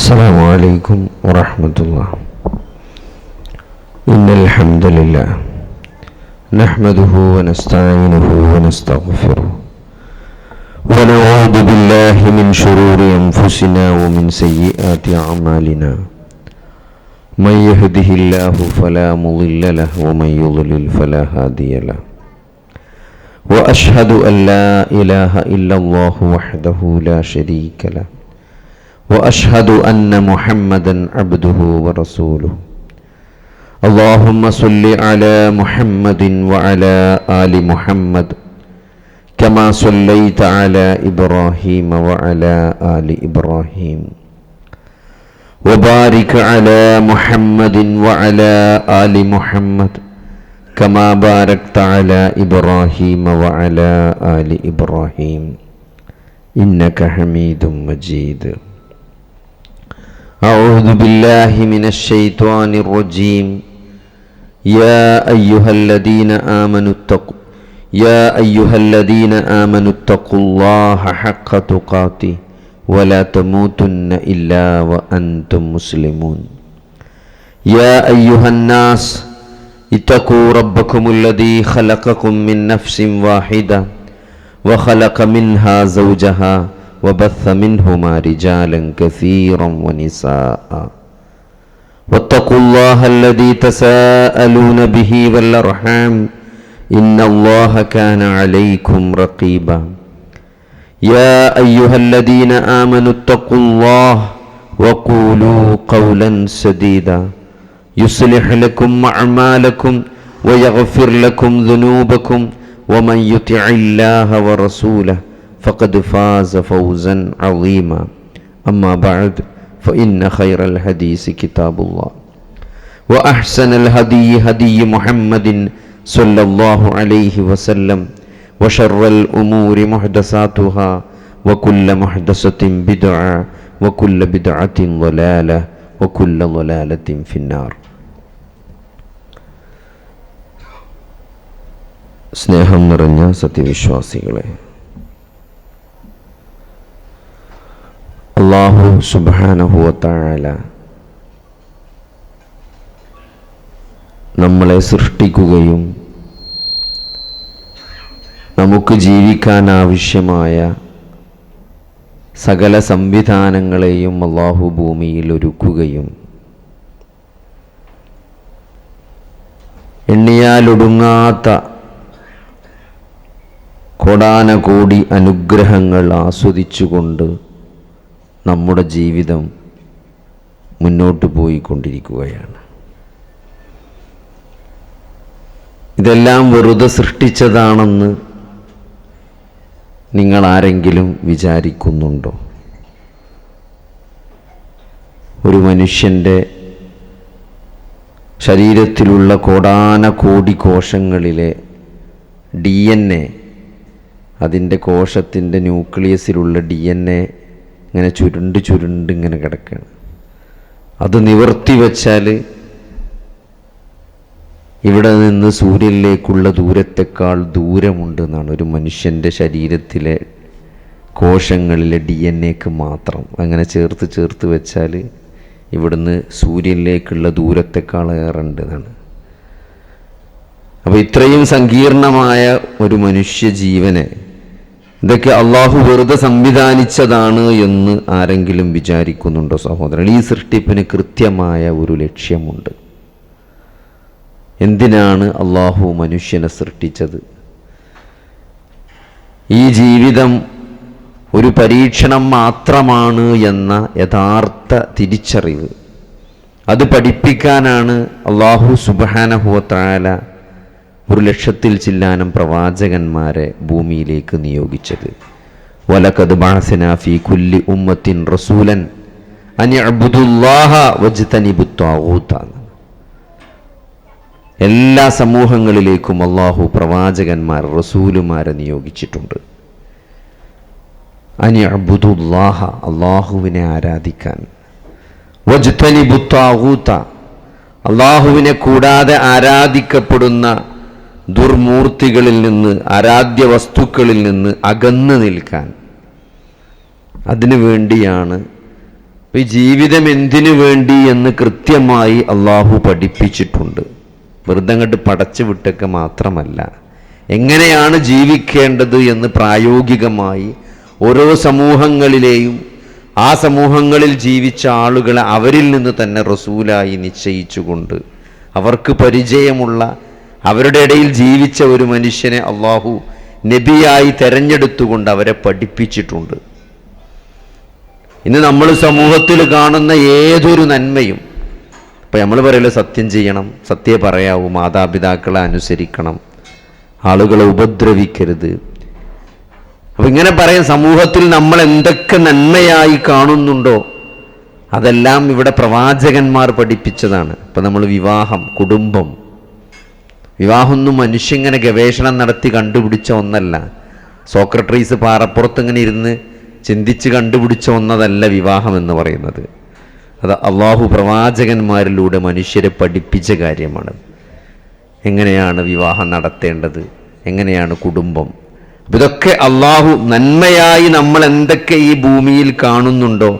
السلام عليكم ورحمة الله. إن الحمد لله نحمده ونستعينه ونستغفره ونعوذ بالله من شرور أنفسنا ومن سيئات أعمالنا. من يهده الله فلا مضل له ومن يضلل فلا هادي له. وأشهد أن لا إله إلا الله وحده لا شريك له وأشهد أن محمدا عبده ورسوله. اللهم صل على محمد وعلى آل محمد كما صليت على إبراهيم وعلى آل إبراهيم وبارك على محمد وعلى آل محمد كما باركت على إبراهيم وعلى آل إبراهيم إنك حميد مجيد. أعوذ بالله من الشيطان الرجيم. يا أيها الذين آمنوا اتقوا الله حق تقاته ولا تموتن إلا وأنتم مسلمون. يا أيها الناس اتقوا ربكم الذي خلقكم من نفس واحدة وخلق منها زوجها وبث منهما رجالا كثيرا ونساء واتقوا الله الذي تساءلون به والأرحام إن الله كان عليكم رقيبا. يا أيها الذين آمنوا اتقوا الله وقولوا قولا سديدا يصلح لكم أعمالكم ويغفر لكم ذنوبكم ومن يطع الله ورسوله فقد فاز فوزا عظيما. أما بعد فإن خير الحديث كتاب الله وأحسن الهدي هدي محمد صلى الله عليه وسلم وشر الأمور محدثاتها وكل محدثة بدعة وكل بدعة ضلالة وكل ضلالة في النار. സ്നേഹം നിറഞ്ഞ സത്യവിശ്വാസികളെ, അല്ലാഹു സുബ്ഹാനഹു വ തആല നമ്മളെ സൃഷ്ടിക്കുകയും നമുക്ക് ജീവിക്കാൻ ആവശ്യമായ സകല സംവിധാനങ്ങളെയും അല്ലാഹു ഭൂമിയിൽ ഒരുക്കുകയും എണ്ണിയാലൊടുങ്ങാത്ത കോടാനകോടി അനുഗ്രഹങ്ങൾ ആസ്വദിച്ചുകൊണ്ട് നമ്മുടെ ജീവിതം മുന്നോട്ട് പോയിക്കൊണ്ടിരിക്കുകയാണ്. ഇതെല്ലാം വെറുതെ സൃഷ്ടിച്ചതാണെന്ന് നിങ്ങൾ ആരെങ്കിലും വിചാരിക്കുന്നുണ്ടോ? ഒരു മനുഷ്യൻ്റെ ശരീരത്തിലുള്ള കോടാനകോടി കോശങ്ങളിലെ DNA, അതിൻ്റെ കോശത്തിൻ്റെ ന്യൂക്ലിയസിലുള്ള DNA ഇങ്ങനെ ചുരുണ്ട് ഇങ്ങനെ കിടക്കുകയാണ്. അത് നിവർത്തി വച്ചാൽ ഇവിടെ നിന്ന് സൂര്യനിലേക്കുള്ള ദൂരത്തെക്കാൾ ദൂരമുണ്ടെന്നാണ് ഒരു മനുഷ്യൻ്റെ ശരീരത്തിലെ കോശങ്ങളിലെ DNA മാത്രം. അങ്ങനെ ചേർത്ത് വെച്ചാൽ ഇവിടുന്ന് സൂര്യനിലേക്കുള്ള ദൂരത്തെക്കാൾ ഏറെണ്ടെന്നാണ്. അപ്പോൾ ഇത്രയും സങ്കീർണമായ ഒരു മനുഷ്യ ജീവനെ ഇതൊക്കെ അള്ളാഹു വെറുതെ സംവിധാനിച്ചതാണ് എന്ന് ആരെങ്കിലും വിചാരിക്കുന്നുണ്ടോ സഹോദരൻ? ഈ സൃഷ്ടിപ്പിന് കൃത്യമായ ഒരു ലക്ഷ്യമുണ്ട്. എന്തിനാണ് അള്ളാഹു മനുഷ്യനെ സൃഷ്ടിച്ചത്? ഈ ജീവിതം ഒരു പരീക്ഷണം മാത്രമാണ് എന്ന യഥാർത്ഥ തിരിച്ചറിവ് അത് പഠിപ്പിക്കാനാണ് അള്ളാഹു സുബ്ഹാനഹു വ തആല ഒരു ലക്ഷത്തിൽ ചില്ലാനം പ്രവാചകന്മാരെ ഭൂമിയിലേക്ക് നിയോഗിച്ചത്. വലഖദ് ബഅസ്നാ ഫീ കുല്ലി ഉമ്മത്തിൻ റസൂലൻ അൻ യഅ്ബുദുല്ലാഹ വജ്തനിബുത് ത്വാഗൂത. എല്ലാ സമൂഹങ്ങളിലേക്കും അള്ളാഹു പ്രവാചകന്മാർ റസൂലുമാരെ നിയോഗിച്ചിട്ടുണ്ട്. അൻ യഅ്ബുദുല്ലാഹ, അള്ളാഹുവിനെ ആരാധിക്കാൻ, വജ്തനിബുത് ത്വാഗൂത, അള്ളാഹുവിനെ കൂടാതെ ആരാധിക്കപ്പെടുന്ന ദുർമൂർത്തികളിൽ നിന്ന്, ആരാധ്യ വസ്തുക്കളിൽ നിന്ന് അകന്നു നിൽക്കാൻ. അതിനു വേണ്ടിയാണ് ഈ ജീവിതം എന്തിനു വേണ്ടി എന്ന് കൃത്യമായി അള്ളാഹു പഠിപ്പിച്ചിട്ടുണ്ട്. വെറുതെ അങ്ങോട്ട് പടച്ചു വിട്ടൊക്കെ മാത്രമല്ല, എങ്ങനെയാണ് ജീവിക്കേണ്ടത് എന്ന് പ്രായോഗികമായി ഓരോ സമൂഹങ്ങളിലെയും ആ സമൂഹങ്ങളിൽ ജീവിച്ച ആളുകളെ അവരിൽ നിന്ന് തന്നെ റസൂലായി നിശ്ചയിച്ചുകൊണ്ട് അവർക്ക് പരിചയമുള്ള അവരുടെ ഇടയിൽ ജീവിച്ച ഒരു മനുഷ്യനെ അള്ളാഹു നബിയായി തെരഞ്ഞെടുത്തുകൊണ്ട് അവരെ പഠിപ്പിച്ചിട്ടുണ്ട്. ഇന്ന് നമ്മൾ സമൂഹത്തിൽ കാണുന്ന ഏതൊരു നന്മയും, ഇപ്പം നമ്മൾ പറയല്ലോ സത്യം ചെയ്യണം, സത്യം പറയാവൂ, മാതാപിതാക്കളെ അനുസരിക്കണം, ആളുകളെ ഉപദ്രവിക്കരുത്. അപ്പം ഇങ്ങനെ പറയാം, സമൂഹത്തിൽ നമ്മൾ എന്തൊക്കെ നന്മയായി കാണുന്നുണ്ടോ അതെല്ലാം ഇവിടെ പ്രവാചകന്മാർ പഠിപ്പിച്ചതാണ്. ഇപ്പം നമ്മൾ വിവാഹം, കുടുംബം, വിവാഹമൊന്നും മനുഷ്യങ്ങനെ ഗവേഷണം നടത്തി കണ്ടുപിടിച്ച ഒന്നല്ല. സോക്രട്ടീസ് പാറപ്പുറത്ത് ഇങ്ങനെ ഇരുന്ന് ചിന്തിച്ച് കണ്ടുപിടിച്ച ഒന്നതല്ല വിവാഹം എന്ന് പറയുന്നത്. അത് അള്ളാഹു പ്രവാചകന്മാരിലൂടെ മനുഷ്യരെ പഠിപ്പിച്ച കാര്യമാണ്. എങ്ങനെയാണ് വിവാഹം നടത്തേണ്ടത്, എങ്ങനെയാണ് കുടുംബം. ഇതൊക്കെ അള്ളാഹു നന്മയായി നമ്മൾ എന്തൊക്കെ ഈ ഭൂമിയിൽ കാണുന്നുണ്ടോ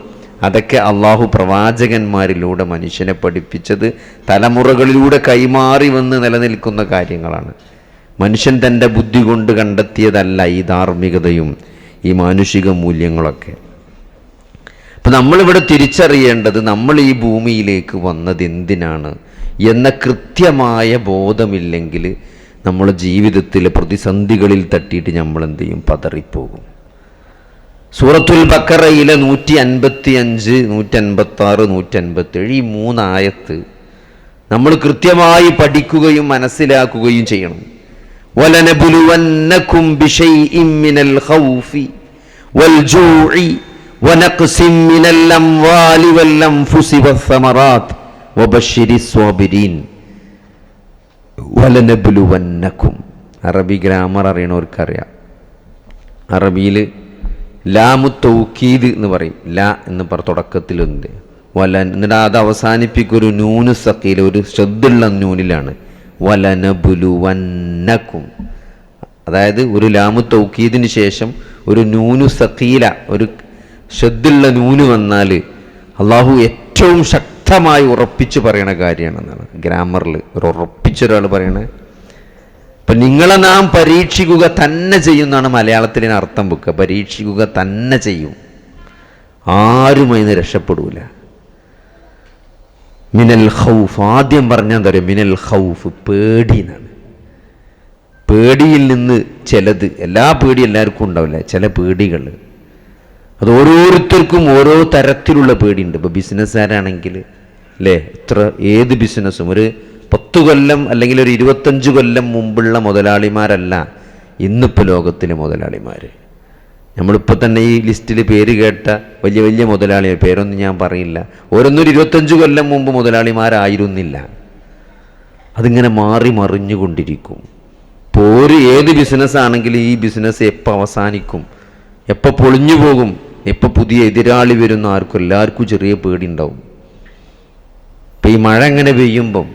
അതൊക്കെ അള്ളാഹു പ്രവാചകന്മാരിലൂടെ മനുഷ്യനെ പഠിപ്പിച്ചത് തലമുറകളിലൂടെ കൈമാറി വന്ന് നിലനിൽക്കുന്ന കാര്യങ്ങളാണ്. മനുഷ്യൻ തൻ്റെ ബുദ്ധി കൊണ്ട് കണ്ടെത്തിയതല്ല ഈ ധാർമ്മികതയും ഈ മാനുഷിക മൂല്യങ്ങളൊക്കെ. അപ്പം നമ്മളിവിടെ തിരിച്ചറിയേണ്ടത് നമ്മൾ ഈ ഭൂമിയിലേക്ക് വന്നത് എന്തിനാണ് എന്ന കൃത്യമായ ബോധമില്ലെങ്കിൽ നമ്മൾ ജീവിതത്തിലെ പ്രതിസന്ധികളിൽ തട്ടിയിട്ട് നമ്മൾ എന്ത് ചെയ്യും, പതറിപ്പോകും. സൂറത്തുൽ ബഖറയിലെ 155, 156, 157 ഈ 3 ആയത്ത് നമ്മൾ കൃത്യമായി പഠിക്കുകയും മനസ്സിലാക്കുകയും ചെയ്യണം. വലനബുലുവന്നകും ബിശൈഇൻ മിനൽ ഖൗഫി വൽ ജൂഇ വനഖ്സിൻ മിനൽ അംവാലി വൽ അൻഫുസി വസ്സമറാത്ത് വബശ്ശിരിസ് സ്വാബിരീൻ. വലനബുലുവന്നകും, അറബി ഗ്രാമർ അറിയണവർക്കറിയാം. അറബിയിൽ ലാമു തൗക്കീദ് എന്ന് പറയും. ലാ എന്ന് തുടക്കത്തിലുണ്ട്, വലൻ, എന്നിട്ട് അത് അവസാനിപ്പിക്കൊരു നൂന് സഖീല, ഒരു ശ്രദ്ധയുള്ള നൂനിലാണ്. വലനബുലുവന്നകും, അതായത് ഒരു ലാമു തൗക്കീദിന് ശേഷം ഒരു നൂനു സഖീല, ഒരു ശ്രദ്ധയുള്ള നൂന് വന്നാൽ അള്ളാഹു ഏറ്റവും ശക്തമായി ഉറപ്പിച്ച് പറയണ കാര്യമാണെന്നാണ് ഗ്രാമറിൽ ഒരു ഉറപ്പിച്ചൊരാൾ പറയണേ. അപ്പം നിങ്ങളെ നാം പരീക്ഷിക്കുക തന്നെ ചെയ്യുന്നതാണ് മലയാളത്തിൽ അർത്ഥം വെക്കുക. പരീക്ഷിക്കുക തന്നെ ചെയ്യും, ആരും അതിന് രക്ഷപ്പെടൂല. മിനൽ ഖൗഫ്, ആദ്യം പറഞ്ഞാൽ എന്താ പറയുക, മിനൽ ഖൗഫ്, പേടി എന്നാണ്. പേടിയിൽ നിന്ന് ചിലത്, എല്ലാ പേടി എല്ലാവർക്കും ഉണ്ടാവില്ല, ചില പേടികൾ അത് ഓരോരുത്തർക്കും ഓരോ തരത്തിലുള്ള പേടിയുണ്ട്. ഇപ്പോൾ ബിസിനസ്സുകാരാണെങ്കിൽ അല്ലേ, ഏത് ബിസിനസ്സും ഒരു 10 കൊല്ലം അല്ലെങ്കിൽ ഒരു 25 കൊല്ലം മുമ്പുള്ള മുതലാളിമാരല്ല ഇന്നിപ്പോൾ ലോകത്തിലെ മുതലാളിമാർ. നമ്മളിപ്പോൾ തന്നെ ഈ ലിസ്റ്റിൽ പേര് കേട്ട വലിയ വലിയ മുതലാളിമാർ, പേരൊന്നും ഞാൻ പറയില്ല, ഓരോന്നും 25 കൊല്ലം മുമ്പ് മുതലാളിമാരായിരുന്നില്ല. അതിങ്ങനെ മാറി മറിഞ്ഞുകൊണ്ടിരിക്കും. ഇപ്പോൾ ഏത് ബിസിനസ്സാണെങ്കിലും ഈ ബിസിനസ് എപ്പോൾ അവസാനിക്കും, എപ്പോൾ പൊളിഞ്ഞു പോകും, എപ്പോൾ പുതിയ എതിരാളി വരുന്ന ആർക്കും എല്ലാവർക്കും ചെറിയ പേടി ഉണ്ടാവും. ഇപ്പം ഈ മഴ എങ്ങനെ പെയ്യുമ്പം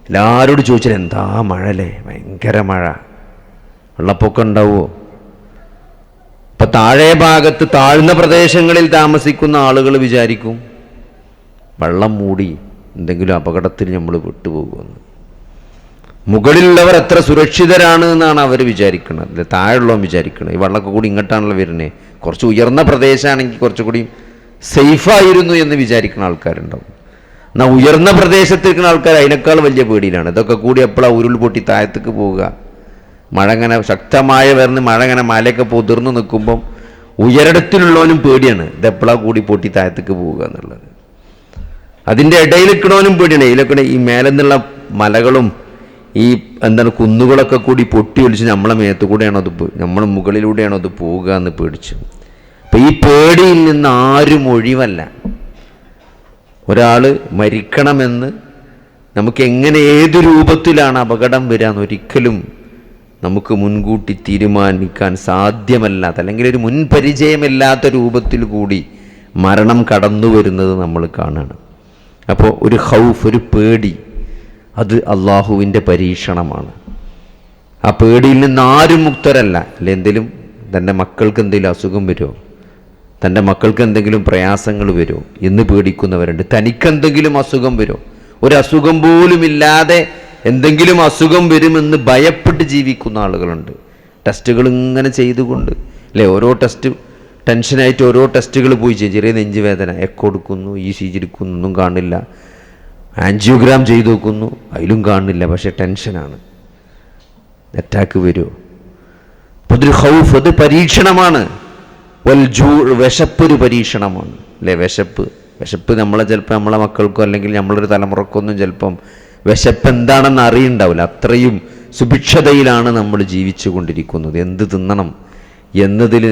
എല്ലാവരോട് ചോദിച്ചാൽ എന്താ മഴ അല്ലേ, ഭയങ്കര മഴ, വെള്ളപ്പൊക്കം ഉണ്ടാവുമോ? ഇപ്പം താഴെ ഭാഗത്ത് താഴ്ന്ന പ്രദേശങ്ങളിൽ താമസിക്കുന്ന ആളുകൾ വിചാരിക്കും വെള്ളം മൂടി എന്തെങ്കിലും അപകടത്തിൽ നമ്മൾ വിട്ടുപോകുമെന്ന്. മുകളിലുള്ളവർ എത്ര സുരക്ഷിതരാണ് എന്നാണ് അവർ വിചാരിക്കുന്നത്, അല്ലെ താഴെയുള്ളവൻ വിചാരിക്കണം ഈ വെള്ളമൊക്കെ കൂടി ഇങ്ങോട്ടാണല്ലോ വരുന്നത്, കുറച്ച് ഉയർന്ന പ്രദേശമാണെങ്കിൽ കുറച്ചുകൂടി സേഫായിരുന്നു എന്ന് വിചാരിക്കുന്ന ആൾക്കാരുണ്ടാവും. എന്നാൽ ഉയർന്ന പ്രദേശത്തിരിക്കുന്ന ആൾക്കാർ അതിനേക്കാൾ വലിയ പേടിയിലാണ്. ഇതൊക്കെ കൂടി എപ്പോഴാണ് ഉരുൾപൊട്ടി താഴത്തേക്ക് പോവുക, മഴ ഇങ്ങനെ ശക്തമായ വരുന്ന മഴ ഇങ്ങനെ മലയൊക്കെ പൊതിർന്ന് നിൽക്കുമ്പം ഉയരത്തിലുള്ളവനും പേടിയാണ് ഇതെപ്പോഴാണ് കൂടി പൊട്ടി താഴത്തേക്ക് പോവുക എന്നുള്ളത്. അതിൻ്റെ ഇടയിൽ നിൽക്കണവനും പേടിയാണ്, ഇതിലൊക്കെ ഈ മേലെ നിന്നുള്ള മലകളും ഈ എന്താണ് കുന്നുകളൊക്കെ കൂടി പൊട്ടി ഒലിച്ച് നമ്മളെ മേത്തു കൂടെയാണോ അത്, നമ്മളെ മുകളിലൂടെയാണോ അത് പോവുക എന്ന് പേടിച്ചു. അപ്പം ഈ പേടിയിൽ നിന്ന് ആരും ഒഴിവല്ല. ഒരാൾ മരിക്കണമെന്ന് നമുക്ക് എങ്ങനെ ഏത് രൂപത്തിലാണ് അപകടം വരാന്ന് ഒരിക്കലും നമുക്ക് മുൻകൂട്ടി തീരുമാനിക്കാൻ സാധ്യമല്ലാത്ത, അല്ലെങ്കിൽ ഒരു മുൻപരിചയമില്ലാത്ത രൂപത്തിൽ കൂടി മരണം കടന്നു വരുന്നത് നമ്മൾ കാണുകയാണ്. അപ്പോൾ ഒരു ഖൗഫ്, ഒരു പേടി, അത് അള്ളാഹുവിൻ്റെ പരീക്ഷണമാണ്. ആ പേടിയിൽ നിന്ന് ആരും മുക്തരല്ല. അല്ലെ എന്തെങ്കിലും തൻ്റെ മക്കൾക്ക് എന്തെങ്കിലും അസുഖം വരുമോ, തൻ്റെ മക്കൾക്ക് എന്തെങ്കിലും പ്രയാസങ്ങൾ വരുമോ എന്ന് പേടിക്കുന്നവരുണ്ട്. തനിക്കെന്തെങ്കിലും അസുഖം വരുമോ, ഒരു അസുഖം പോലുമില്ലാതെ എന്തെങ്കിലും അസുഖം വരുമെന്ന് ഭയപ്പെട്ട് ജീവിക്കുന്ന ആളുകളുണ്ട്. ടെസ്റ്റുകൾ ഇങ്ങനെ ചെയ്തുകൊണ്ട് അല്ലേ, ഓരോ ടെസ്റ്റ് ടെൻഷനായിട്ട് ഓരോ ടെസ്റ്റുകൾ പോയി ചെയ്യും. ചെറിയ നെഞ്ചുവേദന, എക്കോ എടുക്കുന്നു, ECG എടുക്കുന്നു, ഒന്നും കാണില്ല. ആൻജിയോഗ്രാം ചെയ്തു നോക്കുന്നു, അതിലും കാണില്ല, പക്ഷേ ടെൻഷനാണ്. അറ്റാക്ക് വരുമോ? അപ്പോൾ അതൊരു ഖൗഫ്, അത് പരീക്ഷണമാണ്. വിശപ്പൊരു പരീക്ഷണമാണ് അല്ലേ. വിശപ്പ് നമ്മളെ ചിലപ്പോൾ നമ്മളെ മക്കൾക്കോ അല്ലെങ്കിൽ നമ്മളൊരു തലമുറക്കൊന്നും ചിലപ്പം വിശപ്പ് എന്താണെന്ന് അറിയുണ്ടാവില്ല. അത്രയും സുഭിക്ഷതയിലാണ് നമ്മൾ ജീവിച്ചു കൊണ്ടിരിക്കുന്നത്. എന്ത് തിന്നണം എന്നതിൽ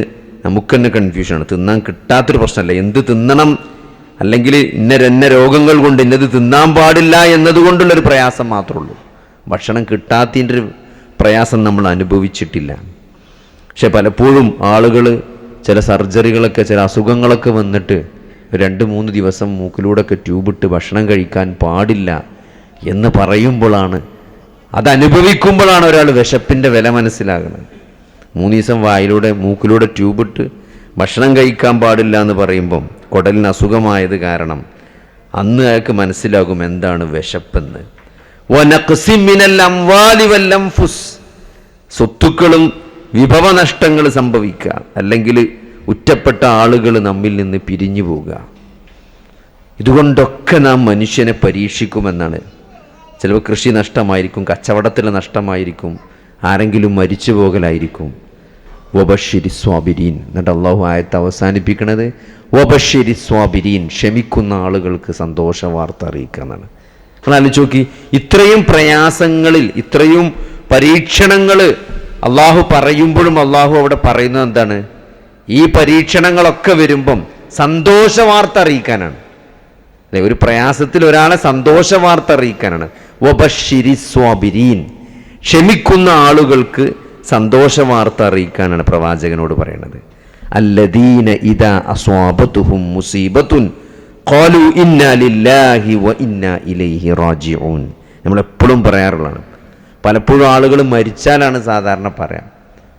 നമുക്ക് തന്നെ കൺഫ്യൂഷനാണ്. തിന്നാൻ കിട്ടാത്തൊരു പ്രശ്നമല്ല, എന്ത് തിന്നണം, അല്ലെങ്കിൽ ഇന്ന രോഗങ്ങൾ കൊണ്ട് ഇന്നത് തിന്നാൻ പാടില്ല എന്നതുകൊണ്ടുള്ളൊരു പ്രയാസം മാത്രമേ ഉള്ളൂ. ഭക്ഷണം കിട്ടാത്തതിൻ്റെ ഒരു പ്രയാസം നമ്മൾ അനുഭവിച്ചിട്ടില്ല. പക്ഷെ പലപ്പോഴും ആളുകൾ ചില സർജറികളൊക്കെ, ചില അസുഖങ്ങളൊക്കെ വന്നിട്ട് 2-3 ദിവസം മൂക്കിലൂടെയൊക്കെ ട്യൂബിട്ട് ഭക്ഷണം കഴിക്കാൻ പാടില്ല എന്ന് പറയുമ്പോഴാണ്, അതനുഭവിക്കുമ്പോഴാണ് ഒരാൾ വിശപ്പിൻ്റെ വില മനസ്സിലാകുന്നത്. 3 ദിവസം മൂക്കിലൂടെ ട്യൂബിട്ട് ഭക്ഷണം കഴിക്കാൻ പാടില്ല എന്ന് പറയുമ്പം കുടലിന് അസുഖമായത് കാരണം അന്ന് അയാൾക്ക് മനസ്സിലാകും എന്താണ് വിശപ്പെന്ന്. സ്വത്തുക്കളും വിഭവനഷ്ടങ്ങൾ സംഭവിക്കുക, അല്ലെങ്കിൽ ഉറ്റപ്പെട്ട ആളുകൾ നമ്മിൽ നിന്ന് പിരിഞ്ഞു പോവുക. ഇതുകൊണ്ടൊക്കെ നാം മനുഷ്യനെ പരീക്ഷിക്കുമെന്നാണ്. ചിലപ്പോൾ കൃഷി നഷ്ടമായിരിക്കും, കച്ചവടത്തിലെ നഷ്ടമായിരിക്കും, ആരെങ്കിലും മരിച്ചു പോകലായിരിക്കും. വബശ്ശിരി സ്വാബിരീൻ, എന്നിട്ട് അള്ളാഹു ആയത്ത് അവസാനിപ്പിക്കുന്നത് വബശ്ശിരി സ്വാബിരീൻ, ക്ഷമിക്കുന്ന ആളുകൾക്ക് സന്തോഷ വാർത്ത അറിയിക്കുക എന്നാണ്. നിങ്ങൾ ആലോചിച്ച് നോക്കി, ഇത്രയും പ്രയാസങ്ങളിൽ, ഇത്രയും പരീക്ഷണങ്ങൾ അള്ളാഹു പറയുമ്പോഴും അള്ളാഹു അവിടെ പറയുന്നത് എന്താണ്? ഈ പരീക്ഷണങ്ങളൊക്കെ വരുമ്പം സന്തോഷ വാർത്ത അറിയിക്കാനാണ് അല്ലെ. ഒരു പ്രയാസത്തിൽ ഒരാളെ സന്തോഷ വാർത്ത അറിയിക്കാനാണ്. വബശ്ശിരി സ്വാബിരീൻ, ക്ഷമിക്കുന്ന ആളുകൾക്ക് സന്തോഷ വാർത്ത അറിയിക്കാനാണ് പ്രവാചകനോട് പറയുന്നത്. അല്ലദീന ഇദാ അസ്വാബതുഹും മുസീബത്തുൻ ഖാലു ഇന്നാ ലില്ലാഹി വ ഇന്നാ ഇലൈഹി റാജിഊൻ. നമ്മളെപ്പോഴും പറയാറുള്ളതാണ്. പലപ്പോഴും ആളുകൾ മരിച്ചാലാണ് സാധാരണ പറയാം.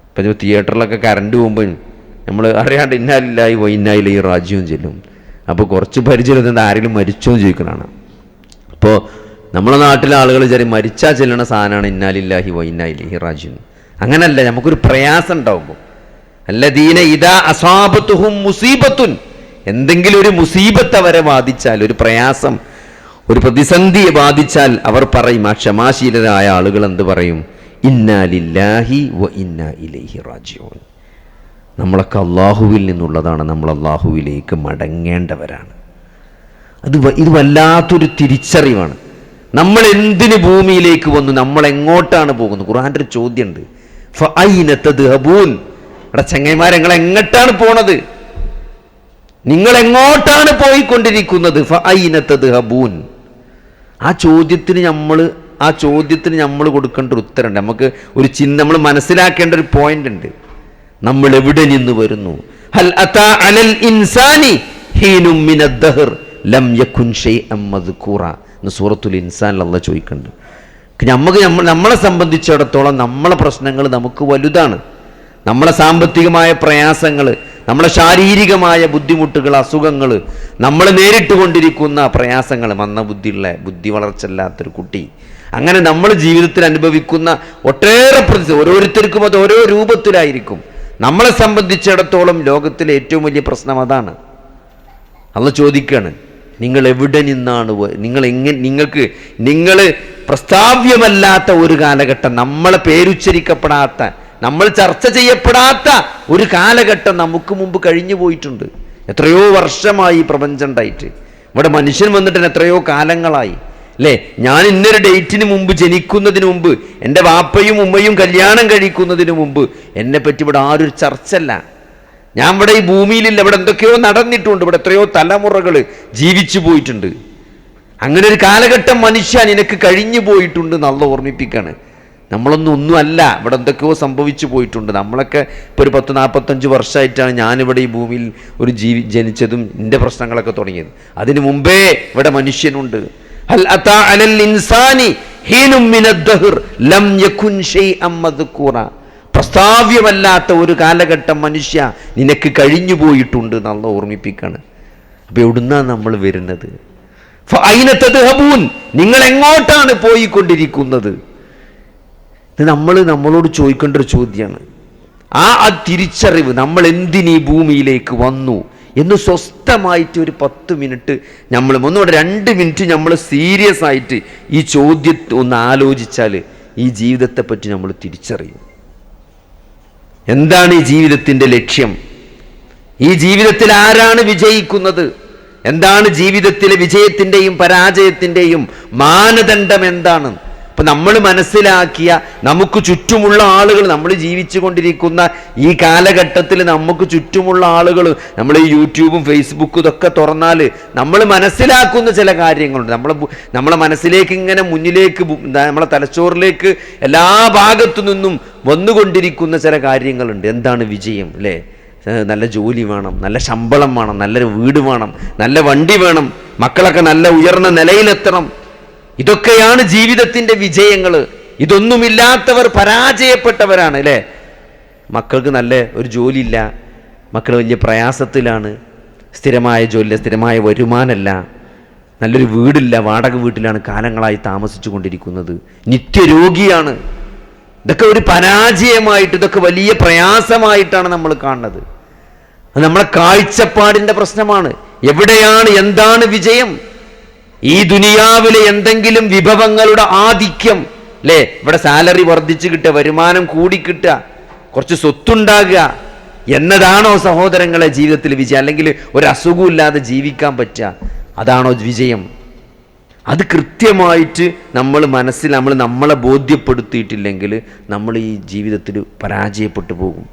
ഇപ്പം തിയേറ്ററിലൊക്കെ കറണ്ട് പോകുമ്പോൾ നമ്മൾ അറിയാണ്ട് ഇന്നാ ലില്ലാഹി വ ഇന്നാ ഇലൈഹി റാജിഊൻ ചെല്ലും. അപ്പോൾ കുറച്ച് പരിചയം ആരെങ്കിലും മരിച്ചോ എന്ന് ചോദിക്കണതാണ്. അപ്പോൾ നമ്മളെ നാട്ടിലെ ആളുകൾ മരിച്ചാൽ ചെല്ലണ സാധനമാണ് ഇന്നാ ലില്ലാഹി വ ഇന്നാ ഇലൈഹി റാജിഊൻ. അങ്ങനല്ല, നമുക്കൊരു പ്രയാസം ഉണ്ടാവുമ്പോൾ അല്ലദീന ഇദാ അസ്വാബതുഹും മുസീബത്തുൻ, എന്തെങ്കിലും ഒരു മുസീബത്ത് അവരെ ബാധിച്ചാൽ, ഒരു പ്രയാസം, ഒരു പ്രതിസന്ധിയെ ബാധിച്ചാൽ അവർ പറയും, ആ ക്ഷമാശീലരായ ആളുകൾ എന്ത് പറയും? ഇന്നാ ലില്ലാഹി വ ഇന്നാ ഇലൈഹി റാജിഊൻ. നമ്മളൊക്കെ അള്ളാഹുവിൽ നിന്നുള്ളതാണ്, നമ്മൾ അള്ളാഹുവിലേക്ക് മടങ്ങേണ്ടവരാണ്. ഇത് വല്ലാത്തൊരു തിരിച്ചറിവാണ്. നമ്മൾ എന്തിന് ഭൂമിയിലേക്ക് വന്നു, നമ്മൾ എങ്ങോട്ടാണ് പോകുന്നത്? ഖുർആന്റെ ഒരു ചോദ്യമുണ്ട്, ഫഅയ്ന തദ്ഹബൂൻ, എടാ ചങ്ങായിമാരെ നിങ്ങൾ എങ്ങോട്ടാണ് പോണത്? നിങ്ങൾ എങ്ങോട്ടാണ് പോയിക്കൊണ്ടിരിക്കുന്നത്? ഫഅയ്ന തദ്ഹബൂൻ. ആ ചോദ്യത്തിന് നമ്മൾ കൊടുക്കേണ്ട ഒരു ഉത്തരമുണ്ട്. നമുക്ക് ഒരു നമ്മൾ മനസ്സിലാക്കേണ്ട ഒരു പോയിന്റ് ഉണ്ട്. നമ്മൾ എവിടെ നിന്ന് വരുന്നു? ഹൽ അതാ അലൽ ഇൻസാനി ഹീനും മിനദ് ദഹർ ലം യകുൻ ഷൈഅൻ മദ്കൂറ എന്ന് സൂറത്തുൽ ഇൻസാനിൽ അല്ലാഹു ചോദിക്കുന്നുണ്ട്. നമ്മളെ സംബന്ധിച്ചിടത്തോളം നമ്മളെ പ്രശ്നങ്ങൾ നമുക്ക് വലുതാണ്. നമ്മളെ സാമ്പത്തികമായ പ്രയാസങ്ങൾ, നമ്മളെ ശാരീരികമായ ബുദ്ധിമുട്ടുകൾ, അസുഖങ്ങൾ, നമ്മൾ നേരിട്ട് കൊണ്ടിരിക്കുന്ന പ്രയാസങ്ങൾ, മന്ദബുദ്ധിയുള്ള, ബുദ്ധി വളർച്ചയില്ലാത്തൊരു കുട്ടി, അങ്ങനെ നമ്മൾ ജീവിതത്തിൽ അനുഭവിക്കുന്ന ഒട്ടേറെ പ്രതിസന്ധി, ഓരോരുത്തർക്കും അത് ഓരോ രൂപത്തിലായിരിക്കും. നമ്മളെ സംബന്ധിച്ചിടത്തോളം ലോകത്തിലെ ഏറ്റവും വലിയ പ്രശ്നം അതാണ്. അല്ലാഹു ചോദിക്കുകയാണ്, നിങ്ങൾ എവിടെ നിന്നാണ്? നിങ്ങൾ പ്രസ്താവ്യമല്ലാത്ത ഒരു കാലഘട്ടം, നമ്മളെ പേരുച്ചരിക്കപ്പെടാത്ത, നമ്മൾ ചർച്ച ചെയ്യപ്പെടാത്ത ഒരു കാലഘട്ടം നമുക്ക് മുമ്പ് കഴിഞ്ഞു പോയിട്ടുണ്ട്. എത്രയോ വർഷമായി പ്രപഞ്ചം ഉണ്ടായിട്ട്. ഇവിടെ മനുഷ്യൻ വന്നിട്ട് എത്രയോ കാലങ്ങളായി അല്ലേ. ഞാൻ ഇന്നൊരു ഡേറ്റിന് മുമ്പ്, ജനിക്കുന്നതിന് മുമ്പ്, എൻ്റെ വാപ്പയും ഉമ്മയും കല്യാണം കഴിക്കുന്നതിന് മുമ്പ് എന്നെ പറ്റി ഇവിടെ ആരും ചർച്ചല്ല. ഞാൻ ഇവിടെ ഈ ഭൂമിയിലില്ല. ഇവിടെ എന്തൊക്കെയോ നടന്നിട്ടുണ്ട്. ഇവിടെ എത്രയോ തലമുറകൾ ജീവിച്ചു പോയിട്ടുണ്ട്. അങ്ങനെ ഒരു കാലഘട്ടം മനുഷ്യൻ നിനക്ക് കഴിഞ്ഞു പോയിട്ടുണ്ട് നല്ല ഓർമ്മിപ്പിക്കാണ്. നമ്മളൊന്നും അല്ല, ഇവിടെ എന്തൊക്കെയോ സംഭവിച്ചു പോയിട്ടുണ്ട്. നമ്മളൊക്കെ ഇപ്പോൾ ഒരു 10-45 വർഷമായിട്ടാണ് ഞാനിവിടെ ഈ ഭൂമിയിൽ ജനിച്ചതും എൻ്റെ പ്രശ്നങ്ങളൊക്കെ തുടങ്ങിയത്. അതിനു മുമ്പേ ഇവിടെ മനുഷ്യനുണ്ട്. ഹൽ അതാ അലൽ ഇൻസാനി ഹീനും മിനദ് ദഹർ ലം യകുൻ ഷൈഅൻ മദ്കൂറ. പ്രസ്താവ്യമല്ലാത്ത ഒരു കാലഘട്ടം മനുഷ്യ നിനക്ക് കഴിഞ്ഞു പോയിട്ടുണ്ട് എന്നുള്ള ഓർമ്മിപ്പിക്കാണ്. അപ്പൊ എവിടുന്നാണ് നമ്മൾ വരുന്നത്? ഫഅൈന തദ്ഹബൂൻ, നിങ്ങൾ എങ്ങോട്ടാണ് പോയിക്കൊണ്ടിരിക്കുന്നത്? ഇത് നമ്മളോട് ചോദിക്കേണ്ട ഒരു ചോദ്യമാണ്. ആ തിരിച്ചറിവ്, നമ്മൾ എന്തിനീ ഭൂമിയിലേക്ക് വന്നു എന്ന് സ്വസ്ഥമായിട്ട് ഒരു 10 മിനിറ്റ് നമ്മൾ ഒന്നുകൂടെ 2 മിനിറ്റ് നമ്മൾ സീരിയസ് ആയിട്ട് ഈ ചോദ്യത്തെ ഒന്ന് ആലോചിച്ചാൽ ഈ ജീവിതത്തെ പറ്റി നമ്മൾ തിരിച്ചറിയും. എന്താണ് ഈ ജീവിതത്തിൻ്റെ ലക്ഷ്യം? ഈ ജീവിതത്തിൽ ആരാണ് വിജയിക്കുന്നത്? എന്താണ് ജീവിതത്തിലെ വിജയത്തിൻ്റെയും പരാജയത്തിൻ്റെയും മാനദണ്ഡം എന്താണ്? അപ്പം നമ്മൾ മനസ്സിലാക്കിയ, നമുക്ക് ചുറ്റുമുള്ള ആളുകൾ, നമ്മൾ ജീവിച്ചു കൊണ്ടിരിക്കുന്ന ഈ കാലഘട്ടത്തിൽ നമുക്ക് ചുറ്റുമുള്ള ആളുകൾ, നമ്മൾ ഈ യൂട്യൂബും ഫേസ്ബുക്കും ഇതൊക്കെ തുറന്നാൽ നമ്മൾ മനസ്സിലാക്കുന്ന ചില കാര്യങ്ങളുണ്ട്. നമ്മളെ മനസ്സിലേക്ക് ഇങ്ങനെ മുന്നിലേക്ക്, നമ്മളെ തലച്ചോറിലേക്ക് എല്ലാ ഭാഗത്തു നിന്നും വന്നുകൊണ്ടിരിക്കുന്ന ചില കാര്യങ്ങളുണ്ട്. എന്താണ് വിജയം? അല്ലേ? നല്ല ജോലി വേണം, നല്ല ശമ്പളം വേണം, നല്ലൊരു വീട് വേണം, നല്ല വണ്ടി വേണം, മക്കളൊക്കെ നല്ല ഉയർന്ന നിലയിലെത്തണം. ഇതൊക്കെയാണ് ജീവിതത്തിൻ്റെ വിജയങ്ങൾ. ഇതൊന്നുമില്ലാത്തവർ പരാജയപ്പെട്ടവരാണ്. അല്ലേ? മക്കൾക്ക് നല്ല ഒരു ജോലിയില്ല, മക്കൾ വലിയ പ്രയാസത്തിലാണ്, സ്ഥിരമായ ജോലിയില്ല, സ്ഥിരമായ വരുമാനമല്ല, നല്ലൊരു വീടില്ല, വാടക വീട്ടിലാണ് കാലങ്ങളായി താമസിച്ചു കൊണ്ടിരിക്കുന്നത്, നിത്യരോഗിയാണ്. ഇതൊക്കെ ഒരു പരാജയമായിട്ട്, ഇതൊക്കെ വലിയ പ്രയാസമായിട്ടാണ് നമ്മൾ കാണുന്നത്. അത് നമ്മളെ കാഴ്ചപ്പാടിൻ്റെ പ്രശ്നമാണ്. എവിടെയാണ്, എന്താണ് വിജയം? ഈ ദുനിയാവിലെ എന്തെങ്കിലും വിഭവങ്ങളുടെ ആധിക്യം, അല്ലേ? ഇവിടെ സാലറി വർദ്ധിച്ചു കിട്ടുക, വരുമാനം കൂടിക്കിട്ടുക, കുറച്ച് സ്വത്തുണ്ടാകുക എന്നതാണോ സഹോദരങ്ങളെ ജീവിതത്തിൽ വിജയം? അല്ലെങ്കിൽ ഒരു അസുഖമില്ലാതെ ജീവിക്കാൻ പറ്റുക, അതാണോ വിജയം? അത് കൃത്യമായിട്ട് നമ്മൾ നമ്മളെ ബോധ്യപ്പെടുത്തിയിട്ടില്ലെങ്കിൽ നമ്മൾ ഈ ജീവിതത്തിൽ പരാജയപ്പെട്ടു പോകും.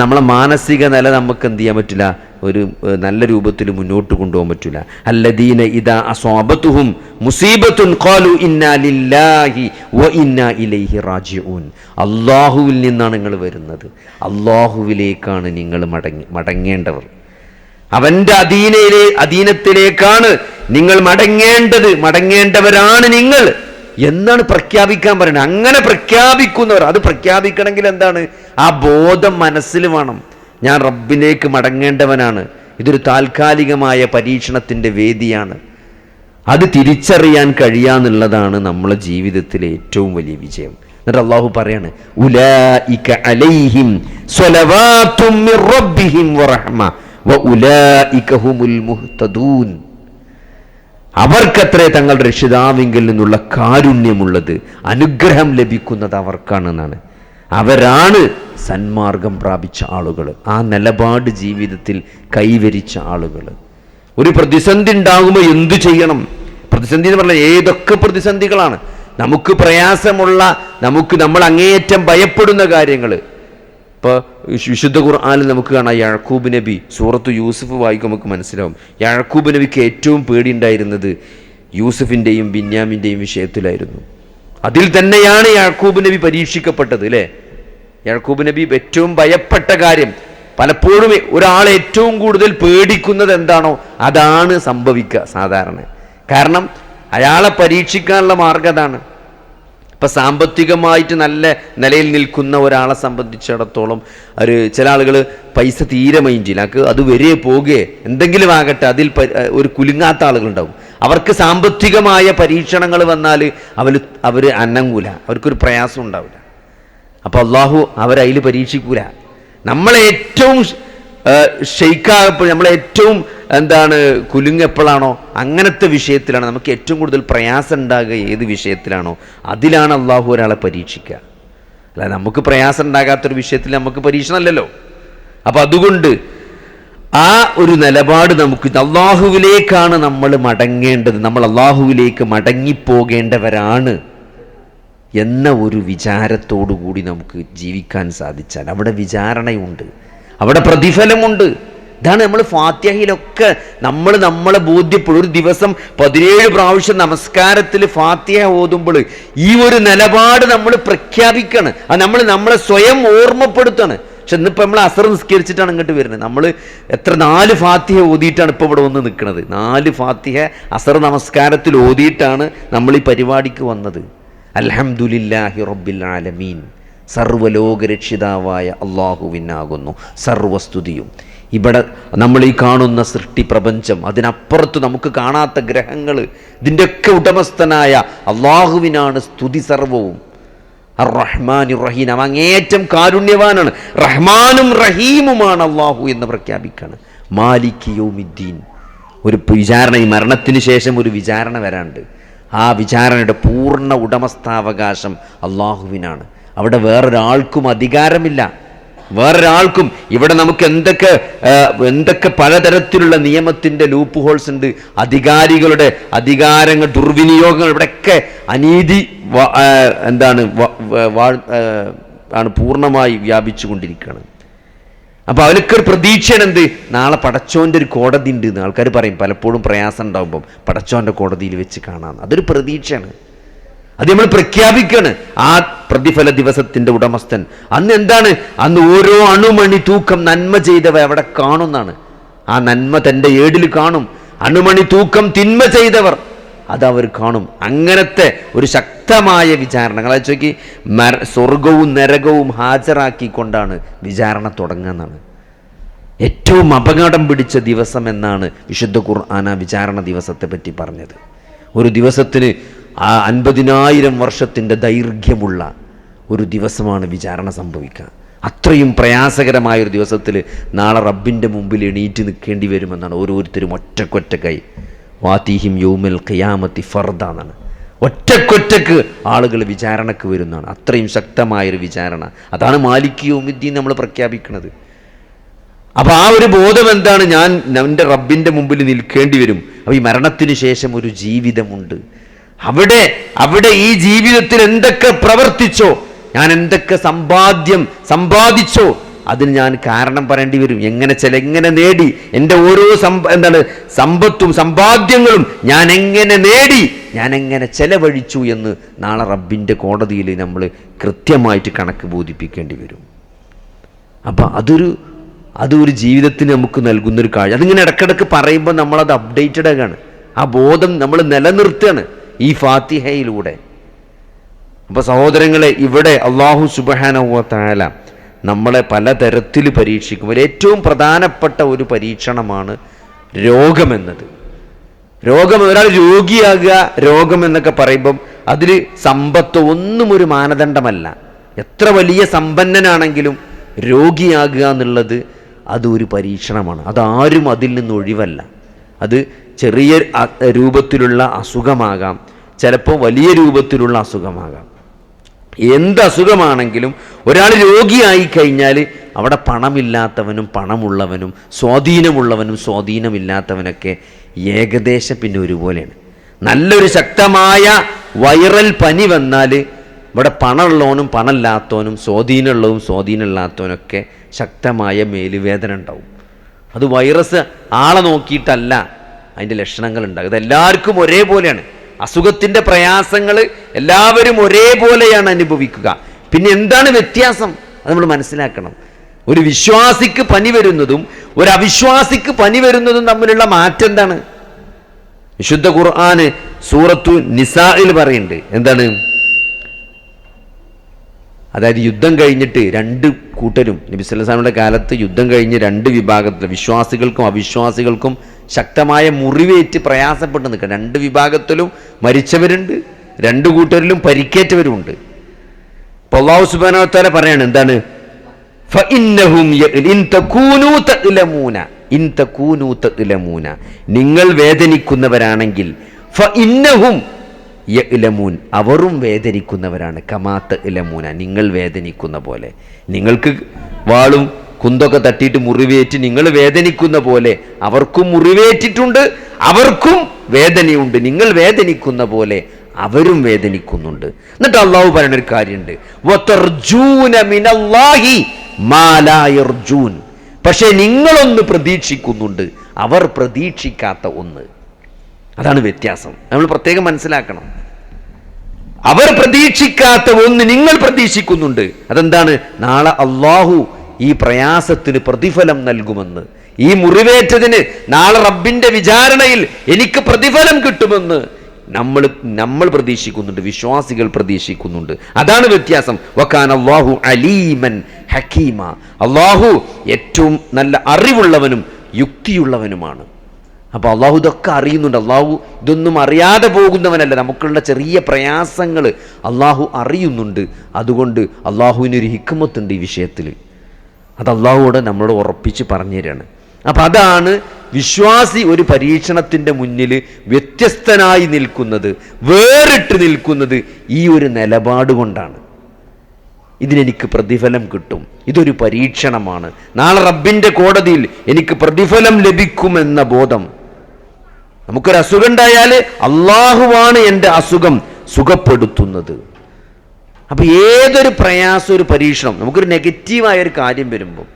നമ്മളെ മാനസിക നില നമുക്ക് എന്ത് ചെയ്യാൻ പറ്റില്ല, ഒരു നല്ല രൂപത്തിൽ മുന്നോട്ട് കൊണ്ടുപോകാൻ പറ്റില്ല. അല്ലദീന ഇദാ അസ്വാബതുഹും മുസീബത്തുൻ ഖാലു ഇന്നാ ലില്ലാഹി വ ഇന്നാ ഇലൈഹി റാജിഊൻ. അല്ലാഹുവിൽ നിന്നാണ് നിങ്ങൾ വരുന്നത്, അല്ലാഹുവിലേക്കാണ് നിങ്ങൾ മടങ്ങേണ്ടവർ. അവൻ്റെ അധീനത്തിലേക്കാണ് നിങ്ങൾ മടങ്ങേണ്ടവരാണ് നിങ്ങൾ എന്നാണ് പ്രഖ്യാപിക്കാൻ പറയുന്നത്. അങ്ങനെ പ്രഖ്യാപിക്കുന്നവർ, അത് പ്രഖ്യാപിക്കണമെങ്കിൽ എന്താണ്? ആ ബോധം മനസ്സിൽ വേണം. ഞാൻ റബ്ബിലേക്ക് മടങ്ങേണ്ടവനാണ്, ഇതൊരു താൽക്കാലികമായ പരീക്ഷണത്തിൻ്റെ വേദിയാണ്. അത് തിരിച്ചറിയാൻ കഴിയാന്നുള്ളതാണ് നമ്മളെ ജീവിതത്തിലെ ഏറ്റവും വലിയ വിജയം. എന്നിട്ട് അള്ളാഹു പറയാണ്, ഉലൈക അലൈഹിം സ്വലവാതും മിർ റബ്ബിഹിം വറഹ്മ വഉലൈക ഹുമുൽ മുഹ്തദൂൻ. അവർക്കത്രേ തങ്ങളുടെ രക്ഷിതാവിങ്കിൽ നിന്നുള്ള കാരുണ്യമുള്ളത്, അനുഗ്രഹം ലഭിക്കുന്നത് അവർക്കാണെന്നാണ്. അവരാണ് സന്മാർഗം പ്രാപിച്ച ആളുകൾ, ആ നിലപാട് ജീവിതത്തിൽ കൈവരിച്ച ആളുകൾ. ഒരു പ്രതിസന്ധി ഉണ്ടാകുമ്പോൾ എന്തു ചെയ്യണം? പ്രതിസന്ധി എന്ന് പറഞ്ഞാൽ ഏതൊക്കെ പ്രതിസന്ധികളാണ് നമുക്ക് പ്രയാസമുള്ള, നമ്മൾ അങ്ങേയറ്റം ഭയപ്പെടുന്ന കാര്യങ്ങൾ. ഇപ്പോൾ വിശുദ്ധ ഖുർആനിൽ നമുക്ക് കാണാം, യാക്കൂബ് നബി, സൂറത്ത് യൂസുഫ് വായിക്കുമ്പോൾ നമുക്ക് മനസ്സിലാവും, യാക്കൂബ് നബിക്ക് ഏറ്റവും പേടിയുണ്ടായിരുന്നത് യൂസുഫിൻ്റെയും ബിന്യാമിൻ്റെയും വിഷയത്തിലായിരുന്നു. അതിൽ തന്നെയാണ് യാക്കൂബ് നബി പരീക്ഷിക്കപ്പെട്ടത്. അല്ലേ? യാക്കൂബ് നബി ഏറ്റവും ഭയപ്പെട്ട കാര്യം, പലപ്പോഴും ഒരാൾ ഏറ്റവും കൂടുതൽ പേടിക്കുന്നത് എന്താണോ അതാണ് സംഭവിക്കുക സാധാരണ. കാരണം അയാളെ പരീക്ഷിക്കാനുള്ള മാർഗം അതാണ്. ഇപ്പം സാമ്പത്തികമായിട്ട് നല്ല നിലയിൽ നിൽക്കുന്ന ഒരാളെ സംബന്ധിച്ചിടത്തോളം ചില ആളുകൾ പൈസ തീരെ മൈൻഡില്ല, അത് വരെ പോകുകയെ എന്തെങ്കിലും ആകട്ടെ, അതിൽ ഒരു കുലുങ്ങാത്ത ആളുകളുണ്ടാവും. അവർക്ക് സാമ്പത്തികമായ പരീക്ഷണങ്ങൾ വന്നാൽ അവർ അനങ്ങൂല, അവർക്കൊരു പ്രയാസം ഉണ്ടാവില്ല. അപ്പോൾ അള്ളാഹു അവരതിൽ പരീക്ഷിക്കൂല. നമ്മളെ ഏറ്റവും ഷെയ്ക്കാകപ്പോൾ, നമ്മളേറ്റവും കുലുങ്ങെപ്പോഴാണോ അങ്ങനത്തെ വിഷയത്തിലാണ് നമുക്ക് ഏറ്റവും കൂടുതൽ പ്രയാസം ഉണ്ടാകുക. ഏത് വിഷയത്തിലാണോ അതിലാണ് അള്ളാഹു ഒരാളെ പരീക്ഷിക്കുക. അല്ല, നമുക്ക് പ്രയാസം ഉണ്ടാകാത്തൊരു വിഷയത്തിൽ നമുക്ക് പരീക്ഷണമല്ലല്ലോ. അപ്പം അതുകൊണ്ട് ആ ഒരു നിലപാട് നമുക്ക്, അള്ളാഹുവിലേക്കാണ് നമ്മൾ മടങ്ങേണ്ടത്, നമ്മൾ അള്ളാഹുവിലേക്ക് മടങ്ങിപ്പോകേണ്ടവരാണ് എന്ന ഒരു വിചാരത്തോടു കൂടി നമുക്ക് ജീവിക്കാൻ സാധിച്ചാൽ അവിടെ വിചാരണയുണ്ട്, അവിടെ പ്രതിഫലമുണ്ട്. ഇതാണ് നമ്മൾ ഫാത്തിഹയിലൊക്കെ നമ്മളെ ബോധ്യപ്പെടും. ഒരു ദിവസം 17 പ്രാവശ്യം നമസ്കാരത്തിൽ ഫാത്തിഹ ഓതുമ്പോൾ ഈ ഒരു നിലപാട് നമ്മൾ പ്രഖ്യാപിക്കണം. അത് നമ്മളെ സ്വയം ഓർമ്മപ്പെടുത്താണ്. പക്ഷെ ഇന്നിപ്പോൾ നമ്മൾ അസർ നിസ്കരിച്ചിട്ടാണ് ഇങ്ങോട്ട് വരുന്നത്. നമ്മൾ 4 ഫാത്തിഹ ഓതിയിട്ടാണ് ഇപ്പോൾ ഇവിടെ വന്ന് നിൽക്കുന്നത്. 4 ഫാത്തിഹ അസർ നമസ്കാരത്തിൽ ഓതിയിട്ടാണ് നമ്മൾ ഈ പരിപാടിക്ക് വന്നത്. അൽഹംദുലില്ലാഹി റബ്ബിൽ ആലമീൻ. സർവ്വലോകരക്ഷിതാവായ അള്ളാഹുവിനാകുന്നു സർവസ്തുതിയും. ഇവിടെ നമ്മൾ ഈ കാണുന്ന സൃഷ്ടി പ്രപഞ്ചം, അതിനപ്പുറത്ത് നമുക്ക് കാണാത്ത ഗ്രഹങ്ങൾ, ഇതിൻ്റെയൊക്കെ ഉടമസ്ഥനായ അള്ളാഹുവിനാണ് സ്തുതി സർവവും. അർ-റഹ്മാൻ റഹീം, അങ്ങേയറ്റം കാരുണ്യവാനാണ്. റഹ്മാനും റഹീമുമാണ് അള്ളാഹു എന്ന് പ്രഖ്യാപിക്കുകയാണ്. മാലിക് യൗമിദ്ദീൻ, ഒരു വിചാരണ, ഈ മരണത്തിന് ശേഷം ഒരു വിചാരണ വരാണ്ട്, ആ വിചാരണയുടെ പൂർണ്ണ ഉടമസ്ഥാവകാശം അള്ളാഹുവിനാണ്. അവിടെ വേറൊരാൾക്കും അധികാരമില്ല, വേറൊരാൾക്കും. ഇവിടെ നമുക്ക് എന്തൊക്കെ പലതരത്തിലുള്ള നിയമത്തിൻ്റെ ലൂപ്പ് ഹോൾസ് ഉണ്ട്, അധികാരികളുടെ അധികാരങ്ങൾ, ദുർവിനിയോഗങ്ങൾ, ഇവിടെയൊക്കെ അനീതി ആണ് പൂർണ്ണമായി വ്യാപിച്ചു കൊണ്ടിരിക്കുകയാണ്. അപ്പോൾ അവനൊക്കെ പ്രതീക്ഷയാണ് എന്ത്, നാളെ പടച്ചോൻ്റെ ഒരു കോടതി ഉണ്ട് എന്ന് ആൾക്കാർ പറയും. പലപ്പോഴും പ്രയാസം ഉണ്ടാകുമ്പം പടച്ചോൻ്റെ കോടതിയിൽ വെച്ച് കാണാമെന്ന്, അതൊരു പ്രതീക്ഷയാണ്. അത് നമ്മൾ പ്രഖ്യാപിക്കുകയാണ്. ആ പ്രതിഫല ദിവസത്തിൻ്റെ ഉടമസ്ഥൻ അന്ന് എന്താണ്, അന്ന് ഓരോ അണുമണി തൂക്കം നന്മ ചെയ്തവ അവിടെ കാണുന്നതാണ്. ആ നന്മ തൻ്റെ ഏടിൽ കാണും. അണുമണി തൂക്കം തിന്മ ചെയ്തവർ അതവർ കാണും. അങ്ങനത്തെ ഒരു ശക്തമായ വിചാരണ. അത് ചോദിക്കി, സ്വർഗവും നരകവും ഹാജരാക്കിക്കൊണ്ടാണ് വിചാരണ തുടങ്ങുന്നതാണ്. ഏറ്റവും അപകടം പിടിച്ച ദിവസം എന്നാണ് വിശുദ്ധ ഖുർആൻ ആ വിചാരണ ദിവസത്തെ പറ്റി പറഞ്ഞത്. ഒരു ദിവസത്തിന് 50,000 വർഷത്തിൻ്റെ ദൈർഘ്യമുള്ള ഒരു ദിവസമാണ് വിചാരണ സംഭവിക്കുക. അത്രയും പ്രയാസകരമായൊരു ദിവസത്തിൽ നാളെ റബ്ബിൻ്റെ മുമ്പിൽ എണീറ്റ് നിൽക്കേണ്ടി വരുമെന്നാണ്. ഓരോരുത്തരും ഒറ്റക്കൊറ്റക്കായി വാതീഹിം യൗമൽ ഖിയാമത്തി ഫർദ എന്നാണ്. ഒറ്റക്കൊറ്റക്ക് ആളുകൾ വിചാരണക്ക് വരുന്നതാണ്. അത്രയും ശക്തമായൊരു വിചാരണ. അതാണ് മാലിക് യൗമിദ്ദീൻ നമ്മൾ പ്രഖ്യാപിക്കുന്നത്. അപ്പോൾ ആ ഒരു ബോധം എന്താണ്, ഞാൻ എൻ്റെ റബ്ബിൻ്റെ മുമ്പിൽ നിൽക്കേണ്ടി വരും. അപ്പോൾ ഈ മരണത്തിന് ശേഷം ഒരു ജീവിതമുണ്ട്. അവിടെ ഈ ജീവിതത്തിൽ എന്തൊക്കെ പ്രവർത്തിച്ചോ, ഞാൻ എന്തൊക്കെ സമ്പാദിച്ചോ, അതിന് ഞാൻ കാരണം പറയേണ്ടി വരും. എങ്ങനെ നേടി, എൻ്റെ ഓരോ സമ്പത്തും സമ്പാദ്യങ്ങളും ഞാൻ എങ്ങനെ നേടി, ഞാൻ എങ്ങനെ ചെലവഴിച്ചു എന്ന് നാളെ റബ്ബിൻ്റെ കോടതിയിൽ നമ്മൾ കൃത്യമായിട്ട് കണക്ക് ബോധിപ്പിക്കേണ്ടി വരും. അപ്പം അതൊരു ജീവിതത്തിന് നമുക്ക് നൽകുന്നൊരു കാഴ്ച. അതിങ്ങനെ ഇടയ്ക്കിടയ്ക്ക് പറയുമ്പോൾ നമ്മളത് അപ്ഡേറ്റഡ് ആകാണ്. ആ ബോധം നമ്മൾ നിലനിർത്തുകയാണ് ഈ ഫാത്തിഹയിലൂടെ. അപ്പോൾ സഹോദരങ്ങളെ, ഇവിടെ അല്ലാഹു സുബ്ഹാനഹു വ തആല നമ്മളെ പലതരത്തിൽ പരീക്ഷിക്കും. ഏറ്റവും പ്രധാനപ്പെട്ട ഒരു പരീക്ഷണമാണ് രോഗമെന്നത്. ഒരാൾ രോഗിയാകുക, രോഗം എന്നൊക്കെ പറയുമ്പം അതിൽ സമ്പത്ത് ഒന്നും ഒരു മാനദണ്ഡമല്ല. എത്ര വലിയ സമ്പന്നനാണെങ്കിലും രോഗിയാകുക എന്നുള്ളത് അതൊരു പരീക്ഷണമാണ്. അതാരും അതിൽ നിന്ന് ഒഴിവല്ല. അത് ചെറിയ രൂപത്തിലുള്ള അസുഖമാകാം, ചിലപ്പോൾ വലിയ രൂപത്തിലുള്ള അസുഖമാകാം. എന്ത് അസുഖമാണെങ്കിലും ഒരാൾ രോഗിയായി കഴിഞ്ഞാൽ അവിടെ പണമില്ലാത്തവനും പണമുള്ളവനും, സ്വാധീനമുള്ളവനും സ്വാധീനമില്ലാത്തവനൊക്കെ ഏകദേശം പിന്നെ ഒരുപോലെയാണ്. നല്ലൊരു ശക്തമായ വൈറൽ പനി വന്നാൽ ഇവിടെ പണമുള്ളവനും പണമില്ലാത്തവനും, സ്വാധീനമുള്ളതും സ്വാധീനമില്ലാത്തവനൊക്കെ ശക്തമായ മേലുവേദന ഉണ്ടാവും. അത് വൈറസ് ആളെ നോക്കിയിട്ടല്ല അതിൻ്റെ ലക്ഷണങ്ങൾ ഉണ്ടാകും. ഇതെല്ലാവർക്കും ഒരേപോലെയാണ്. അസുഖത്തിൻ്റെ പ്രയാസങ്ങൾ എല്ലാവരും ഒരേപോലെയാണ് അനുഭവിക്കുക. പിന്നെ എന്താണ് വ്യത്യാസം, അത് നമ്മൾ മനസ്സിലാക്കണം. ഒരു വിശ്വാസിക്ക് പനി വരുന്നതും ഒരു അവിശ്വാസിക്ക് പനി വരുന്നതും തമ്മിലുള്ള മാറ്റം എന്താണ്? വിശുദ്ധ ഖുർആൻ സൂറത്തു നിസാഇൽ പറയുന്നുണ്ട്. എന്താണ്? അതായത് യുദ്ധം കഴിഞ്ഞിട്ട് രണ്ട് കൂട്ടരും, നബി സല്ലല്ലാഹു അലൈഹി വസല്ലമയുടെ കാലത്ത് യുദ്ധം കഴിഞ്ഞ് രണ്ട് വിഭാഗത്തിൽ, വിശ്വാസികൾക്കും അവിശ്വാസികൾക്കും ശക്തമായ മുറിവേറ്റ് പ്രയാസപ്പെട്ട് നിൽക്കുക. രണ്ട് വിഭാഗത്തിലും മരിച്ചവരുണ്ട്, രണ്ട് കൂട്ടരിലും പരിക്കേറ്റവരുമുണ്ട്. അപ്പോൾ അല്ലാഹു സുബ്ഹാനഹു വ തആല പറയാണ് എന്താണ്? നിങ്ങൾ വേദനിക്കുന്നവരാണെങ്കിൽ അവരും വേദനിക്കുന്നവരാണ്. കമാത്ത് ഇലമൂന, നിങ്ങൾ വേദനിക്കുന്ന പോലെ. നിങ്ങൾക്ക് വാളും കുന്തൊക്കെ തട്ടിയിട്ട് മുറിവേറ്റ് നിങ്ങൾ വേദനിക്കുന്ന പോലെ അവർക്കും മുറിവേറ്റിട്ടുണ്ട്, അവർക്കും വേദനയുണ്ട്. നിങ്ങൾ വേദനിക്കുന്ന പോലെ അവരും വേദനിക്കുന്നുണ്ട്. എന്നിട്ട് അള്ളാഹു പറയുന്ന ഒരു കാര്യമുണ്ട്, പക്ഷെ നിങ്ങളൊന്ന് പ്രതീക്ഷിക്കുന്നുണ്ട്, അവർ പ്രതീക്ഷിക്കാത്ത ഒന്ന്. അതാണ് വ്യത്യാസം. നമ്മൾ പ്രത്യേകം മനസ്സിലാക്കണം. അവർ പ്രതീക്ഷിക്കാത്ത ഒന്ന് നിങ്ങൾ പ്രതീക്ഷിക്കുന്നുണ്ട്. അതെന്താണ്? നാളെ അള്ളാഹു ഈ പ്രയാസത്തിന് പ്രതിഫലം നൽകുമെന്ന്, ഈ മുറിവേറ്റതിന് നാളെ റബ്ബിന്റെ വിചാരണയിൽ എനിക്ക് പ്രതിഫലം കിട്ടുമെന്ന് നമ്മൾ പ്രതീക്ഷിക്കുന്നുണ്ട്, വിശ്വാസികൾ പ്രതീക്ഷിക്കുന്നുണ്ട്. അതാണ് വ്യത്യാസം. വകാന അല്ലാഹു അലീമൻ ഹക്കീമ. അള്ളാഹു ഏറ്റവും നല്ല അറിവുള്ളവനും യുക്തിയുള്ളവനുമാണ്. അപ്പോൾ അള്ളാഹു ഇതൊക്കെ അറിയുന്നുണ്ട്. അള്ളാഹു ഇതൊന്നും അറിയാതെ പോകുന്നവനല്ല. നമുക്കുള്ള ചെറിയ പ്രയാസങ്ങൾ അള്ളാഹു അറിയുന്നുണ്ട്. അതുകൊണ്ട് അള്ളാഹുവിനൊരു ഹിക്മത്തുണ്ട് ഈ വിഷയത്തിൽ. അത് അള്ളാഹുവോട് നമ്മളോട് ഉറപ്പിച്ച് പറഞ്ഞു തരാണ്. അപ്പം അതാണ് വിശ്വാസി ഒരു പരീക്ഷണത്തിൻ്റെ മുന്നിൽ വ്യത്യസ്തനായി നിൽക്കുന്നത്, വേറിട്ട് നിൽക്കുന്നത് ഈ ഒരു നിലപാട് കൊണ്ടാണ്. ഇതിനെനിക്ക് പ്രതിഫലം കിട്ടും, ഇതൊരു പരീക്ഷണമാണ്, നാളെ റബ്ബിൻ്റെ കോടതിയിൽ എനിക്ക് പ്രതിഫലം ലഭിക്കുമെന്ന ബോധം. നമുക്കൊരു അസുഖം ഉണ്ടായാൽ അള്ളാഹുവാണ് എൻ്റെ അസുഖം സുഖപ്പെടുത്തുന്നത്. അപ്പം ഏതൊരു പ്രയാസം, ഒരു പരീക്ഷണം, നമുക്കൊരു നെഗറ്റീവായൊരു കാര്യം വരുമ്പോൾ,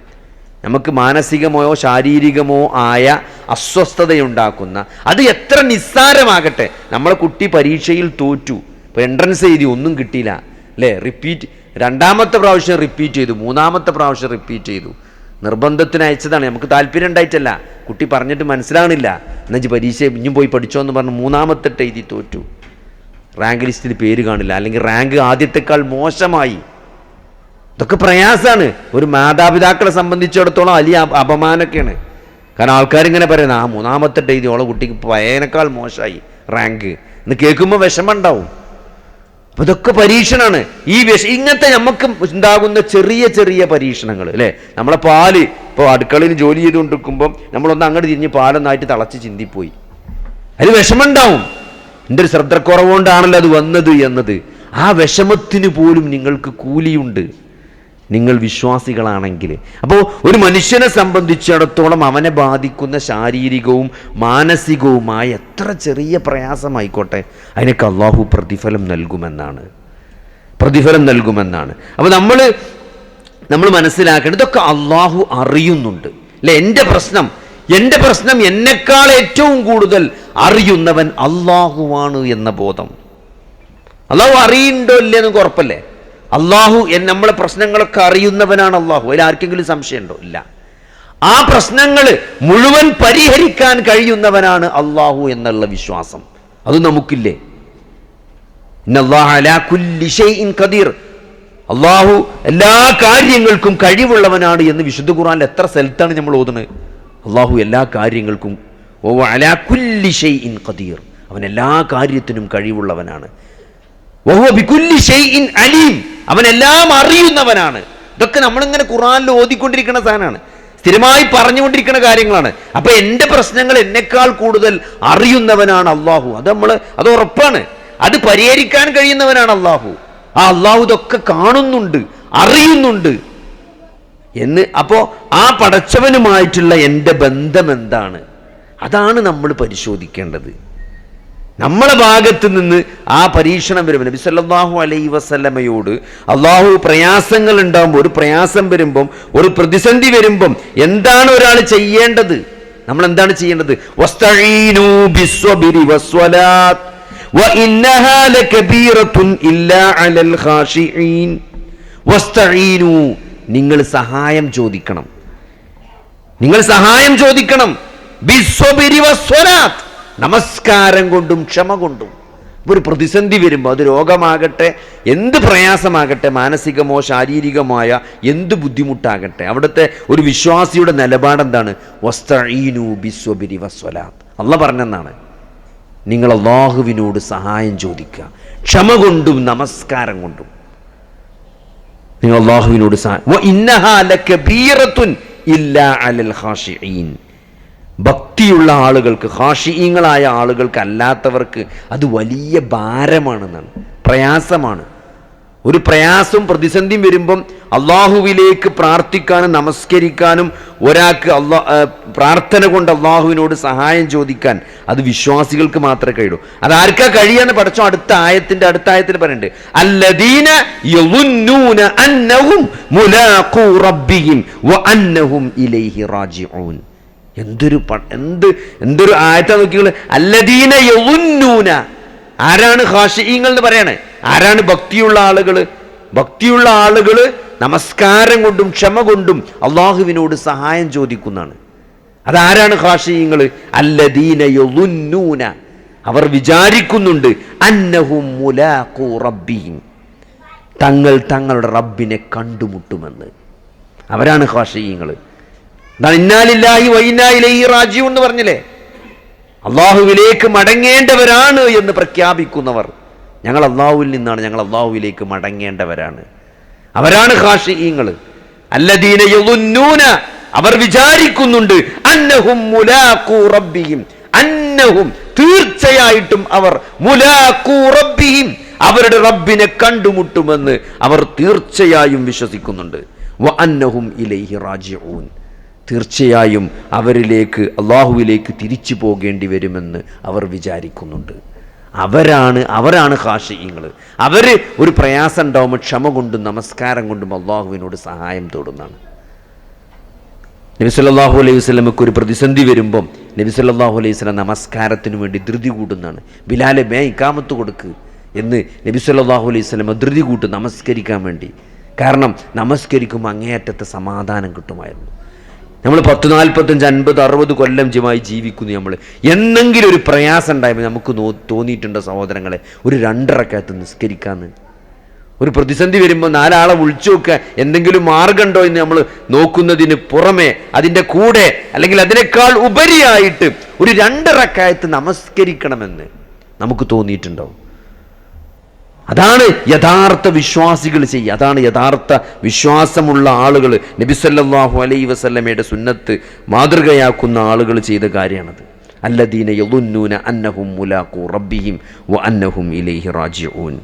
നമുക്ക് മാനസികമോ ശാരീരികമോ ആയ അസ്വസ്ഥതയുണ്ടാക്കുന്ന, അത് എത്ര നിസ്സാരമാകട്ടെ, നമ്മളെ കുട്ടി പരീക്ഷയിൽ തോറ്റു, ഇപ്പോൾ എൻട്രൻസ് എഴുതി ഒന്നും കിട്ടിയില്ല അല്ലേ, റിപ്പീറ്റ്, രണ്ടാമത്തെ പ്രാവശ്യം റിപ്പീറ്റ് ചെയ്തു, മൂന്നാമത്തെ പ്രാവശ്യം റിപ്പീറ്റ് ചെയ്തു, നിർബന്ധത്തിന് അയച്ചതാണ്, നമുക്ക് താല്പര്യം ഉണ്ടായിട്ടല്ല, കുട്ടി പറഞ്ഞിട്ട് മനസ്സിലാകണില്ല, എന്നുവെച്ചാൽ പരീക്ഷ ഇഞ്ഞും പോയി പഠിച്ചോ എന്ന് പറഞ്ഞ് മൂന്നാമത്തെ എഴുതി തോറ്റു, റാങ്ക് ലിസ്റ്റിൽ പേര് കാണില്ല, അല്ലെങ്കിൽ റാങ്ക് ആദ്യത്തെക്കാൾ മോശമായി. ഇതൊക്കെ പ്രയാസമാണ്. ഒരു മാതാപിതാക്കളെ സംബന്ധിച്ചിടത്തോളം വലിയ അപമാനമൊക്കെയാണ്. കാരണം ആൾക്കാരിങ്ങനെ പറയുന്നത്, ആ മൂന്നാമത്തെ എഴുതി ഓളെ കുട്ടിക്ക് പയ്യനേക്കാൾ മോശമായി റാങ്ക് എന്ന് കേൾക്കുമ്പോൾ വിഷമം ഉണ്ടാവും. അപ്പോൾ ഇതൊക്കെ പരീക്ഷണമാണ്. ഈ ഇങ്ങനത്തെ നമുക്ക് ഉണ്ടാകുന്ന ചെറിയ ചെറിയ പരീക്ഷണങ്ങൾ അല്ലേ. നമ്മളെ പാല് ഇപ്പോൾ അടുക്കളയിൽ ജോലി ചെയ്തുകൊണ്ടിരിക്കുമ്പം നമ്മളൊന്ന് അങ്ങോട്ട് തിരിഞ്ഞ് പാലൊന്നായിട്ട് തിളച്ച് ചിന്തിപ്പോയി, അതിൽ വിഷമം ഉണ്ടാവും. എൻ്റെ ഒരു ശ്രദ്ധക്കുറവുകൊണ്ടാണല്ലോ അത് വന്നത് എന്നത്. ആ വിഷമത്തിന് പോലും നിങ്ങൾക്ക് കൂലിയുണ്ട്, നിങ്ങൾ വിശ്വാസികളാണെങ്കിൽ. അപ്പോൾ ഒരു മനുഷ്യനെ സംബന്ധിച്ചിടത്തോളം അവനെ ബാധിക്കുന്ന ശാരീരികവും മാനസികവുമായ എത്ര ചെറിയ പ്രയാസമായിക്കോട്ടെ, അതിനൊക്കെ അള്ളാഹു പ്രതിഫലം നൽകുമെന്നാണ്. അപ്പോൾ നമ്മൾ മനസ്സിലാക്കേണ്ടത് ഇതൊക്കെ അള്ളാഹു അറിയുന്നുണ്ട് അല്ലേ. എൻ്റെ പ്രശ്നം എന്നെക്കാൾ ഏറ്റവും കൂടുതൽ അറിയുന്നവൻ അള്ളാഹുവാണ് എന്ന ബോധം. അള്ളാഹു അറിയുന്നുണ്ടോ ഇല്ലെന്ന് ഉറപ്പല്ലേ. അള്ളാഹു നമ്മളെ പ്രശ്നങ്ങളൊക്കെ അറിയുന്നവനാണ് അള്ളാഹു. അതിൽ ആർക്കെങ്കിലും സംശയമുണ്ടോ? ഇല്ല. ആ പ്രശ്നങ്ങൾ മുഴുവൻ പരിഹരിക്കാൻ കഴിയുന്നവനാണ് അള്ളാഹു എന്നുള്ള വിശ്വാസം അത് നമുക്കില്ലേ. ഇന്നല്ലാഹ അലാ കുല്ലി ഷൈഇൻ ഖദീർ. അള്ളാഹു എല്ലാ കാര്യങ്ങൾക്കും കഴിവുള്ളവനാണ് എന്ന് വിശുദ്ധ ഖുർആനിൽ എത്ര സ്ഥലത്താണ് നമ്മൾ ഓതുന്നത്. അള്ളാഹു എല്ലാ കാര്യങ്ങൾക്കും അലാ കുല്ലി ഷൈഇൻ ഖദീർ, അവൻ എല്ലാ കാര്യത്തിനും കഴിവുള്ളവനാണ്. വഹുവ ബികുല്ലി ഷൈഇൻ അലീം, അവൻ എല്ലാം അറിയുന്നവനാണ്. ഇതൊക്കെ നമ്മളിങ്ങനെ ഖുർആനിൽ ഓതിക്കൊണ്ടിരിക്കുന്ന സാധനമാണ്, സ്ഥിരമായി പറഞ്ഞുകൊണ്ടിരിക്കുന്ന കാര്യങ്ങളാണ്. അപ്പൊ എൻ്റെ പ്രശ്നങ്ങൾ എന്നെക്കാൾ കൂടുതൽ അറിയുന്നവനാണ് അള്ളാഹു. അത് ഉറപ്പാണ്. അത് പരിഹരിക്കാൻ കഴിയുന്നവനാണ് അള്ളാഹു. ആ അള്ളാഹു ഇതൊക്കെ കാണുന്നുണ്ട്, അറിയുന്നുണ്ട് എന്ന്. അപ്പോൾ ആ പടച്ചവനുമായിട്ടുള്ള എൻ്റെ ബന്ധം എന്താണ്, അതാണ് നമ്മൾ പരിശോധിക്കേണ്ടത്. നമ്മളെ ഭാഗത്ത് നിന്ന് ആ പരീക്ഷണം വരുമ്പോൾ നബി സല്ലല്ലാഹു അലൈഹി വസല്ലമയോട് അള്ളാഹു പ്രയാസങ്ങൾ ഉണ്ടാകുമ്പോൾ, ഒരു പ്രയാസം വരുമ്പം, ഒരു പ്രതിസന്ധി വരുമ്പം എന്താണ് ഒരാൾ ചെയ്യേണ്ടത്, നമ്മൾ എന്താണ് ചെയ്യേണ്ടത്? വസ്തഈനൂ ബിസ്സബ്രി വസ്സലാത്ത് വഇന്നഹാ ലകബീറത്തുൻ ഇല്ലാ അലൽ ഖാശിഈൻ. വസ്തഈനൂ, നിങ്ങൾ സഹായം ചോദിക്കണം, ബിസ്സബ്രി വസ്സലാത്ത്, നമസ്കാരം കൊണ്ടും ക്ഷമ കൊണ്ടും. ഒരു പ്രതിസന്ധി വരുമ്പോൾ, അത് രോഗമാകട്ടെ, എന്ത് പ്രയാസമാകട്ടെ, മാനസികമോ ശാരീരികമായ എന്ത് ബുദ്ധിമുട്ടാകട്ടെ, അവിടുത്തെ ഒരു വിശ്വാസിയുടെ നിലപാടെന്താണ്? വസ്തഈനൂ ബിസ്സബ്രി വസ്സലാത്ത്. അള്ളാഹ് പറഞ്ഞെന്നാണ്, നിങ്ങൾ അള്ളാഹുവിനോട് സഹായം ചോദിക്കുക, ക്ഷമ കൊണ്ടും നമസ്കാരം കൊണ്ടും നിങ്ങൾ അള്ളാഹുവിനോട് വഇന്നഹാ ലകബീറത്തുൻ ഇല്ലാ അലൽ ഖാശിഈൻ. ഭക്തിയുള്ള ആളുകൾക്ക്, ഖാശിഈങ്ങളായ ആളുകൾക്ക് അല്ലാത്തവർക്ക് അത് വലിയ ഭാരമാണെന്നാണ്, പ്രയാസമാണ്. ഒരു പ്രയാസവും പ്രതിസന്ധിയും വരുമ്പം അള്ളാഹുവിലേക്ക് പ്രാർത്ഥിക്കാനും നമസ്കരിക്കാനും, ഒരാൾക്ക് പ്രാർത്ഥന കൊണ്ട് അള്ളാഹുവിനോട് സഹായം ചോദിക്കാൻ, അത് വിശ്വാസികൾക്ക് മാത്രമേ കഴിയൂ. അതാർക്കാ കഴിയാന്ന് പഠിച്ചോ അടുത്ത ആയത്തിൽ പറയുന്നുണ്ട്, അല്ലദീന യളുന്നൂന അന്നഹും മുലാഖൂ റബ്ബിഹിം വഅന്നഹും ഇലൈഹി റാജിഊൻ. എന്തൊരു ആയത്താ നോക്കിയത്. അല്ലദീന യളുന്നൂന, ആരാണ് ഖാശിഈങ്ങൾ എന്ന് പറയണേ? ആരാണ് ഭക്തിയുള്ള ആളുകൾ? നമസ്കാരം കൊണ്ടും ക്ഷമ കൊണ്ടും അള്ളാഹുവിനോട് സഹായം ചോദിക്കുന്നതാണ്. അതാരാണ് ഖാശിഈങ്ങൾ? അല്ലദീന യളുന്നൂന, അവർ വിചാരിക്കുന്നുണ്ട് അന്നഹും മുലാഖു റബ്ബിഹിം, തങ്ങൾ തങ്ങളുടെ റബ്ബിനെ കണ്ടുമുട്ടുമെന്ന്. അവരാണ് ഖാശിഈങ്ങൾ. അതാണ് ഇന്നാ ലില്ലാഹി വ ഇന്നാ ഇലൈഹി റാജിഊൻ എന്ന് പറഞ്ഞില്ലേ, അള്ളാഹുവിലേക്ക് മടങ്ങേണ്ടവരാണ് എന്ന് പ്രഖ്യാപിക്കുന്നവർ. ഞങ്ങൾ അള്ളാഹുവിൽ നിന്നാണ്, ഞങ്ങൾ അള്ളാഹുവിലേക്ക് മടങ്ങേണ്ടവരാണ്. അവരാണ് ഖാശിഈങ്ങൾ. അല്ലദീന യളുന്നൂന, അവർ വിചാരിക്കുന്നുണ്ട് അന്നഹും മുലാഖു റബ്ബിഹിം, അന്നഹും തീർച്ചയായിട്ടും അവർ മുലാഖു റബ്ബിഹിം, അവരുടെ റബ്ബിനെ കണ്ടുമുട്ടുമെന്ന് അവർ തീർച്ചയായും വിശ്വസിക്കുന്നുണ്ട്. വ അന്നഹും ഇലൈഹി റാജിഊൻ, തീർച്ചയായും അവരിലേക്ക് അള്ളാഹുവിലേക്ക് തിരിച്ചു പോകേണ്ടി വരുമെന്ന് അവർ വിചാരിക്കുന്നുണ്ട്. അവരാണ് ഖാശിഈങ്ങൾ. അവർ ഒരു പ്രയാസം ഉണ്ടാവുമ്പോൾ ക്ഷമ കൊണ്ടും നമസ്കാരം കൊണ്ടും അള്ളാഹുവിനോട് സഹായം തേടുന്നതാണ്. നബി സല്ലല്ലാഹു അലൈഹി വസല്ലമക്ക് ഒരു പ്രതിസന്ധി വരുമ്പം നബി സല്ലല്ലാഹു അലൈഹി വസല്ലം നമസ്കാരത്തിന് വേണ്ടി ധൃതി കൂടുന്നതാണ്. ബിലാലെ ഇഖാമത്ത് കൊടുക്ക് എന്ന് നബി സല്ലല്ലാഹു അലൈഹി വസല്ലം ധൃതി കൂട്ടും നമസ്കരിക്കാൻ വേണ്ടി. കാരണം നമസ്കരിക്കുമ്പോൾ അങ്ങേയറ്റത്തെ സമാധാനം കിട്ടുമായിരുന്നു. നമ്മൾ 10, 45, 50, 60 കൊല്ലം ജിമായി ജീവിക്കുന്നു. നമ്മൾ എന്നെങ്കിലും ഒരു പ്രയാസം ഉണ്ടായപ്പോൾ നമുക്ക് തോന്നിയിട്ടുണ്ടോ സഹോദരങ്ങളെ, ഒരു 2 റക്അത്ത് നിസ്കരിക്കാമെന്ന്? ഒരു പ്രതിസന്ധി വരുമ്പോൾ 4 ആളെ വിളിച്ചു നോക്കുക, എന്തെങ്കിലും മാർഗമുണ്ടോ എന്ന് നമ്മൾ നോക്കുന്നതിന് പുറമെ അതിൻ്റെ കൂടെ അല്ലെങ്കിൽ അതിനേക്കാൾ ഉപരിയായിട്ട് ഒരു 2 റക്അത്ത് നമസ്കരിക്കണമെന്ന് നമുക്ക് തോന്നിയിട്ടുണ്ടോ? അതാണ് യഥാർത്ഥ വിശ്വാസികൾ ചെയ്യുക. അതാണ് യഥാർത്ഥ വിശ്വാസമുള്ള ആളുകൾ, നബി സല്ലല്ലാഹു അലൈഹി വസല്ലമയുടെ സുന്നത്ത് മാതൃകയാക്കുന്ന ആളുകൾ ചെയ്ത കാര്യമാണത്. അല്ലദീന യളുന്നൂന അന്നഹും മുലാഖു റബ്ബിഹിം വ അന്നഹും ഇലൈഹി റാജിഊൻ,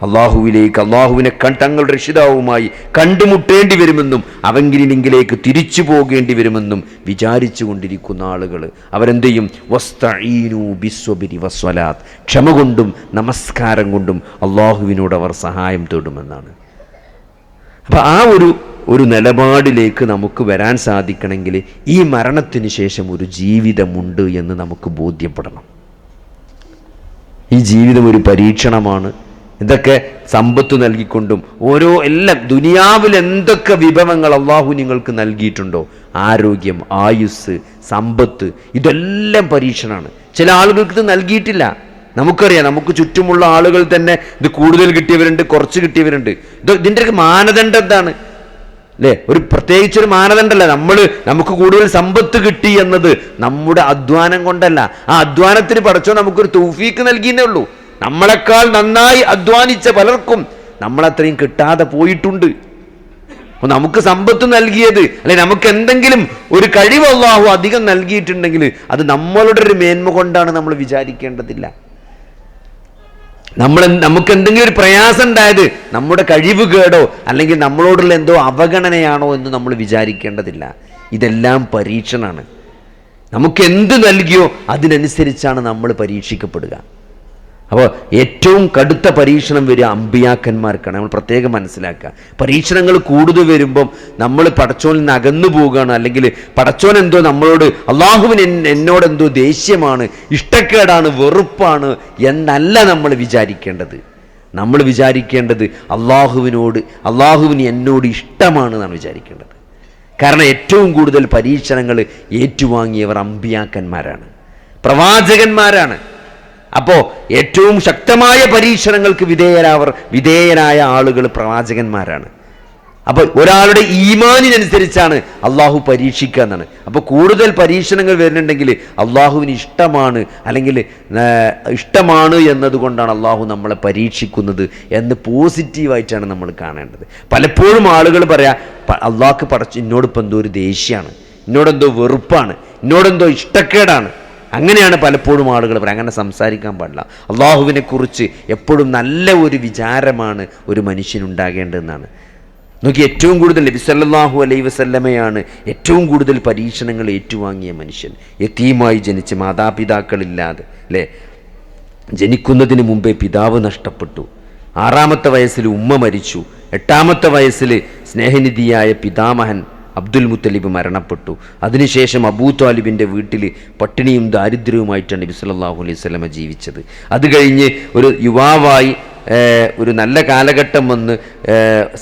അള്ളാഹുവിലേക്ക്, അള്ളാഹുവിനെ തങ്ങളുടെ രക്ഷിതാവുമായി കണ്ടുമുട്ടേണ്ടി വരുമെന്നും അവങ്കിലേക്ക് തിരിച്ചു പോകേണ്ടി വരുമെന്നും വിചാരിച്ചു കൊണ്ടിരിക്കുന്ന ആളുകൾ അവരെന്ത് ചെയ്യും? വസ്തഈനു ബിസ്സബ്രി വസ്സലാത്ത്, ക്ഷമ കൊണ്ടും നമസ്കാരം കൊണ്ടും അള്ളാഹുവിനോട് അവർ സഹായം തേടുമെന്നാണ്. അപ്പം ആ ഒരു നിലപാടിലേക്ക് നമുക്ക് വരാൻ സാധിക്കണമെങ്കിൽ ഈ മരണത്തിന് ശേഷം ഒരു ജീവിതമുണ്ട് എന്ന് നമുക്ക് ബോധ്യപ്പെടണം. ഈ ജീവിതം ഒരു പരീക്ഷണമാണ്. ഇതൊക്കെ സമ്പത്ത് നൽകിക്കൊണ്ടും എല്ലാം ദുനിയാവിൽ എന്തൊക്കെ വിഭവങ്ങൾ അള്ളാഹു നിങ്ങൾക്ക് നൽകിയിട്ടുണ്ടോ, ആരോഗ്യം, ആയുസ്, സമ്പത്ത്, ഇതെല്ലാം പരീക്ഷണമാണ്. ചില ആളുകൾക്ക് ഇത് നൽകിയിട്ടില്ല. നമുക്കറിയാം, നമുക്ക് ചുറ്റുമുള്ള ആളുകൾ തന്നെ ഇത് കൂടുതൽ കിട്ടിയവരുണ്ട്, കുറച്ച് കിട്ടിയവരുണ്ട്. ഇതിൻ്റെ ഒക്കെ മാനദണ്ഡം എന്താണ് അല്ലേ? ഒരു പ്രത്യേകിച്ചൊരു മാനദണ്ഡമല്ല. നമുക്ക് കൂടുതൽ സമ്പത്ത് കിട്ടി എന്നത് നമ്മുടെ അധ്വാനം കൊണ്ടല്ല. ആ അധ്വാനത്തിന് പടച്ചോ നമുക്കൊരു തൗഫീക്ക് നൽകിയെന്നേ ഉള്ളൂ. നമ്മളെക്കാൾ നന്നായി അധ്വാനിച്ച പലർക്കും നമ്മളത്രയും കിട്ടാതെ പോയിട്ടുണ്ട്. നമുക്ക് സമ്പത്ത് നൽകിയത് അല്ലെ, നമുക്ക് എന്തെങ്കിലും ഒരു കഴിവ് അല്ലാഹു അധികം നൽകിയിട്ടുണ്ടെങ്കിൽ അത് നമ്മളുടെ ഒരു മേന്മ കൊണ്ടാണ് നമ്മൾ വിചാരിക്കേണ്ടതില്ല. നമുക്ക് എന്തെങ്കിലും ഒരു പ്രയാസം ഉണ്ടായത് നമ്മുടെ കഴിവ് കേടോ അല്ലെങ്കിൽ നമ്മളോടുള്ള എന്തോ അവഗണനയാണോ എന്ന് നമ്മൾ വിചാരിക്കേണ്ടതില്ല. ഇതെല്ലാം പരീക്ഷണമാണ്. നമുക്ക് എന്ത് നൽകിയോ അതിനനുസരിച്ചാണ് നമ്മൾ പരീക്ഷിക്കപ്പെടുക. അപ്പോൾ ഏറ്റവും കടുത്ത പരീക്ഷണം വരിക അമ്പിയാക്കന്മാർക്കാണ്. നമ്മൾ പ്രത്യേകം മനസ്സിലാക്കുക. പരീക്ഷണങ്ങൾ കൂടുതൽ വരുമ്പം നമ്മൾ പടച്ചോനിൽ നിന്ന് അകന്നു പോവുകയാണ്, അല്ലെങ്കിൽ പടച്ചോൻ എന്തോ നമ്മളോട്, അള്ളാഹുവിന് എന്നോട് എന്തോ ദേഷ്യമാണ്, ഇഷ്ടക്കേടാണ്, വെറുപ്പാണ് എന്നല്ല നമ്മൾ വിചാരിക്കേണ്ടത്. നമ്മൾ വിചാരിക്കേണ്ടത് അള്ളാഹുവിന് എന്നോട് ഇഷ്ടമാണ് എന്നാണ് വിചാരിക്കേണ്ടത്. കാരണം ഏറ്റവും കൂടുതൽ പരീക്ഷണങ്ങൾ ഏറ്റുവാങ്ങിയവർ അമ്പിയാക്കന്മാരാണ്, പ്രവാചകന്മാരാണ്. അപ്പോൾ ഏറ്റവും ശക്തമായ പരീക്ഷണങ്ങൾക്ക് വിധേയരായ ആളുകൾ പ്രവാചകന്മാരാണ്. അപ്പോൾ ഒരാളുടെ ഈമാനിനനുസരിച്ചാണ് അള്ളാഹു പരീക്ഷിക്കുക എന്നാണ്. അപ്പോൾ കൂടുതൽ പരീക്ഷണങ്ങൾ വരുന്നുണ്ടെങ്കിൽ അള്ളാഹുവിന് ഇഷ്ടമാണ് എന്നതുകൊണ്ടാണ് അള്ളാഹു നമ്മളെ പരീക്ഷിക്കുന്നത് എന്ന് പോസിറ്റീവായിട്ടാണ് നമ്മൾ കാണേണ്ടത്. പലപ്പോഴും ആളുകൾ പറയാം, അള്ളാഹ്ക്ക് എന്നോടിപ്പോൾ എന്തോ ഒരു ദേഷ്യമാണ്, എന്നോടെന്തോ വെറുപ്പാണ്, എന്നോടെന്തോ ഇഷ്ടക്കേടാണ്. അങ്ങനെയാണ് പലപ്പോഴും ആളുകൾ പറയാം. അങ്ങനെ സംസാരിക്കാൻ പാടില്ല. അള്ളാഹുവിനെ കുറിച്ച് എപ്പോഴും നല്ല ഒരു വിചാരമാണ് ഒരു മനുഷ്യനുണ്ടാകേണ്ടതെന്നാണ്. നോക്കി, ഏറ്റവും കൂടുതൽ നബി സല്ലല്ലാഹു അലൈഹി വസല്ലമയാണ് ഏറ്റവും കൂടുതൽ പരീക്ഷണങ്ങൾ ഏറ്റുവാങ്ങിയ മനുഷ്യൻ. യതീമായി ജനിച്ച് മാതാപിതാക്കളില്ലാതെ അല്ലേ, ജനിക്കുന്നതിന് മുമ്പേ പിതാവ് നഷ്ടപ്പെട്ടു, 6ാമത്തെ വയസ്സിൽ ഉമ്മ മരിച്ചു, 8ാമത്തെ വയസ്സിൽ സ്നേഹനിധിയായ പിതാമഹൻ അബ്ദുൽ മുത്തലിബ് മരണപ്പെട്ടു. അതിനുശേഷം അബൂ ത്വാലിബിൻ്റെ വീട്ടിൽ പട്ടിണിയും ദാരിദ്ര്യവുമായിട്ടാണ് നബി സല്ലല്ലാഹു അലൈഹി വസല്ലമ ജീവിച്ചത്. അത് കഴിഞ്ഞ് ഒരു യുവാവായി ഒരു നല്ല കാലഘട്ടം വന്ന്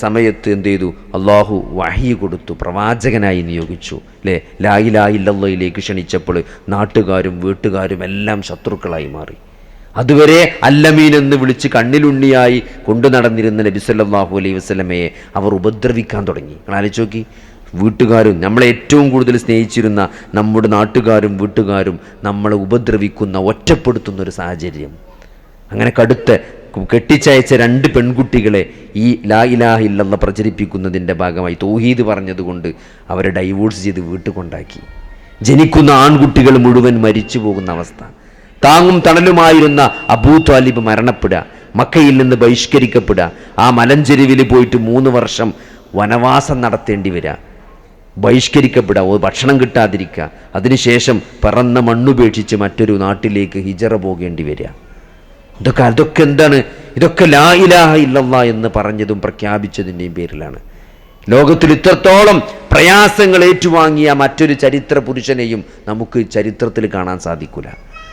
സമയത്ത് എന്ത് ചെയ്തു? അള്ളാഹു വഹി കൊടുത്തു, പ്രവാചകനായി നിയോഗിച്ചു അല്ലേ. ലാ ഇലാഹ ഇല്ലല്ലാഹിലേക്ക് ക്ഷണിച്ചപ്പോൾ നാട്ടുകാരും വീട്ടുകാരും എല്ലാം ശത്രുക്കളായി മാറി. അതുവരെ അല്ലമീൻ എന്ന് വിളിച്ച് കണ്ണിലുണ്ണിയായി കൊണ്ടു നടന്നിരുന്ന നബി സല്ലല്ലാഹു അലൈഹി വസല്ലമയെ അവർ ഉപദ്രവിക്കാൻ തുടങ്ങി. നിങ്ങൾ ആലോചിച്ച് നോക്കി, വീട്ടുകാരും നമ്മളെ ഏറ്റവും കൂടുതൽ സ്നേഹിച്ചിരുന്ന നമ്മുടെ നാട്ടുകാരും വീട്ടുകാരും നമ്മളെ ഉപദ്രവിക്കുന്ന, ഒറ്റപ്പെടുത്തുന്ന ഒരു സാഹചര്യം. അങ്ങനെ കടുത്ത കെട്ടിച്ചയച്ച 2 പെൺകുട്ടികളെ ഈ ലാ ഇലാഹ ഇല്ലല്ലാഹ് പ്രചരിപ്പിക്കുന്നതിൻ്റെ ഭാഗമായി തൗഹീദ് പറഞ്ഞതുകൊണ്ട് അവരെ ഡൈവോഴ്സ് ചെയ്ത് വീട്ടിൽ കൊണ്ടാക്കി. ജനിക്കുന്ന ആൺകുട്ടികൾ മുഴുവൻ മരിച്ചു പോകുന്ന അവസ്ഥ. താങ്ങും തണലുമായിരുന്ന അബൂ ത്വാലിബ് മരണപ്പെടുക, മക്കയിൽ നിന്ന് ബഹിഷ്കരിക്കപ്പെടുക, ആ മലഞ്ചെരുവിൽ പോയിട്ട് 3 വർഷം വനവാസം നടത്തേണ്ടി വരിക, ബഹിഷ്കരിക്കപ്പെടുക, ഭക്ഷണം കിട്ടാതിരിക്കുക, അതിനുശേഷം പിറന്ന മണ്ണുപേക്ഷിച്ച് മറ്റൊരു നാട്ടിലേക്ക് ഹിജറ പോകേണ്ടി വരിക. ഇതൊക്കെ എന്താണ്? ഇതൊക്കെ ലാ ഇലാഹ ഇല്ലല്ലാഹ് എന്ന് പറഞ്ഞതും പ്രഖ്യാപിച്ചതിൻ്റെയും പേരിലാണ്. ലോകത്തിൽ ഇത്രത്തോളം പ്രയാസങ്ങൾ ഏറ്റുവാങ്ങിയ മറ്റൊരു ചരിത്ര പുരുഷനെയും നമുക്ക് ചരിത്രത്തിൽ കാണാൻ സാധിക്കില്ല.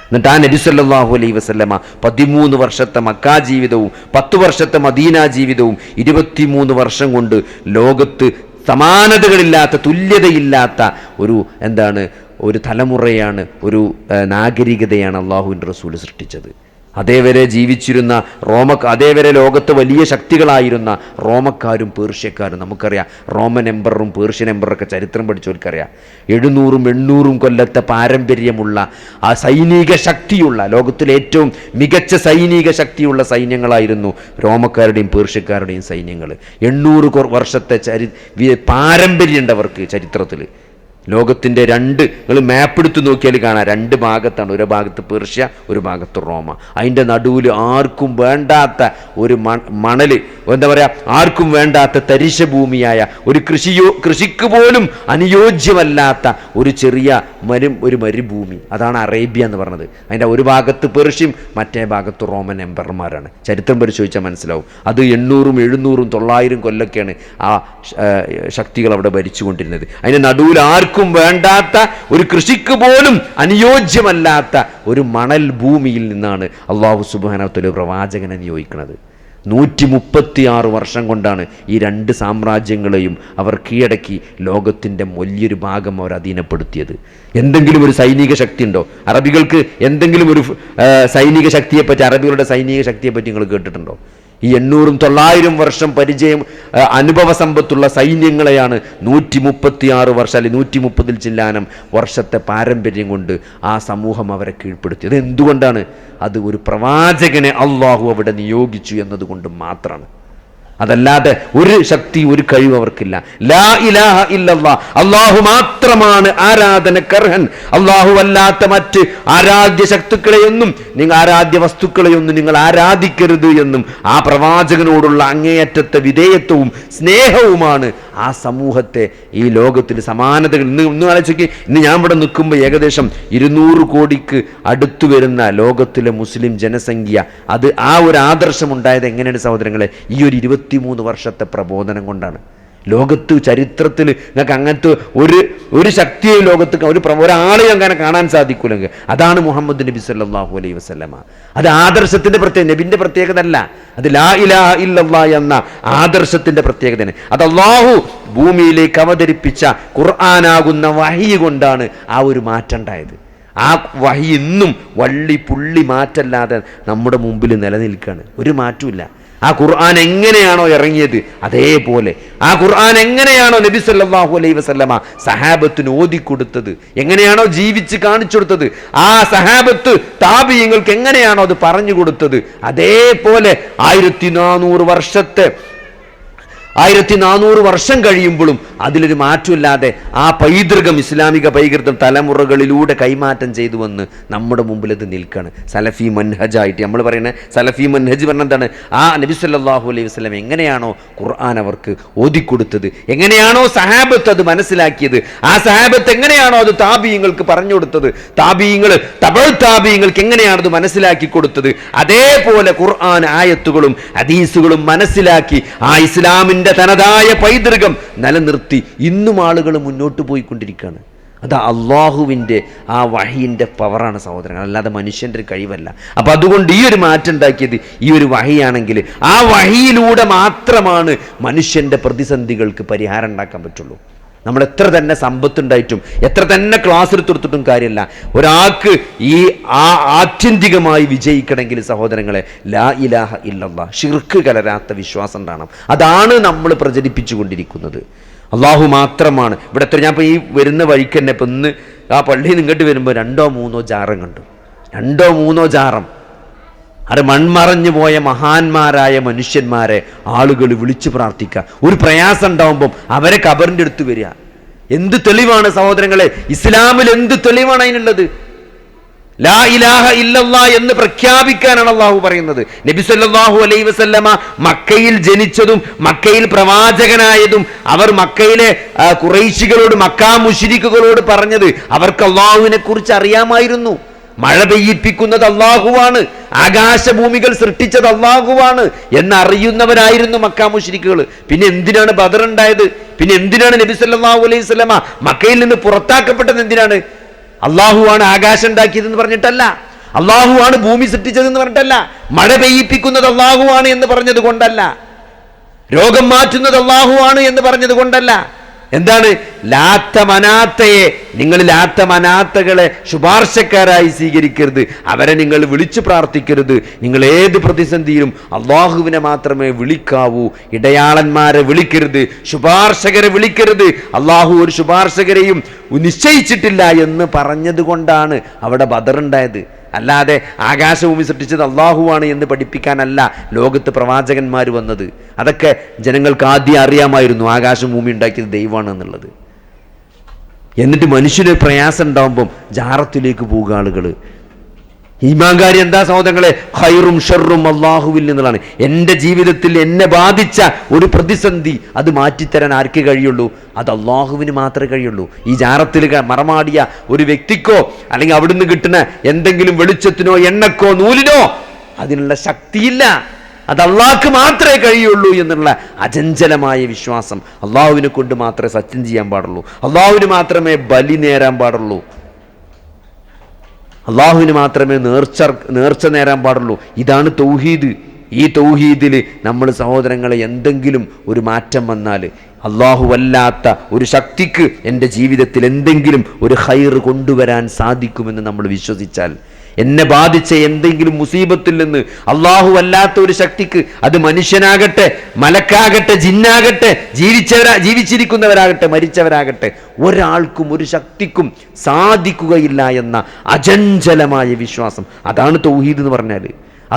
എന്നിട്ട് ആ നബി സല്ലല്ലാഹു അലൈഹി വസല്ലമ 13 വർഷത്തെ മക്കാ ജീവിതവും 10 വർഷത്തെ മദീന ജീവിതവും 23 വർഷം കൊണ്ട് ലോകത്ത് സമാനതകളില്ലാത്ത, തുല്യതയില്ലാത്ത ഒരു തലമുറയാണ്, ഒരു നാഗരികതയാണ് അള്ളാഹുവിൻ്റെ റസൂൽ സൃഷ്ടിച്ചത്. അതേവരെ ജീവിച്ചിരുന്ന അതേവരെ ലോകത്ത് വലിയ ശക്തികളായിരുന്ന റോമക്കാരും പേർഷ്യക്കാരും, നമുക്കറിയാം റോമൻ എംപററും പേർഷ്യൻ എംപററൊക്കെ ചരിത്രം പഠിച്ചവർക്കറിയാം. 700-800 കൊല്ലത്തെ പാരമ്പര്യമുള്ള ആ സൈനിക ശക്തിയുള്ള, ലോകത്തിലെ ഏറ്റവും മികച്ച സൈനിക ശക്തിയുള്ള സൈന്യങ്ങളായിരുന്നു റോമക്കാരുടെയും പേർഷ്യക്കാരുടെയും സൈന്യങ്ങൾ. 800 വർഷത്തെ പാരമ്പര്യമുണ്ട് അവർക്ക് ചരിത്രത്തിൽ. ലോകത്തിൻ്റെ നിങ്ങൾ മാപ്പ് എടുത്ത് നോക്കിയാൽ കാണാം, 2 ഭാഗത്താണ്. ഒരു ഭാഗത്ത് പേർഷ്യ, ഒരു ഭാഗത്ത് റോമ. അതിൻ്റെ നടുവിൽ ആർക്കും വേണ്ടാത്ത ഒരു മണൽ, എന്താ പറയുക, ആർക്കും വേണ്ടാത്ത തരിശ ഭൂമിയായ ഒരു കൃഷിക്ക് പോലും അനുയോജ്യമല്ലാത്ത ഒരു ചെറിയ ഒരു മരുഭൂമി. അതാണ് അറേബ്യ എന്ന് പറഞ്ഞത്. അതിൻ്റെ ഒരു ഭാഗത്ത് പേർഷ്യയും മറ്റേ ഭാഗത്ത് റോമൻ എംപറർമാരാണ്. ചരിത്രം പരിശോധിച്ചാൽ മനസ്സിലാവും. അത് 800, 700, 900 കൊല്ലൊക്കെയാണ് ആ ശക്തികൾ അവിടെ ഭരിച്ചുകൊണ്ടിരുന്നത്. അതിൻ്റെ നടുവിൽ ആർക്കും വേണ്ടാത്ത, ഒരു കൃഷിക്ക് പോലും അനുയോജ്യമല്ലാത്ത ഒരു മണൽ ഭൂമിയിൽ നിന്നാണ് അല്ലാഹു സുബ്ഹാനഹു വ തആല പ്രവാചകനെ നിയോഗിക്കുന്നത്. 136 വർഷം കൊണ്ടാണ് ഈ 2 സാമ്രാജ്യങ്ങളെയും അവർ കീഴടക്കി ലോകത്തിൻ്റെ വലിയൊരു ഭാഗം അവർ അധീനപ്പെടുത്തിയത്. എന്തെങ്കിലും ഒരു സൈനിക ശക്തി ഉണ്ടോ അറബികൾക്ക്? എന്തെങ്കിലും ഒരു സൈനിക ശക്തിയെപ്പറ്റി, അറബികളുടെ സൈനിക ശക്തിയെപ്പറ്റി നിങ്ങൾ കേട്ടിട്ടുണ്ടോ? ഈ 800-900 വർഷം പരിചയം, അനുഭവ സമ്പത്തുള്ള സൈന്യങ്ങളെയാണ് 136 വർഷം, അല്ലെങ്കിൽ 130 ചില്ലാനം വർഷത്തെ പാരമ്പര്യം കൊണ്ട് ആ സമൂഹം അവരെ കീഴ്പ്പെടുത്തിയത്. എന്തുകൊണ്ടാണ്? അത് ഒരു പ്രവാചകനെ അള്ളാഹു അവിടെ നിയോഗിച്ചു എന്നതുകൊണ്ട് മാത്രമാണ്. അതല്ലാതെ ഒരു ശക്തി, ഒരു കഴിവ് അവർക്കില്ല. ലാ ഇലാഹ ഇല്ലല്ലാഹ്, അള്ളാഹു മാത്രമാണ് ആരാധനക്കർഹൻ. അള്ളാഹു അല്ലാത്ത മറ്റ് ആരാധ്യ ശക്തികളെയൊന്നും, ആരാധ്യ വസ്തുക്കളെയൊന്നും നിങ്ങൾ ആരാധിക്കരുത് എന്നും ആ പ്രവാചകനോടുള്ള അങ്ങേയറ്റത്തെ വിധേയത്വവും സ്നേഹവുമാണ് ആ സമൂഹത്തെ ഈ ലോകത്തിൽ സമാനതകൾ. ഇന്ന് ആലോചിക്ക്, ഇന്ന് ഞാൻ ഇവിടെ നിൽക്കുമ്പോൾ ഏകദേശം 200 കോടിക്ക് അടുത്തു വരുന്ന ലോകത്തിലെ മുസ്ലിം ജനസംഖ്യ, അത് ആ ഒരു ആദർശം ഉണ്ടായത് എങ്ങനെയാണ് സഹോദരങ്ങളെ? ഈ ഒരു 23 വർഷത്തെ പ്രബോധനം കൊണ്ടാണ്. ലോകത്ത് ചരിത്രത്തിൽ നിങ്ങൾക്ക് അങ്ങനത്തെ ഒരു ശക്തിയെ ലോകത്ത് ഒരാളെ അങ്ങനെ കാണാൻ സാധിക്കൂലെങ്കിൽ അതാണ് മുഹമ്മദ് നബി സല്ലല്ലാഹു അലൈഹി വസല്ലമ. അത് ആദർശത്തിന്റെ നബിന്റെ പ്രത്യേകത അല്ല, അത് ലാ ഇലാഹ ഇല്ലല്ലാഹ് എന്ന ആദർശത്തിന്റെ പ്രത്യേകതയാണ്. അത് അല്ലാഹു ഭൂമിയിലേക്ക് അവതരിപ്പിച്ച ഖുർആനാകുന്ന വഹി കൊണ്ടാണ് ആ ഒരു മാറ്റം ഉണ്ടായത്. ആ വഹി ഇന്നും വള്ളി പുള്ളി മാറ്റല്ലാതെ നമ്മുടെ മുമ്പിൽ നിലനിൽക്കുകയാണ്, ഒരു മാറ്റമില്ല. ആ ഖുർആൻ എങ്ങനെയാണോ ഇറങ്ങിയത് അതേപോലെ, ആ ഖുർആൻ എങ്ങനെയാണോ നബി സല്ലല്ലാഹു അലൈഹി വസല്ലമ സഹാബത്തിന് ഓതിക്കൊടുത്തത്, എങ്ങനെയാണോ ജീവിച്ച് കാണിച്ചു കൊടുത്തത്, ആ സഹാബത്ത് താബിഈങ്ങൾക്ക് എങ്ങനെയാണോ അത് പറഞ്ഞു കൊടുത്തത്, അതേപോലെ 1400 വർഷം കഴിയുമ്പോഴും അതിലൊരു മാറ്റമില്ലാതെ ആ പൈതൃകം, ഇസ്ലാമിക പൈതൃകം തലമുറകളിലൂടെ കൈമാറ്റം ചെയ്തു വന്ന് നമ്മുടെ മുമ്പിൽ അത് നിൽക്കുകയാണ്. സലഫി മൻഹജായിട്ട് നമ്മൾ പറയുന്നത്, സലഫി മൻഹജ് പറഞ്ഞ എന്താണ്? ആ നബി സല്ലല്ലാഹു അലൈഹി വസല്ലം എങ്ങനെയാണോ ഖുർആൻ അവർക്ക് ഓതിക്കൊടുത്തത്, എങ്ങനെയാണോ സഹാബത്ത് അത് മനസ്സിലാക്കിയത്, ആ സഹാബത്ത് എങ്ങനെയാണോ അത് താബിഈങ്ങൾക്ക് പറഞ്ഞു കൊടുത്തത്, താബിഈങ്ങൾക്ക് എങ്ങനെയാണോ അത് മനസ്സിലാക്കി കൊടുത്തത്, അതേപോലെ ഖുർആൻ ആയത്തുകളും ഹദീസുകളും മനസ്സിലാക്കി ആ ഇസ്ലാമിൻ്റെ തനതായ പൈതൃകം നിലനിർത്തി ഇന്നും ആളുകൾ മുന്നോട്ട് പോയിക്കൊണ്ടിരിക്കുകയാണ്. അത് അള്ളാഹുവിൻ്റെ ആ വഹിയിൻ്റെ പവറാണ് സഹോദരങ്ങൾ, അല്ലാതെ മനുഷ്യൻ്റെ ഒരു കഴിവല്ല. അപ്പം അതുകൊണ്ട് ഈ ഒരു മാറ്റം ഉണ്ടാക്കിയത് ഈ ഒരു വഹിയാണെങ്കിൽ ആ വഹിയിലൂടെ മാത്രമാണ് മനുഷ്യൻ്റെ പ്രതിസന്ധികൾക്ക് പരിഹാരം ഉണ്ടാക്കാൻ പറ്റുള്ളൂ. നമ്മൾ എത്ര തന്നെ സമ്പത്തുണ്ടായിട്ടും എത്ര തന്നെ ക്ലാസ് എടുത്തെടുത്തിട്ടും കാര്യമില്ല. ഒരാൾക്ക് ഈ ആത്യന്തികമായി വിജയിക്കണമെങ്കിൽ സഹോദരങ്ങളെ, ലാ ഇലാഹ ഇല്ലല്ലാഹ്, ശിർക്ക് കലരാത്ത വിശ്വാസം ഉണ്ടാകണം. അതാണ് നമ്മൾ പ്രചരിപ്പിച്ചു കൊണ്ടിരിക്കുന്നത്. അള്ളാഹു മാത്രമാണ്. ഇവിടെ എത്ര ഞാൻ ഇപ്പോൾ ഈ വരുന്ന വഴിക്ക് തന്നെ ഇപ്പം ഇന്ന് ആ പള്ളിയിൽ നിന്ന് ഇങ്ങോട്ട് വരുമ്പോൾ 2-3 ജാറം കണ്ടു. 2-3 ജാറം. അത് മൺമറഞ്ഞു പോയ മഹാന്മാരായ മനുഷ്യന്മാരെ ആളുകൾ വിളിച്ചു പ്രാർത്ഥിക്കുക. ഒരു പ്രയാസം ഉണ്ടാവുമ്പം അവരെ ഖബറിൻ്റെ അടുത്ത് വരിക. എന്ത് തെളിവാണ് സഹോദരങ്ങളെ, ഇസ്ലാമിൽ എന്ത് തെളിവാണ് അതിനുള്ളത്? ലാ ഇലാഹ ഇല്ലല്ലാ എന്ന് പ്രഖ്യാപിക്കാനാണ് അള്ളാഹു പറയുന്നത്. നബി സല്ലല്ലാഹു അലൈഹി വസല്ലമ മക്കയിൽ ജനിച്ചതും മക്കയിൽ പ്രവാചകനായതും അവർ മക്കയിലെ ഖുറൈശികളോട്, മക്കാ മുശ്രിക്കുകളോട് പറഞ്ഞത് അവർക്ക് അള്ളാഹുവിനെ കുറിച്ച് അറിയാമായിരുന്നു. മഴ പെയ്യിപ്പിക്കുന്നത് അള്ളാഹുവാണ്, ആകാശഭൂമികൾ സൃഷ്ടിച്ചത് അള്ളാഹുവാണ് എന്നറിയുന്നവരായിരുന്നു മക്കാ മുശ്രിക്കുകൾ. പിന്നെ എന്തിനാണ് ബദർ ഉണ്ടായത്? പിന്നെ എന്തിനാണ് നബി സല്ലല്ലാഹു അലൈഹി വസല്ലമ മക്കയിൽ നിന്ന് പുറത്താക്കപ്പെട്ടത്? എന്തിനാണ്? അള്ളാഹുവാണ് ആകാശം ഉണ്ടാക്കിയതെന്ന് പറഞ്ഞിട്ടല്ല, അള്ളാഹുവാണ് ഭൂമി സൃഷ്ടിച്ചതെന്ന് പറഞ്ഞിട്ടല്ല, മഴ പെയ്യിപ്പിക്കുന്നത് അള്ളാഹുവാണ് എന്ന് പറഞ്ഞത് കൊണ്ടല്ല, രോഗം മാറ്റുന്നത് അള്ളാഹുവാണ് എന്ന് പറഞ്ഞത് കൊണ്ടല്ല. എന്താണ്? ലാത്ത മനാത്തയെ നിങ്ങൾ ലാത്ത മനാത്തകളെ ശുപാർശക്കാരായി സ്വീകരിക്കരുത്, അവരെ നിങ്ങൾ വിളിച്ചു പ്രാർത്ഥിക്കരുത്. നിങ്ങൾ ഏത് പ്രതിസന്ധിയിലും അള്ളാഹുവിനെ മാത്രമേ വിളിക്കാവൂ, ഇടയാളന്മാരെ വിളിക്കരുത്, ശുപാർശകരെ വിളിക്കരുത്. അള്ളാഹു ഒരു ശുപാർശകരെയും നിശ്ചയിച്ചിട്ടില്ല എന്ന് പറഞ്ഞത് കൊണ്ടാണ് അവിടെ ബദർ ഉണ്ടായത്. അല്ലാതെ ആകാശഭൂമി സൃഷ്ടിച്ചത് അള്ളാഹുവാണ് എന്ന് പഠിപ്പിക്കാനല്ല ലോകത്ത് പ്രവാചകന്മാർ വന്നത്. അതൊക്കെ ജനങ്ങൾക്ക് ആദ്യം അറിയാമായിരുന്നു, ആകാശം ഭൂമി ഉണ്ടാക്കിയത് ദൈവമാണ് എന്നുള്ളത്. എന്നിട്ട് മനുഷ്യന് പ്രയാസം ഉണ്ടാകുമ്പം ജാറത്തിലേക്ക് പോകുക ആളുകൾ. ഈമാൻകാരി എന്താ സഹോദരങ്ങളെ? ഖൈറും ഷർറും അള്ളാഹുവിൽ നിന്നുള്ളതാണ്. എൻ്റെ ജീവിതത്തിൽ എന്നെ ബാധിച്ച ഒരു പ്രതിസന്ധി അത് മാറ്റിത്തരാൻ ആർക്ക് കഴിയുള്ളൂ? അത് അള്ളാഹുവിന് മാത്രമേ കഴിയുള്ളൂ. ഈ ജാറത്തിൽ മറമാടിയ ഒരു വ്യക്തിക്കോ അല്ലെങ്കിൽ അവിടുന്ന് കിട്ടുന്ന എന്തെങ്കിലും വെളിച്ചത്തിനോ എണ്ണക്കോ നൂലിനോ അതിനുള്ള ശക്തിയില്ല. അത് അള്ളാഹ്ക്ക് മാത്രമേ കഴിയുള്ളൂ എന്നുള്ള അചഞ്ചലമായ വിശ്വാസം. അള്ളാഹുവിനെ കൊണ്ട് മാത്രമേ സത്യം ചെയ്യാൻ പാടുള്ളൂ, അള്ളാഹുവിന് മാത്രമേ ബലി നേരാൻ പാടുള്ളൂ, അള്ളാഹുവിന് മാത്രമേ നേർച്ച നേരാൻ പാടുള്ളൂ. ഇതാണ് തൗഹീദ്. ഈ തൗഹീദിൽ നമ്മൾ സഹോദരങ്ങളെ എന്തെങ്കിലും ഒരു മാറ്റം വന്നാൽ, അല്ലാഹുവല്ലാത്ത ഒരു ശക്തിക്ക് എൻ്റെ ജീവിതത്തിൽ എന്തെങ്കിലും ഒരു ഖൈർ കൊണ്ടുവരാൻ സാധിക്കുമെന്ന് നമ്മൾ വിശ്വസിച്ചാൽ, എന്നെ ബാധിച്ച എന്തെങ്കിലും മുസീബത്തിൽ നിന്ന് അല്ലാഹുവല്ലാത്ത ഒരു ശക്തിക്ക്, അത് മനുഷ്യനാകട്ടെ, മലക്കാകട്ടെ, ജിന്നാകട്ടെ, ജീവിച്ചിരിക്കുന്നവരാകട്ടെ, മരിച്ചവരാകട്ടെ, ഒരാൾക്കും ഒരു ശക്തിക്കും സാധിക്കുകയില്ല എന്ന അചഞ്ചലമായ വിശ്വാസം, അതാണ് തൗഹീദ് എന്ന് പറഞ്ഞാൽ.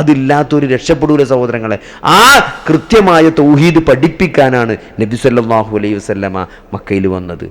അതില്ലാത്തൊരു രക്ഷപ്പെടൂല സഹോദരങ്ങളെ. ആ കൃത്യമായ തൗഹീദ് പഠിപ്പിക്കാനാണ് നബി സല്ലല്ലാഹു അലൈഹി വസല്ലമ മക്കയിൽ വന്നത്.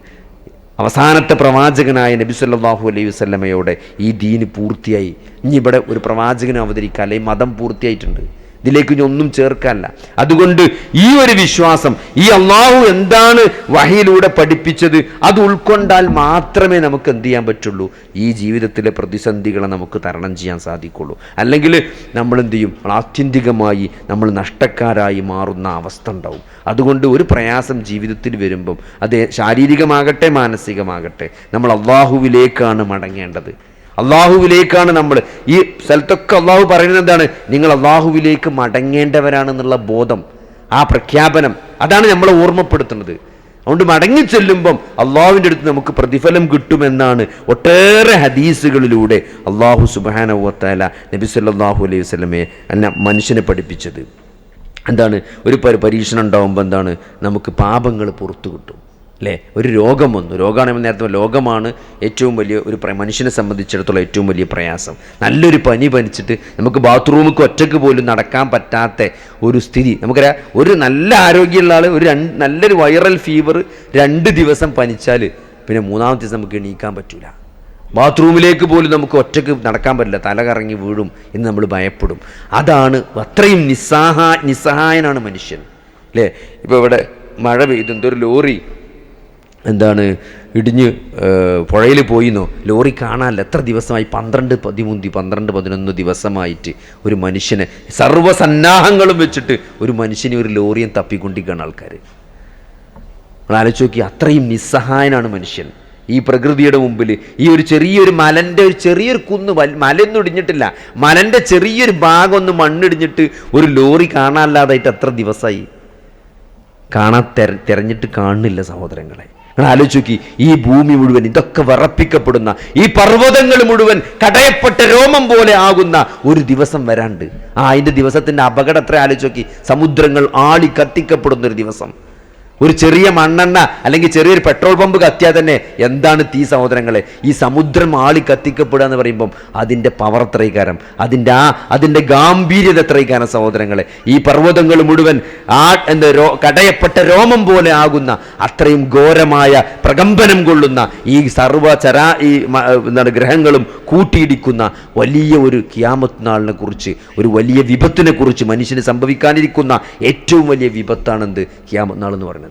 അവസാനത്തെ പ്രവാചകനായ നബി സല്ലല്ലാഹു അലൈഹി വസല്ലമയോടെ ഈ ദീന് പൂർത്തിയായി. ഇനി ഇവിടെ ഒരു പ്രവാചകനെ അവതരിക്കാൻ, അല്ലെങ്കിൽ മതം പൂർത്തിയായിട്ടുണ്ട്, ഇതിലേക്ക് ഇനി ഒന്നും ചേർക്കാനല്ല. അതുകൊണ്ട് ഈ ഒരു വിശ്വാസം, ഈ അള്ളാഹു എന്താണ് വഹിയിലൂടെ പഠിപ്പിച്ചത്, അത് ഉൾക്കൊണ്ടാൽ മാത്രമേ നമുക്ക് എന്ത് ചെയ്യാൻ പറ്റുള്ളൂ? ഈ ജീവിതത്തിലെ പ്രതിസന്ധികളെ നമുക്ക് തരണം ചെയ്യാൻ സാധിക്കുള്ളൂ. അല്ലെങ്കിൽ നമ്മൾ എന്ത് ചെയ്യും? ആത്യന്തികമായി നമ്മൾ നഷ്ടക്കാരായി മാറുന്ന അവസ്ഥ ഉണ്ടാവും. അതുകൊണ്ട് ഒരു പ്രയാസം ജീവിതത്തിൽ വരുമ്പം, അത് ശാരീരികമാകട്ടെ മാനസികമാകട്ടെ, നമ്മൾ അള്ളാഹുവിലേക്കാണ് മടങ്ങേണ്ടത്. അള്ളാഹുവിലേക്കാണ് നമ്മൾ. ഈ സ്ഥലത്തൊക്കെ അള്ളാഹു പറയുന്നത് എന്താണ്? നിങ്ങൾ അള്ളാഹുവിലേക്ക് മടങ്ങേണ്ടവരാണെന്നുള്ള ബോധം, ആ പ്രഖ്യാപനം, അതാണ് നമ്മളെ ഓർമ്മപ്പെടുത്തുന്നത്. അതുകൊണ്ട് മടങ്ങി ചെല്ലുമ്പം അള്ളാഹുവിൻ്റെ അടുത്ത് നമുക്ക് പ്രതിഫലം കിട്ടുമെന്നാണ് ഒട്ടേറെ ഹദീസുകളിലൂടെ അള്ളാഹു സുബ്ഹാനഹു വ തആല നബി സല്ലല്ലാഹു അലൈഹി വസല്ലമയെ മനുഷ്യനെ പഠിപ്പിച്ചത്. എന്താണ്? ഒരു പരീക്ഷണം ഉണ്ടാകുമ്പോൾ എന്താണ്? നമുക്ക് പാപങ്ങൾ പുറത്തു കിട്ടും, അല്ലേ? ഒരു രോഗം വന്നു, രോഗമാണ് നേരത്തെ, രോഗമാണ് ഏറ്റവും വലിയ ഒരു മനുഷ്യനെ സംബന്ധിച്ചിടത്തോളം ഏറ്റവും വലിയ പ്രയാസം. നല്ലൊരു പനി പനിച്ചിട്ട് നമുക്ക് ബാത്റൂമിക്ക് ഒറ്റയ്ക്ക് പോലും നടക്കാൻ പറ്റാത്ത ഒരു സ്ഥിതി. നമുക്കറിയാം, ഒരു നല്ല ആരോഗ്യമുള്ള ആൾ നല്ലൊരു വൈറൽ ഫീവർ 2 ദിവസം പനിച്ചാൽ പിന്നെ 3-ാമത്തെ ദിവസം നമുക്ക് എണീക്കാൻ പറ്റില്ല. ബാത്റൂമിലേക്ക് പോലും നമുക്ക് ഒറ്റയ്ക്ക് നടക്കാൻ പറ്റില്ല, തല കറങ്ങി വീഴും എന്ന് നമ്മൾ ഭയപ്പെടും. അതാണ്, അത്രയും നിസ്സഹായനാണ് മനുഷ്യൻ, അല്ലേ? ഇപ്പോൾ ഇവിടെ മഴ പെയ്തു, എന്തൊരു ലോറി എന്താണ് ഇടിഞ്ഞ് പുഴയിൽ പോയിന്നോ, ലോറി കാണാനല്ല. എത്ര ദിവസമായി? 12-11 ദിവസമായിട്ട് ഒരു മനുഷ്യനെ, സർവ്വസന്നാഹങ്ങളും വെച്ചിട്ട് ഒരു മനുഷ്യനെ, ഒരു ലോറിയും തപ്പിക്കൊണ്ടിരിക്കുകയാണ് ആൾക്കാർ. നമ്മൾ ആലോചിച്ച് നോക്കി, അത്രയും നിസ്സഹായനാണ് മനുഷ്യൻ ഈ പ്രകൃതിയുടെ മുമ്പിൽ. ഈ ഒരു ചെറിയൊരു മലൻ്റെ ഒരു ചെറിയൊരു കുന്ന്, മലയൊന്നും ഇടിഞ്ഞിട്ടില്ല, മലൻ്റെ ചെറിയൊരു ഭാഗം ഒന്ന് മണ്ണിടിഞ്ഞിട്ട് ഒരു ലോറി കാണാനില്ലാതായിട്ട് എത്ര ദിവസമായി? തിരഞ്ഞിട്ട് കാണുന്നില്ല സഹോദരങ്ങളെ. നിങ്ങൾ ആലോചിക്കി, ഈ ഭൂമി മുഴുവൻ ഇതൊക്കെ വിറപ്പിക്കപ്പെടുന്ന, ഈ പർവ്വതങ്ങൾ മുഴുവൻ കടയപ്പെട്ട രോമം പോലെ ആകുന്ന ഒരു ദിവസം വരാണ്ട്. അതിൻ്റെ ദിവസത്തിൻ്റെ അപകടം എത്ര ആലോചിക്കി. സമുദ്രങ്ങൾ ആളി കത്തിക്കപ്പെടുന്ന ഒരു ദിവസം. ഒരു ചെറിയ മണ്ണെണ്ണ അല്ലെങ്കിൽ ചെറിയൊരു പെട്രോൾ പമ്പ് കത്തിയാൽ തന്നെ എന്താണ് തീ സഹോദരങ്ങളെ. ഈ സമുദ്രം ആളി കത്തിക്കപ്പെടുക എന്ന് പറയുമ്പം അതിൻ്റെ പവർ എത്രയിക്കാരം, അതിൻ്റെ ഗാംഭീര്യത എത്രയിക്കാരം സഹോദരങ്ങളെ. ഈ പർവ്വതങ്ങൾ മുഴുവൻ കടയപ്പെട്ട രോമം പോലെ ആകുന്ന അത്രയും ഘോരമായ പ്രകമ്പനം കൊള്ളുന്ന ഈ ഗ്രഹങ്ങളും കൂട്ടിയിടിക്കുന്ന വലിയ ഒരു ഖിയാമത്ത് നാളിനെ കുറിച്ച്, ഒരു വലിയ വിപത്തിനെ കുറിച്ച്, മനുഷ്യന് സംഭവിക്കാനിരിക്കുന്ന ഏറ്റവും വലിയ വിപത്താണെന്ത് ഖിയാമത്ത് നാൾ എന്ന് പറയുന്നത്.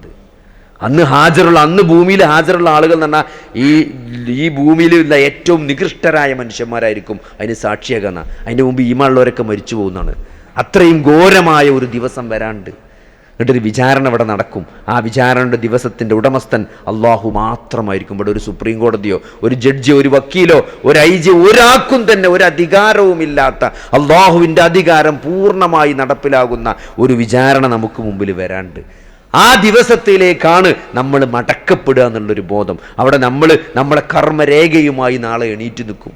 അന്ന് ഭൂമിയിൽ ഹാജറുള്ള ആളുകൾ എന്ന് പറഞ്ഞാൽ ഈ ഭൂമിയിലുള്ള ഏറ്റവും നികൃഷ്ടരായ മനുഷ്യന്മാരായിരിക്കും അതിന് സാക്ഷിയാകുന്ന. അതിൻ്റെ മുമ്പ് ഈമാനുള്ളവരൊക്കെ മരിച്ചു പോകുന്നതാണ്. അത്രയും ഘോരമായ ഒരു ദിവസം വരാണ്ട്. എന്നിട്ടൊരു വിചാരണ ഇവിടെ നടക്കും. ആ വിചാരണയുടെ ദിവസത്തിൻ്റെ ഉടമസ്ഥൻ അള്ളാഹു മാത്രമായിരിക്കും. ഇവിടെ ഒരു സുപ്രീം കോടതിയോ ഒരു ജഡ്ജിയോ ഒരു വക്കീലോ ഒരു IG ഒരാൾക്കും തന്നെ ഒരു അധികാരവുമില്ലാത്ത അള്ളാഹുവിൻ്റെ അധികാരം പൂർണ്ണമായി നടപ്പിലാകുന്ന ഒരു വിചാരണ നമുക്ക് മുമ്പിൽ വരാണ്ട്. ആ ദിവസത്തിലേക്കാണ് നമ്മൾ മടക്കപ്പെടുക എന്നുള്ളൊരു ബോധം. അവിടെ നമ്മളെ കർമ്മരേഖയുമായി നാളെ എണീറ്റ് നിൽക്കും.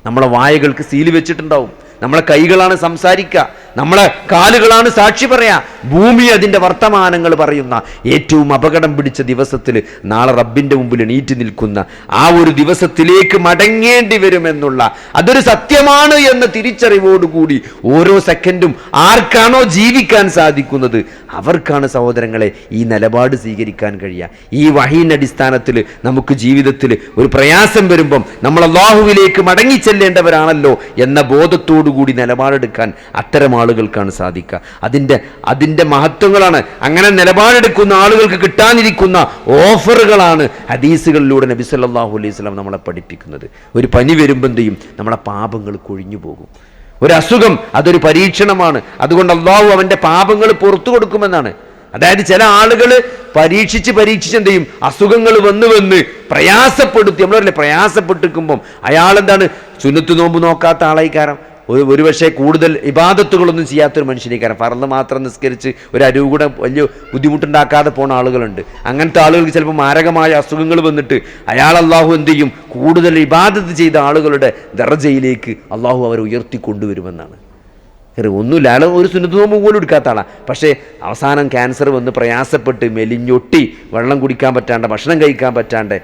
നമ്മളെ വായകൾക്ക് സീല് വെച്ചിട്ടുണ്ടാവും. നമ്മളെ കൈകളാണ് സംസാരിക്കുക, നമ്മളെ കാലുകളാണ് സാക്ഷി പറയാ. ഭൂമി അതിൻ്റെ വർത്തമാനങ്ങൾ പറയുന്ന ഏറ്റവും അപകടം പിടിച്ച ദിവസത്തിൽ നാളെ റബ്ബിൻ്റെ മുമ്പിൽ എണീറ്റ് നിൽക്കുന്ന ആ ഒരു ദിവസത്തിലേക്ക് മടങ്ങേണ്ടി വരുമെന്നുള്ള അതൊരു സത്യമാണ് എന്ന തിരിച്ചറിവോടുകൂടി ഓരോ സെക്കൻഡും ആർക്കാണോ ജീവിക്കാൻ സാധിക്കുന്നത് അവർക്കാണ് സഹോദരങ്ങളെ ഈ നിലപാട് സ്വീകരിക്കാൻ കഴിയുക. ഈ വഹീൻ്റെ അടിസ്ഥാനത്തിൽ നമുക്ക് ജീവിതത്തിൽ ഒരു പ്രയാസം വരുമ്പം നമ്മൾ അല്ലാഹുവിലേക്ക് മടങ്ങിച്ചെല്ലേണ്ടവരാണല്ലോ എന്ന ബോധത്തോടുകൂടി നിലപാടെടുക്കാൻ അത്തരം ആളുകൾക്കാണ് സാധിക്കുക. അതിൻ്റെ മഹത്വങ്ങളാണ്. അങ്ങനെ നിലപാടെടുക്കുന്ന ആളുകൾക്ക് കിട്ടാനിരിക്കുന്ന ഓഫറുകളാണ് ഹദീസുകളിലൂടെ നബി സല്ലല്ലാഹു അലൈഹി വസല്ലം നമ്മളെ പഠിപ്പിക്കുന്നത്. ഒരു പനി വരുമ്പോൾ എന്ത് ചെയ്യും? നമ്മളെ പാപങ്ങൾ കൊഴിഞ്ഞു പോകും. ഒരു അസുഖം അതൊരു പരീക്ഷണമാണ്. അതുകൊണ്ട് അല്ലാഹു അവൻ്റെ പാപങ്ങൾ പുറത്തു കൊടുക്കുമെന്നാണ്. അതായത് ചില ആളുകൾ പരീക്ഷിച്ച് എന്ത് ചെയ്യും? അസുഖങ്ങൾ വന്ന് പ്രയാസപ്പെടുത്തി. നമ്മളല്ലേ പ്രയാസപ്പെട്ടിരിക്കുമ്പം അയാളെന്താണ് സുന്നത്ത് നോമ്പ് നോക്കാത്ത ആളായിക്കാരം, ഒരുപക്ഷെ കൂടുതൽ ഇബാദത്തുകളൊന്നും ചെയ്യാത്തൊരു മനുഷ്യനേക്കാരം, ഫർള് മാത്രം നിസ്കരിച്ച് ഒരു അരുവ് കൂടെ വലിയ ബുദ്ധിമുട്ടുണ്ടാക്കാതെ പോണ ആളുകളുണ്ട്. അങ്ങനത്തെ ആളുകൾക്ക് ചിലപ്പോൾ മാരകമായ അസുഖങ്ങൾ വന്നിട്ട് അയാൾ അള്ളാഹു എന്ത് ചെയ്യും? കൂടുതൽ ഇബാദത്ത് ചെയ്ത ആളുകളുടെ ദറജയിലേക്ക് അള്ളാഹു അവരെ ഉയർത്തിക്കൊണ്ടുവരുമെന്നാണ്. ഒന്നുമില്ല, അയാൾ ഒരു സുന്നത്ത് നോമ്പ് പോലും എടുക്കാത്ത ആളാണ്. പക്ഷേ അവസാനം ക്യാൻസർ വന്ന് പ്രയാസപ്പെട്ട് മെലിഞ്ഞൊട്ടി വെള്ളം കുടിക്കാൻ പറ്റാണ്ട് ഭക്ഷണം കഴിക്കാൻ പറ്റാണ്ട്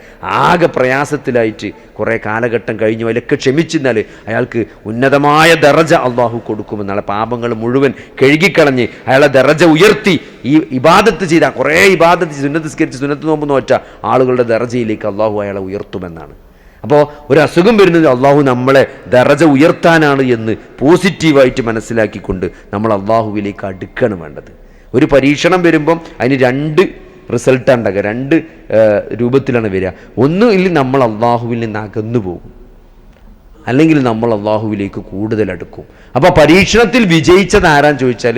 ആകെ പ്രയാസത്തിലായിട്ട് കുറേ കാലഘട്ടം കഴിഞ്ഞു അതിലൊക്കെ ക്ഷമിച്ചെന്നാൽ അയാൾക്ക് ഉന്നതമായ ദറജ അള്ളാഹു കൊടുക്കുമെന്നാണ്. പാപങ്ങൾ മുഴുവൻ കഴുകിക്കളഞ്ഞ് അയാളെ ദറജ ഉയർത്തി ഈ ഇബാദത്ത് ചെയ്ത കുറേ ഇബാദത്ത് സുന്നത്ത് സ്കരിച്ച് സുന്നത്ത് നോമ്പ് നോറ്റ ആളുകളുടെ ദറജയിലേക്ക് അള്ളാഹു അയാളെ ഉയർത്തുമെന്നാണ്. അപ്പോൾ ഒരു അസുഖം വരുന്നത് അള്ളാഹു നമ്മളെ ദറജ ഉയർത്താനാണ് എന്ന് പോസിറ്റീവായിട്ട് മനസ്സിലാക്കിക്കൊണ്ട് നമ്മൾ അള്ളാഹുവിലേക്ക് അടുക്കുകയാണ് വേണ്ടത്. ഒരു പരീക്ഷണം വരുമ്പം അതിന് രണ്ട് റിസൾട്ടാണ് ഉണ്ടാകുക, രണ്ട് രൂപത്തിലാണ് വരിക. ഒന്നുകിൽ നമ്മൾ അള്ളാഹുവിൽ നിന്ന് അകന്നു പോകും, അല്ലെങ്കിൽ നമ്മൾ അള്ളാഹുവിലേക്ക് കൂടുതൽ അടുക്കും. അപ്പോൾ പരീക്ഷണത്തിൽ വിജയിച്ചത് ആരാന്ന് ചോദിച്ചാൽ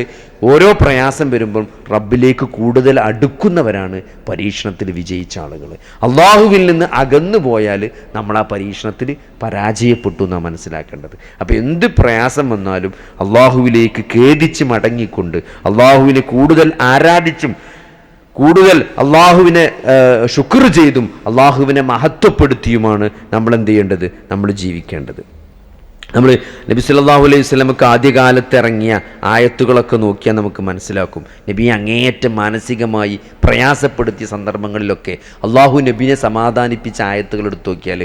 ഓരോ പ്രയാസം വരുമ്പം റബ്ബിലേക്ക് കൂടുതൽ അടുക്കുന്നവരാണ് പരീക്ഷണത്തിൽ വിജയിച്ച ആളുകൾ. അള്ളാഹുവിൽ നിന്ന് അകന്നു പോയാൽ നമ്മൾ ആ പരീക്ഷണത്തിൽ പരാജയപ്പെട്ടു എന്നാണ് മനസ്സിലാക്കേണ്ടത്. അപ്പോൾ എന്ത് പ്രയാസം വന്നാലും അള്ളാഹുവിലേക്ക് ഖേദിച്ച് മടങ്ങിക്കൊണ്ട് അള്ളാഹുവിനെ കൂടുതൽ ആരാധിച്ചും കൂടുതൽ അള്ളാഹുവിനെ ശുക്ർ ചെയ്തും അള്ളാഹുവിനെ മഹത്വപ്പെടുത്തിയുമാണ് നമ്മൾ എന്ത് ചെയ്യേണ്ടത്? നമ്മൾ ജീവിക്കേണ്ടത്. നമ്മൾ നബി സല്ലല്ലാഹു അലൈഹി വസല്ലമക്ക് ആദ്യകാലത്ത് ഇറങ്ങിയ ആയത്തുകളൊക്കെ നോക്കിയാൽ നമുക്ക് മനസ്സിലാക്കും. നബി അങ്ങേയറ്റം മാനസികമായി പ്രയാസപ്പെടുത്തിയ സന്ദർഭങ്ങളിലൊക്കെ അള്ളാഹു നബിനെ സമാധാനിപ്പിച്ച ആയത്തുകൾ എടുത്തു നോക്കിയാൽ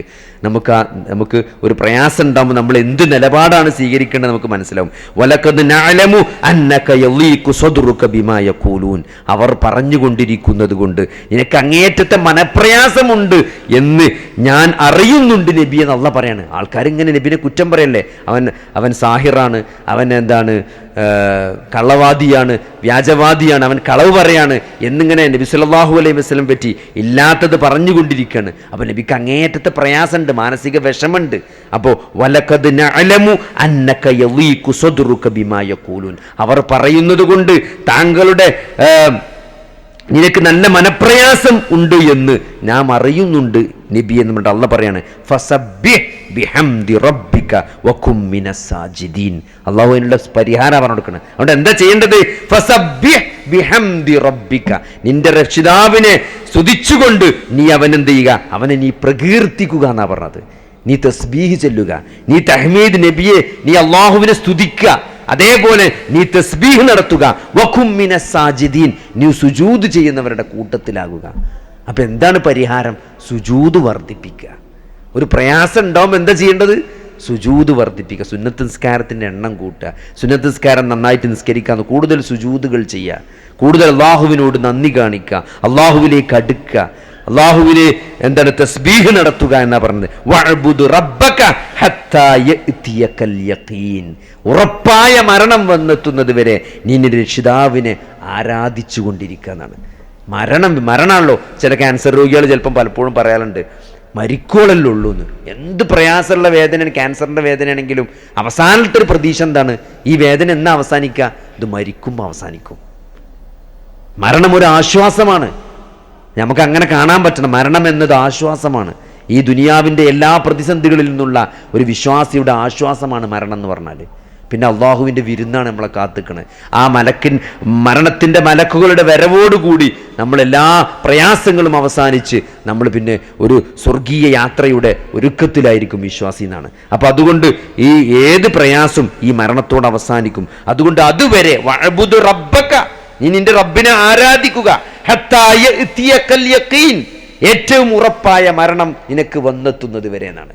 നമുക്ക് ഒരു പ്രയാസം ഉണ്ടാകുമ്പോൾ നമ്മൾ എന്ത് നിലപാടാണ് സ്വീകരിക്കേണ്ടത് നമുക്ക് മനസ്സിലാവും. വലഖദ് നഅലമു അന്നക യളീഖു സദ്റുക ബിമാ യഖൂലൂൻ, അവർ പറഞ്ഞുകൊണ്ടിരിക്കുന്നത് കൊണ്ട് നിനക്ക് അങ്ങേയറ്റത്തെ മനപ്രയാസമുണ്ട് എന്ന് ഞാൻ അറിയുന്നുണ്ട് നബി എന്ന് അള്ളാഹ് പറയാണ്. ആൾക്കാരിങ്ങനെ നബിനെ കുറ്റം പറയല്ലേ, അവൻ സാഹിറാണ്, അവൻ എന്താണ് കള്ളവാദിയാണ്, വ്യാജവാദിയാണ്, അവൻ കളവ് പറയാണ് എന്നിങ്ങനെ നബി സല്ലല്ലാഹു അലൈഹി വസല്ലം പറ്റി ഇല്ലാത്തത് പറഞ്ഞുകൊണ്ടിരിക്കുകയാണ്. അപ്പോൾ നബിക്ക് അങ്ങേയറ്റത്തെ പ്രയാസമുണ്ട്, മാനസിക വിഷമുണ്ട്. അപ്പോൾ വലഖദ് നഅലമു അന്നക യളീഖു സദ്റുക ബിമാ യഖൂലൂൻ, അവർ പറയുന്നത് കൊണ്ട് താങ്കളുടെ നിനക്ക് നല്ല മനപ്രയാസം ഉണ്ട് എന്ന് നാം അറിയുന്നുണ്ട് നബി എന്ന് പറഞ്ഞിട്ട് അള്ളാഹ് പറയാണ് ഫസബ്ബിഹ് ബിഹംദി റബ്ബിക വകും മിനസ് സാജിദീൻ. അള്ളാഹു അതിനുള്ള പരിഹാരം പറഞ്ഞു കൊടുക്കണം. അതുകൊണ്ട് എന്താ ചെയ്യേണ്ടത്? ഫസബ്ബിഹ് ബിഹംദി റബ്ബിക, നിന്റെ രക്ഷിതാവിനെ സ്തുതിച്ചുകൊണ്ട് നീ അവനെന്ത് ചെയ്യുക, അവനെ നീ പ്രകീർത്തിക്കുക എന്നാ പറഞ്ഞത്. നീ തസ്ബീഹ് ചൊല്ലുക, നീ തഹ്മീദ് നബിയെ നീ അള്ളാഹുവിനെ സ്തുതിക്കുക, അതേപോലെ നീ തസ്ബീഹ് നടത്തുക. വകും മിനസ് സാജിദീൻ, നീ സുജൂദ് ചെയ്യുന്നവരുടെ കൂട്ടത്തിലാകുക. അപ്പൊ എന്താണ് പരിഹാരം? സുജൂദ് വർദ്ധിപ്പിക്കുക. ഒരു പ്രയാസം ഉണ്ടാവുമ്പോൾ എന്താ ചെയ്യേണ്ടത്? സുജൂദ് വർദ്ധിപ്പിക്കുക. സുന്നത്ത് നിസ്കാരത്തിൻ്റെ എണ്ണം കൂട്ടുക, സുന്നത്ത് നിസ്കാരം നന്നായിട്ട് നിസ്കരിക്കുക, കൂടുതൽ സുജൂദുകൾ ചെയ്യുക, കൂടുതൽ അള്ളാഹുവിനോട് നന്ദി കാണിക്കുക, അള്ളാഹുവിലേക്ക് അടുക്കുക, അള്ളാഹുവിനെ എന്താണ് തസ്ബീഹ് നടത്തുക എന്നാ പറഞ്ഞത്. വഅബ്ദു റബ്ബക ഹത്താ യഅതിയകൽ യഖീൻ, ഉറപ്പായ മരണം വന്നെത്തുന്നത് വരെ നീ നിന്റെ രക്ഷിതാവിനെ ആരാധിച്ചു കൊണ്ടിരിക്കുക എന്നാണ്. മരണമാണല്ലോ. ചില ക്യാൻസർ രോഗികൾ ചിലപ്പം പലപ്പോഴും പറയാറുണ്ട്, മരിക്കോളല്ലേ ഉള്ളൂ എന്ന്. എന്ത് പ്രയാസമുള്ള വേദന, ക്യാൻസറിൻ്റെ വേദനയാണെങ്കിലും അവസാനത്തെ ഒരു പ്രതീക്ഷ എന്താണ്? ഈ വേദന എന്നാ അവസാനിക്കുക? ഇത് മരിക്കുമ്പോൾ അവസാനിക്കും. മരണം ഒരു ആശ്വാസമാണ്. നമുക്ക് അങ്ങനെ കാണാൻ പറ്റണം. മരണം എന്നത് ആശ്വാസമാണ്. ഈ ദുനിയാവിൻ്റെ എല്ലാ പ്രതിസന്ധികളിൽ നിന്നുള്ള ഒരു വിശ്വാസിയുടെ ആശ്വാസമാണ് മരണം എന്ന് പറഞ്ഞാൽ. പിന്നെ അള്ളാഹുവിൻ്റെ വിരുന്നാണ് നമ്മളെ കാത്തിക്കണത്. ആ മരണത്തിൻ്റെ മലക്കുകളുടെ വരവോടുകൂടി നമ്മളെല്ലാ പ്രയാസങ്ങളും അവസാനിച്ച് നമ്മൾ പിന്നെ ഒരു സ്വർഗീയ യാത്രയുടെ ഒരുക്കത്തിലായിരിക്കും വിശ്വാസി എന്നാണ്. അപ്പം അതുകൊണ്ട് ഈ ഏത് പ്രയാസം ഈ മരണത്തോട് അവസാനിക്കും. അതുകൊണ്ട് അതുവരെ വഅബ്ദു റബ്ബക, നീ നിന്റെ റബ്ബിനെ ആരാധിക്കുക. ഹത്താ യഅതിയകൽ യഖീൻ, ഏറ്റവും ഉറപ്പായ മരണം നിനക്ക് വന്നെത്തുന്നത് വരെ എന്നാണ്.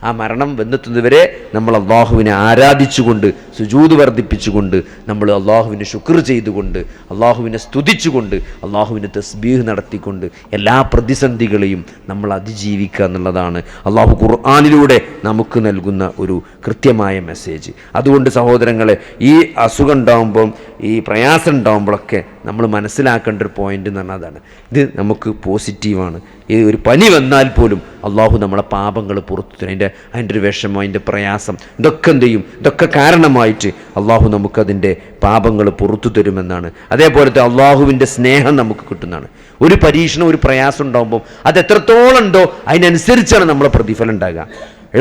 ആ മരണം വന്നെത്തുന്നതുവരെ നമ്മൾ അള്ളാഹുവിനെ ആരാധിച്ചുകൊണ്ട്, സുജൂദ് വർദ്ധിപ്പിച്ചുകൊണ്ട്, നമ്മൾ അള്ളാഹുവിനെ ശുക്ർ ചെയ്തുകൊണ്ട്, അള്ളാഹുവിനെ സ്തുതിച്ചുകൊണ്ട്, അള്ളാഹുവിനെ തസ്ബീഹ് നടത്തിക്കൊണ്ട് എല്ലാ പ്രതിസന്ധികളെയും നമ്മൾ അതിജീവിക്കുക എന്നുള്ളതാണ് അള്ളാഹു ഖുർആനിലൂടെ നമുക്ക് നൽകുന്ന ഒരു കൃത്യമായ മെസ്സേജ്. അതുകൊണ്ട് സഹോദരങ്ങളെ, ഈ അസുഖം ഉണ്ടാകുമ്പം, ഈ പ്രയാസം ഉണ്ടാകുമ്പോഴൊക്കെ നമ്മൾ മനസ്സിലാക്കേണ്ട ഒരു പോയിന്റ് എന്ന് പറഞ്ഞാൽ അതാണ്. ഇത് നമുക്ക് പോസിറ്റീവാണ്. ഈ ഒരു പനി വന്നാൽ പോലും അള്ളാഹു നമ്മളെ പാപങ്ങൾ പുറത്തു തരും. അതിൻ്റെ ഒരു വിഷമം, അതിൻ്റെ പ്രയാസം, ഇതൊക്കെ എന്ത് ചെയ്യും? ഇതൊക്കെ കാരണമായിട്ട് അള്ളാഹു നമുക്കതിൻ്റെ പാപങ്ങൾ പുറത്തു തരുമെന്നാണ്. അതേപോലത്തെ അള്ളാഹുവിൻ്റെ സ്നേഹം നമുക്ക് കിട്ടുന്നതാണ്. ഒരു പരീക്ഷണം, ഒരു പ്രയാസം ഉണ്ടാകുമ്പോൾ അത് എത്രത്തോളം ഉണ്ടോ അതിനനുസരിച്ചാണ് നമ്മളെ പ്രതിഫലം ഉണ്ടാകുക.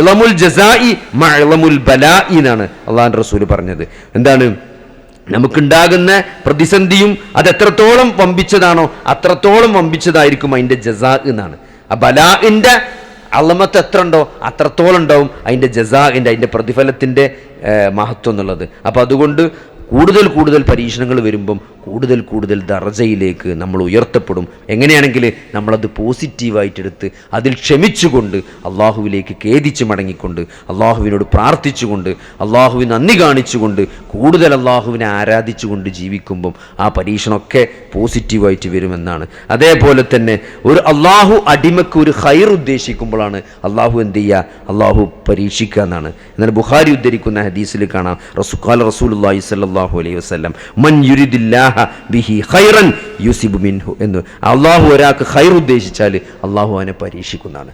ഇളമുൽ ജസാഇ മഅ ഇളമുൽ ബലാഇ എന്നാണ് അള്ളാഹുവിൻ്റെ റസൂല് പറഞ്ഞത്. എന്താണ്? നമുക്കുണ്ടാകുന്ന പ്രതിസന്ധിയും അത് എത്രത്തോളം വമ്പിച്ചതാണോ അത്രത്തോളം വമ്പിച്ചതായിരിക്കും അതിൻ്റെ ജസാ എന്നാണ്. ആ ബലാഇൻ്റെ അളമത്ത് എത്ര ഉണ്ടോ അത്രത്തോളം ഉണ്ടാവും അതിൻ്റെ ജസാഇൻ്റെ, അതിൻ്റെ പ്രതിഫലത്തിൻ്റെ മഹത്വം എന്നുള്ളത്. അപ്പം അതുകൊണ്ട് കൂടുതൽ പരീക്ഷണങ്ങൾ വരുമ്പം കൂടുതൽ ദർജയിലേക്ക് നമ്മൾ ഉയർത്തപ്പെടും. എങ്ങനെയാണെങ്കിൽ നമ്മളത് പോസിറ്റീവായിട്ടെടുത്ത് അതിൽ ക്ഷമിച്ചുകൊണ്ട്, അള്ളാഹുവിലേക്ക് ഖേദിച്ച് മടങ്ങിക്കൊണ്ട്, അള്ളാഹുവിനോട് പ്രാർത്ഥിച്ചുകൊണ്ട്, അള്ളാഹുവിന് നന്ദി കാണിച്ചുകൊണ്ട്, കൂടുതൽ അള്ളാഹുവിനെ ആരാധിച്ചുകൊണ്ട് ജീവിക്കുമ്പം ആ പരീക്ഷണമൊക്കെ പോസിറ്റീവായിട്ട് വരുമെന്നാണ്. അതേപോലെ തന്നെ ഒരു അള്ളാഹു അടിമക്ക് ഒരു ഖൈർ ഉദ്ദേശിക്കുമ്പോഴാണ് അള്ളാഹു എന്ത് ചെയ്യുക? അള്ളാഹു പരീക്ഷിക്കുക എന്നാണ്. എന്നാൽ ബുഖാരി ഉദ്ധരിക്കുന്ന ഹദീസിൽ കാണാം, റസൂലുള്ളാഹി സ്വല്ലല്ലാഹു അലൈഹി വസല്ലം, മൻ യുരിദില്ലാഹ ബിഹി ഖൈറൻ യുസിബു മിൻഹു എന്ന്. അള്ളാഹു ഒരാൾക്ക് ഖൈർ ഉദ്ദേശിച്ചാൽ അള്ളാഹു അവനെ പരീക്ഷിക്കുന്നതാണ്.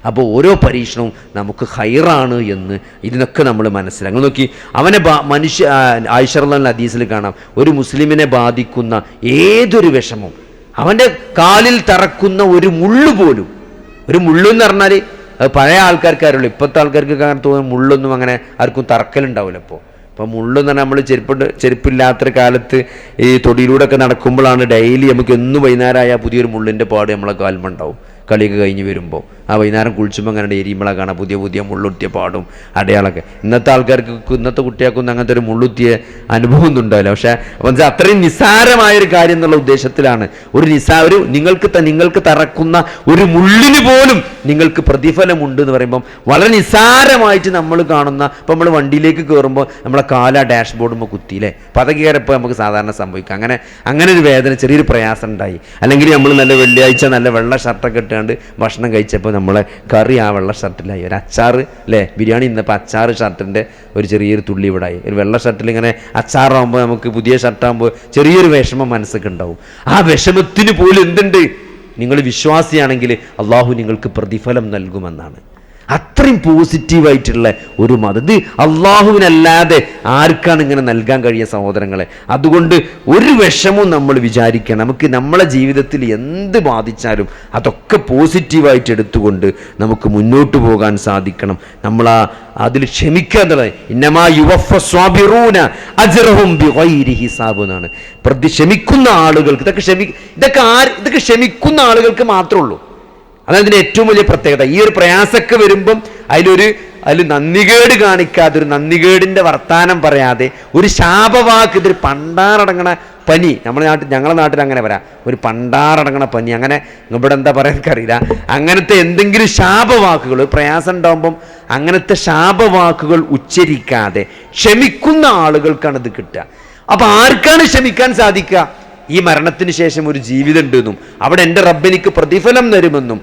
അപ്പോൾ ഓരോ പരീക്ഷണവും നമുക്ക് ഖൈറാണ് എന്ന് ഇതിനൊക്കെ നമ്മൾ മനസ്സിലാക്കി നോക്കി. അവനെ ആയിഷ റളിയല്ലാഹു ഹദീസിൽ കാണാം, ഒരു മുസ്ലിമിനെ ബാധിക്കുന്ന ഏതൊരു വിഷമവും, അവൻ്റെ കാലിൽ തറക്കുന്ന ഒരു മുള്ളു പോലും, ഒരു മുള്ളെന്ന് പറഞ്ഞാൽ അത് പഴയ ആൾക്കാർക്കാരുള്ളൂ. ഇപ്പോഴത്തെ ആൾക്കാർക്ക് തോന്നുന്നു മുള്ളൊന്നും അങ്ങനെ ആർക്കും തറക്കലുണ്ടാവില്ല. ഇപ്പം മുള്ളെന്ന് പറഞ്ഞാൽ നമ്മൾ ചെരുപ്പില്ലാത്തൊരു കാലത്ത് ഈ തൊടിയിലൂടെ ഒക്കെ നടക്കുമ്പോഴാണ് ഡെയിലി നമുക്ക് എന്നും വൈകുന്നേരമായ പുതിയൊരു മുള്ളിൻ്റെ പാട് നമ്മളെ കാൽമുണ്ടാവും. കളിയൊക്കെ കഴിഞ്ഞ് വരുമ്പോൾ ആ വൈകുന്നേരം കുളിച്ചുമ്പോൾ അങ്ങനെ എരിയുമ്പോഴാണ് കാണാം പുതിയ മുള്ളുത്തിയ പാടും അടയാളൊക്കെ. ഇന്നത്തെ ആൾക്കാർക്ക്, ഇന്നത്തെ കുട്ടികൾക്കൊന്നും അങ്ങനത്തെ ഒരു മുള്ളുത്തിയ അനുഭവം ഒന്നും ഉണ്ടാവില്ല. പക്ഷേ അത്രയും നിസ്സാരമായൊരു കാര്യം എന്നുള്ള ഉദ്ദേശത്തിലാണ് ഒരു നിങ്ങൾക്ക് തറക്കുന്ന ഒരു മുള്ളിന് പോലും നിങ്ങൾക്ക് പ്രതിഫലമുണ്ട് എന്ന് പറയുമ്പം വളരെ നിസ്സാരമായിട്ട് നമ്മൾ കാണുന്ന, ഇപ്പം നമ്മൾ വണ്ടിയിലേക്ക് കയറുമ്പോൾ നമ്മളെ കാല ഡാഷ് ബോർഡുമ്പോൾ കുത്തിയില്ലേ, അപ്പം അതൊക്കെ കയറിയപ്പോൾ നമുക്ക് സാധാരണ സംഭവിക്കും. അങ്ങനെ ഒരു വേദന, ചെറിയൊരു പ്രയാസം ഉണ്ടായി. അല്ലെങ്കിൽ നമ്മൾ നല്ല വെള്ളിയാഴ്ച നല്ല വെള്ള ഷർട്ടൊക്കെ ഇട്ടാണ്ട് ഭക്ഷണം കഴിച്ചപ്പോൾ നമ്മളെ കറി ആ വെള്ള ഷർട്ടിലായി. ഒരു അച്ചാറ് അല്ലേ, ബിരിയാണി ഇന്നപ്പോൾ അച്ചാറ് ഷർട്ടിൻ്റെ ഒരു ചെറിയൊരു തുള്ളി ഇവിടായി. ഒരു വെള്ള ഷർട്ടിൽ ഇങ്ങനെ അച്ചാറാകുമ്പോൾ നമുക്ക് പുതിയ ഷർട്ടാകുമ്പോൾ ചെറിയൊരു വിഷമം മനസ്സൊക്കെ ഉണ്ടാവും. ആ വിഷമത്തിന് പോലും എന്തുണ്ട്? നിങ്ങൾ വിശ്വാസിയാണെങ്കിൽ അള്ളാഹു നിങ്ങൾക്ക് പ്രതിഫലം നൽകുമെന്നാണ്. അത്രയും പോസിറ്റീവായിട്ടുള്ള ഒരു മതം. ഇത് അള്ളാഹുവിനല്ലാതെ ആർക്കാണ് ഇങ്ങനെ നൽകാൻ കഴിയുക സഹോദരങ്ങളെ? അതുകൊണ്ട് ഒരു വിഷമവും നമ്മൾ വിചാരിക്കണം. നമുക്ക് നമ്മളെ ജീവിതത്തിൽ എന്ത് ബാധിച്ചാലും അതൊക്കെ പോസിറ്റീവായിട്ട് എടുത്തുകൊണ്ട് നമുക്ക് മുന്നോട്ട് പോകാൻ സാധിക്കണം. നമ്മൾ അതിൽ ക്ഷമിക്കുക എന്നുള്ളത്. ഇന്നമാ യുവഫ സ്വാബിറൂന അജ്റഹും ബിഗൈരി ഹിസാബ് എന്നാണ്. ക്ഷമിക്കുന്ന ആളുകൾക്ക് ഇതൊക്കെ ക്ഷമിക്കുന്ന ആളുകൾക്ക് മാത്രമേ ഉള്ളൂ. അതാണ് ഇതിൻ്റെ ഏറ്റവും വലിയ പ്രത്യേകത. ഈ ഒരു പ്രയാസമൊക്കെ വരുമ്പം അതിൽ നന്ദികേട് കാണിക്കാതെ, ഒരു നന്ദികേടിൻ്റെ വർത്താനം പറയാതെ, ഒരു ശാപവാക്ക്, ഇതൊരു പണ്ടാറടങ്ങണ പനി, ഞങ്ങളുടെ നാട്ടിൽ അങ്ങനെ പറയാം, ഒരു പണ്ടാറടങ്ങണ പനി, അങ്ങനെ ഇവിടെ എന്താ പറയാൻ എനിക്കറിയില്ല, അങ്ങനത്തെ എന്തെങ്കിലും ശാപവാക്കുകൾ പ്രയാസം ഉണ്ടാകുമ്പം അങ്ങനത്തെ ശാപവാക്കുകൾ ഉച്ചരിക്കാതെ ക്ഷമിക്കുന്ന ആളുകൾക്കാണ് ഇത് കിട്ടുക. അപ്പം ആർക്കാണ് ക്ഷമിക്കാൻ സാധിക്കുക? ഈ മരണത്തിന് ശേഷം ഒരു ജീവിതം ഉണ്ടെന്നും അവിടെ എൻ്റെ റബ്ബ് എനിക്ക് പ്രതിഫലം തരുമെന്നും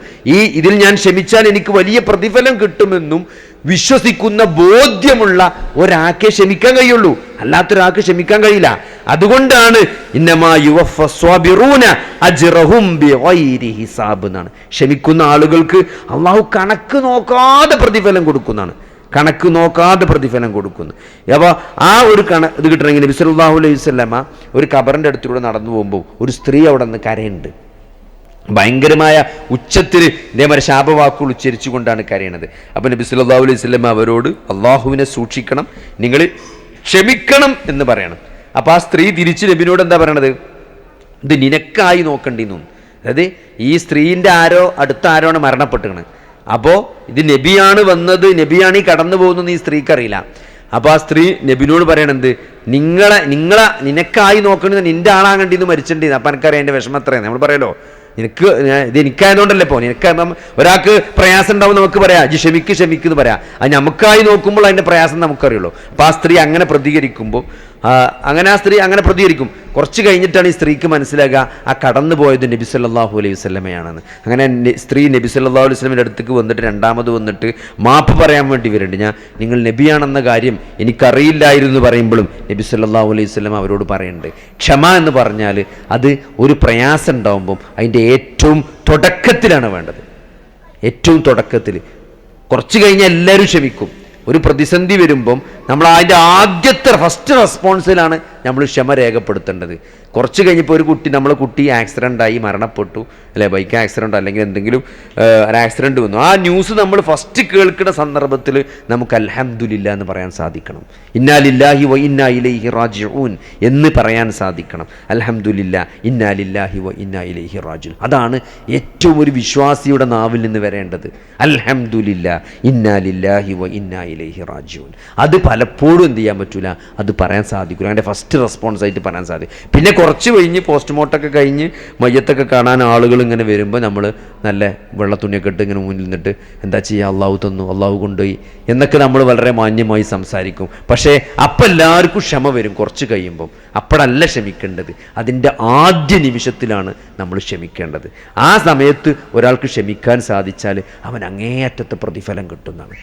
ഇതിൽ ഞാൻ ക്ഷമിച്ചാൽ എനിക്ക് വലിയ പ്രതിഫലം കിട്ടുമെന്നും വിശ്വസിക്കുന്ന ബോധ്യമുള്ള ഒരാൾക്കേ ക്ഷമിക്കാൻ കഴിയുള്ളൂ, അല്ലാത്തൊരാൾക്ക് ക്ഷമിക്കാൻ കഴിയില്ല. അതുകൊണ്ടാണ് ഇന്നമാ യുവഫ സ്വാബിറൂന അജ്റഹും ബിഗൈരി ഹിസാബ് എന്നാണ്. ക്ഷമിക്കുന്ന ആളുകൾക്ക് അള്ളാഹു കണക്ക് നോക്കാതെ പ്രതിഫലം കൊടുക്കുന്നതാണ്. കണക്ക് നോക്കാതെ പ്രതിഫലം കൊടുക്കുന്നു. അപ്പോൾ ആ ഒരു ഇത് കിട്ടണമെങ്കിൽ നബി സല്ലല്ലാഹു അലൈഹി വസല്ലമ ഒരു ഖബറിൻ്റെ അടുത്തൂടെ നടന്നു പോകുമ്പോൾ ഒരു സ്ത്രീ അവിടെ നിന്ന് കരയുന്നുണ്ട്. ഭയങ്കരമായ ഉച്ചത്തിൽ ഇതേമാതിരി ശാപവാക്കുകൾ ഉച്ചരിച്ചു കൊണ്ടാണ് കരയണത്. അപ്പോൾ നബി സല്ലല്ലാഹു അലൈഹി വസല്ലമ അവരോട് അള്ളാഹുവിനെ സൂക്ഷിക്കണം, നിങ്ങൾ ക്ഷമിക്കണം എന്ന് പറയണം. അപ്പോൾ ആ സ്ത്രീ തിരിച്ച് നബിനോട് എന്താ പറയണത്? ഇത് നിനക്കായി നോക്കണ്ടിന്നു. അതായത് ഈ സ്ത്രീൻ്റെ അടുത്ത ആരോ ആണ് മരണപ്പെട്ടുകണ്. അപ്പോൾ ഇത് നബിയാണ് വന്നത്, നബിയാണ് ഈ കടന്നു പോകുന്നത് ഈ സ്ത്രീക്കറിയില്ല. അപ്പോൾ ആ സ്ത്രീ നബിനോട് പറയണത്, നിനക്കായി നോക്കണത് നിന്റെ ആളാകണ്ടിന്ന് മരിച്ചിട്ടുണ്ട്. അപ്പം എനിക്കറിയാം എൻ്റെ വിഷമം എത്രയാണ്. നമ്മൾ പറയല്ലോ, ഇത് എനിക്കായതുകൊണ്ടല്ലേ ഇപ്പോൾ, ഒരാൾക്ക് പ്രയാസം ഉണ്ടാവും നമുക്ക് പറയാം, ക്ഷമിക്കുന്നു പറയാം. അത് നമുക്കായി നോക്കുമ്പോൾ അതിൻ്റെ പ്രയാസം നമുക്കറിയുള്ളൂ. അപ്പോൾ ആ സ്ത്രീ അങ്ങനെ പ്രതികരിക്കുമ്പോൾ അങ്ങനെ പ്രതികരിക്കും. കുറച്ച് കഴിഞ്ഞിട്ടാണ് ഈ സ്ത്രീക്ക് മനസ്സിലാക്കുക ആ കടന്നു പോയത് നബി സല്ലല്ലാഹു അലൈഹി വസല്ലമയാണെന്ന്. അങ്ങനെ സ്ത്രീ നബി സല്ലല്ലാഹു അലൈഹി വസല്ലമയുടെ അടുത്തേക്ക് വന്നിട്ട് രണ്ടാമത് വന്നിട്ട് മാപ്പ് പറയാൻ വേണ്ടി വരുന്നുണ്ട്. നിങ്ങൾ നബിയാണെന്ന കാര്യം എനിക്കറിയില്ലായിരുന്നു പറയുമ്പോഴും നബി സല്ലല്ലാഹു അലൈഹി വസല്ലമ അവരോട് പറയുന്നുണ്ട്, ക്ഷമ എന്ന് പറഞ്ഞാൽ അത് ഒരു പ്രയാസം ഉണ്ടാകുമ്പം അതിൻ്റെ ഏറ്റവും തുടക്കത്തിലാണ് വേണ്ടത്. ഏറ്റവും തുടക്കത്തിൽ. കുറച്ച് കഴിഞ്ഞാൽ എല്ലാവരും ക്ഷമിക്കും. ഒരു പ്രതിസന്ധി വരുമ്പം നമ്മൾ അതിൻ്റെ ആദ്യത്തെ ഫസ്റ്റ് റെസ്പോൺസിലാണ് നമ്മൾ ക്ഷമ രേഖപ്പെടുത്തേണ്ടത്. കുറച്ച് കഴിഞ്ഞപ്പോൾ ഒരു കുട്ടി ആക്സിഡൻ്റായി മരണപ്പെട്ടു, അല്ലെ ബൈക്ക് ആക്സിഡൻ്റ് അല്ലെങ്കിൽ എന്തെങ്കിലും ഒരു ആക്സിഡൻറ്റ് വന്നു. ആ ന്യൂസ് നമ്മൾ ഫസ്റ്റ് കേൾക്കുന്ന സന്ദർഭത്തിൽ നമുക്ക് അൽഹംദുലില്ലാ എന്ന് പറയാൻ സാധിക്കണം. ഇന്നാ ലില്ലാഹി വ ഇന്നാ ഇലൈഹി റാജിഊൻ എന്ന് പറയാൻ സാധിക്കണം. അൽഹംദുലില്ലാ, ഇന്നാ ലില്ലാഹി വ ഇന്നാ ഇലൈഹി റാജിഊൻ. അതാണ് ഏറ്റവും ഒരു വിശ്വാസിയുടെ നാവിൽ നിന്ന് വരേണ്ടത്. അൽഹംദുലില്ലാ, ഇന്നാ ലില്ലാഹി വ ഇന്നാ ഇലൈഹി റാജിഊൻ. അത് പലപ്പോഴും എന്ത് ചെയ്യാൻ പറ്റൂല, അത് പറയാൻ സാധിക്കില്ല. അതിൻ്റെ ഫസ്റ്റ് റെസ്പോൺസ് ആയിട്ട് പറയാൻ സാധിക്കും. പിന്നെ കുറച്ച് കഴിഞ്ഞ് പോസ്റ്റ്മോർട്ടമൊക്കെ കഴിഞ്ഞ് മയ്യത്തൊക്കെ കാണാൻ ആളുകൾ ഇങ്ങനെ വരുമ്പോൾ നമ്മൾ നല്ല വെള്ളത്തുണിയൊക്കെ ഇട്ട് ഇങ്ങനെ മുന്നിൽ നിന്നിട്ട് എന്താ ചെയ്യുക, അള്ളാഹു തന്നു, അള്ളാഹു കൊണ്ടുപോയി എന്നൊക്കെ നമ്മൾ വളരെ മാന്യമായി സംസാരിക്കും. പക്ഷേ അപ്പം എല്ലാവർക്കും ക്ഷമ വരും കുറച്ച് കഴിയുമ്പം. അപ്പോഴല്ല ക്ഷമിക്കേണ്ടത്, അതിൻ്റെ ആദ്യ നിമിഷത്തിലാണ് നമ്മൾ ക്ഷമിക്കേണ്ടത്. ആ സമയത്ത് ഒരാൾക്ക് ക്ഷമിക്കാൻ സാധിച്ചാൽ അവൻ അങ്ങേയറ്റത്തെ പ്രതിഫലം കിട്ടുന്നതാണ്.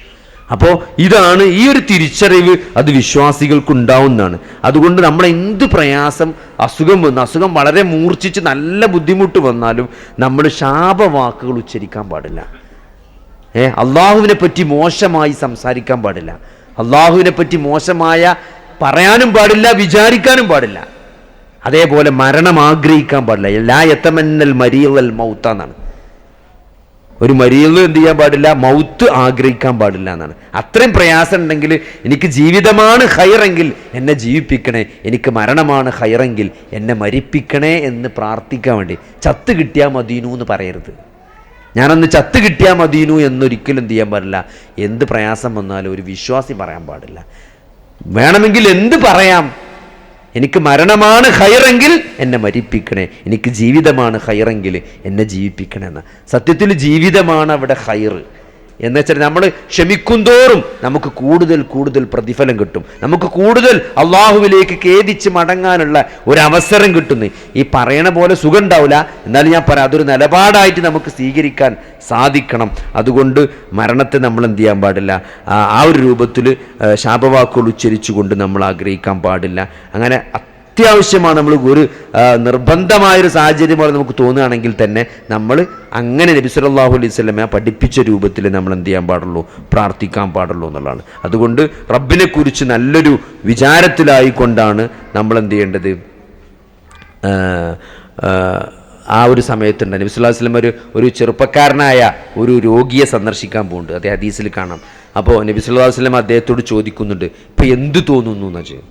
അപ്പോൾ ഇതാണ് ഈ ഒരു തിരിച്ചറിവ്, അത് വിശ്വാസികൾക്കുണ്ടാവുന്നതാണ്. അതുകൊണ്ട് നമ്മൾ എന്ത് പ്രയാസം, അസുഖം വളരെ മൂർച്ഛിച്ച് നല്ല ബുദ്ധിമുട്ട് വന്നാലും നമ്മൾ ശാപവാക്കുകൾ ഉച്ചരിക്കാൻ പാടില്ല. അള്ളാഹുവിനെ പറ്റി മോശമായി സംസാരിക്കാൻ പാടില്ല. അള്ളാഹുവിനെ പറ്റി മോശമായ പറയാനും പാടില്ല, വിചാരിക്കാനും പാടില്ല. അതേപോലെ മരണം ആഗ്രഹിക്കാൻ പാടില്ല. ലാ യതമന്നൽ മരീദൽ മൗത്ത എന്നാണ്. ഒരു മരീദ് എന്ത് ചെയ്യാൻ പാടില്ല, മൗത്ത് ആഗ്രഹിക്കാൻ പാടില്ല എന്നാണ്. അത്രയും പ്രയാസം ഉണ്ടെങ്കിൽ എനിക്ക് ജീവിതമാണ് ഹൈറെങ്കിൽ എന്നെ ജീവിപ്പിക്കണേ, എനിക്ക് മരണമാണ് ഹൈറെങ്കിൽ എന്നെ മരിപ്പിക്കണേ എന്ന് പ്രാർത്ഥിക്കാൻ വേണ്ടി. ചത്ത് കിട്ടിയാൽ മദീനു എന്ന് പറയരുത്. ഞാനൊന്ന് ചത്ത് കിട്ടിയാൽ മദീനു എന്നൊരിക്കലും എന്ത് ചെയ്യാൻ പാടില്ല. എന്ത് പ്രയാസം വന്നാലും ഒരു വിശ്വാസി പറയാൻ പാടില്ല. വേണമെങ്കിൽ എന്ത് പറയാം, എനിക്ക് മരണമാണ് ഹൈറെങ്കിൽ എന്നെ മരിപ്പിക്കണേ, എനിക്ക് ജീവിതമാണ് ഹൈറെങ്കിൽ എന്നെ ജീവിപ്പിക്കണേ എന്ന. സത്യത്തിൽ ജീവിതമാണ് അവിടെ ഹൈറ്. എന്നുവെച്ചാൽ നമ്മൾ ക്ഷമിക്കും തോറും നമുക്ക് കൂടുതൽ കൂടുതൽ പ്രതിഫലം കിട്ടും. നമുക്ക് കൂടുതൽ അള്ളാഹുവിലേക്ക് ഖേദിച്ച് മടങ്ങാനുള്ള ഒരവസരം കിട്ടുന്നു. ഈ പറയണ പോലെ സുഖം ഉണ്ടാവില്ല, എന്നാലും ഞാൻ പറയാം, അതൊരു നിലപാടായിട്ട് നമുക്ക് സ്വീകരിക്കാൻ സാധിക്കണം. അതുകൊണ്ട് മരണത്തെ നമ്മൾ എന്ത് ചെയ്യാൻ പാടില്ല, ആ ഒരു രൂപത്തിൽ ശാപവാക്കുകൾ ഉച്ചരിച്ചുകൊണ്ട് നമ്മൾ ആഗ്രഹിക്കാൻ പാടില്ല. അങ്ങനെ അത്യാവശ്യമാണ്. നമ്മൾ ഒരു നിർബന്ധമായൊരു സാഹചര്യം പോലെ നമുക്ക് തോന്നുകയാണെങ്കിൽ തന്നെ നമ്മൾ അങ്ങനെ നബി സല്ലല്ലാഹു അലൈഹി വസല്ലം പഠിപ്പിച്ച രൂപത്തിൽ നമ്മൾ എന്ത് ചെയ്യാൻ പാടുള്ളൂ, പ്രാർത്ഥിക്കാൻ പാടുള്ളൂ എന്നുള്ളതാണ്. അതുകൊണ്ട് റബ്ബിനെ കുറിച്ച് നല്ലൊരു വിചാരത്തിലായിക്കൊണ്ടാണ് നമ്മൾ എന്ത് ചെയ്യേണ്ടത്. ആ ഒരു സമയത്തുണ്ട് നബി സല്ലല്ലാഹു അലൈഹി വസല്ലം ഒരു ചെറുപ്പക്കാരനായ ഒരു രോഗിയെ സന്ദർശിക്കാൻ പോകുന്നുണ്ട്. അതേ ഹദീസിൽ കാണാം. അപ്പോൾ നബി സല്ലല്ലാഹു അലൈഹി വസല്ലം അദ്ദേഹത്തോട് ചോദിക്കുന്നുണ്ട്, ഇപ്പം എന്ത് തോന്നുന്നു എന്ന് വെച്ചാൽ,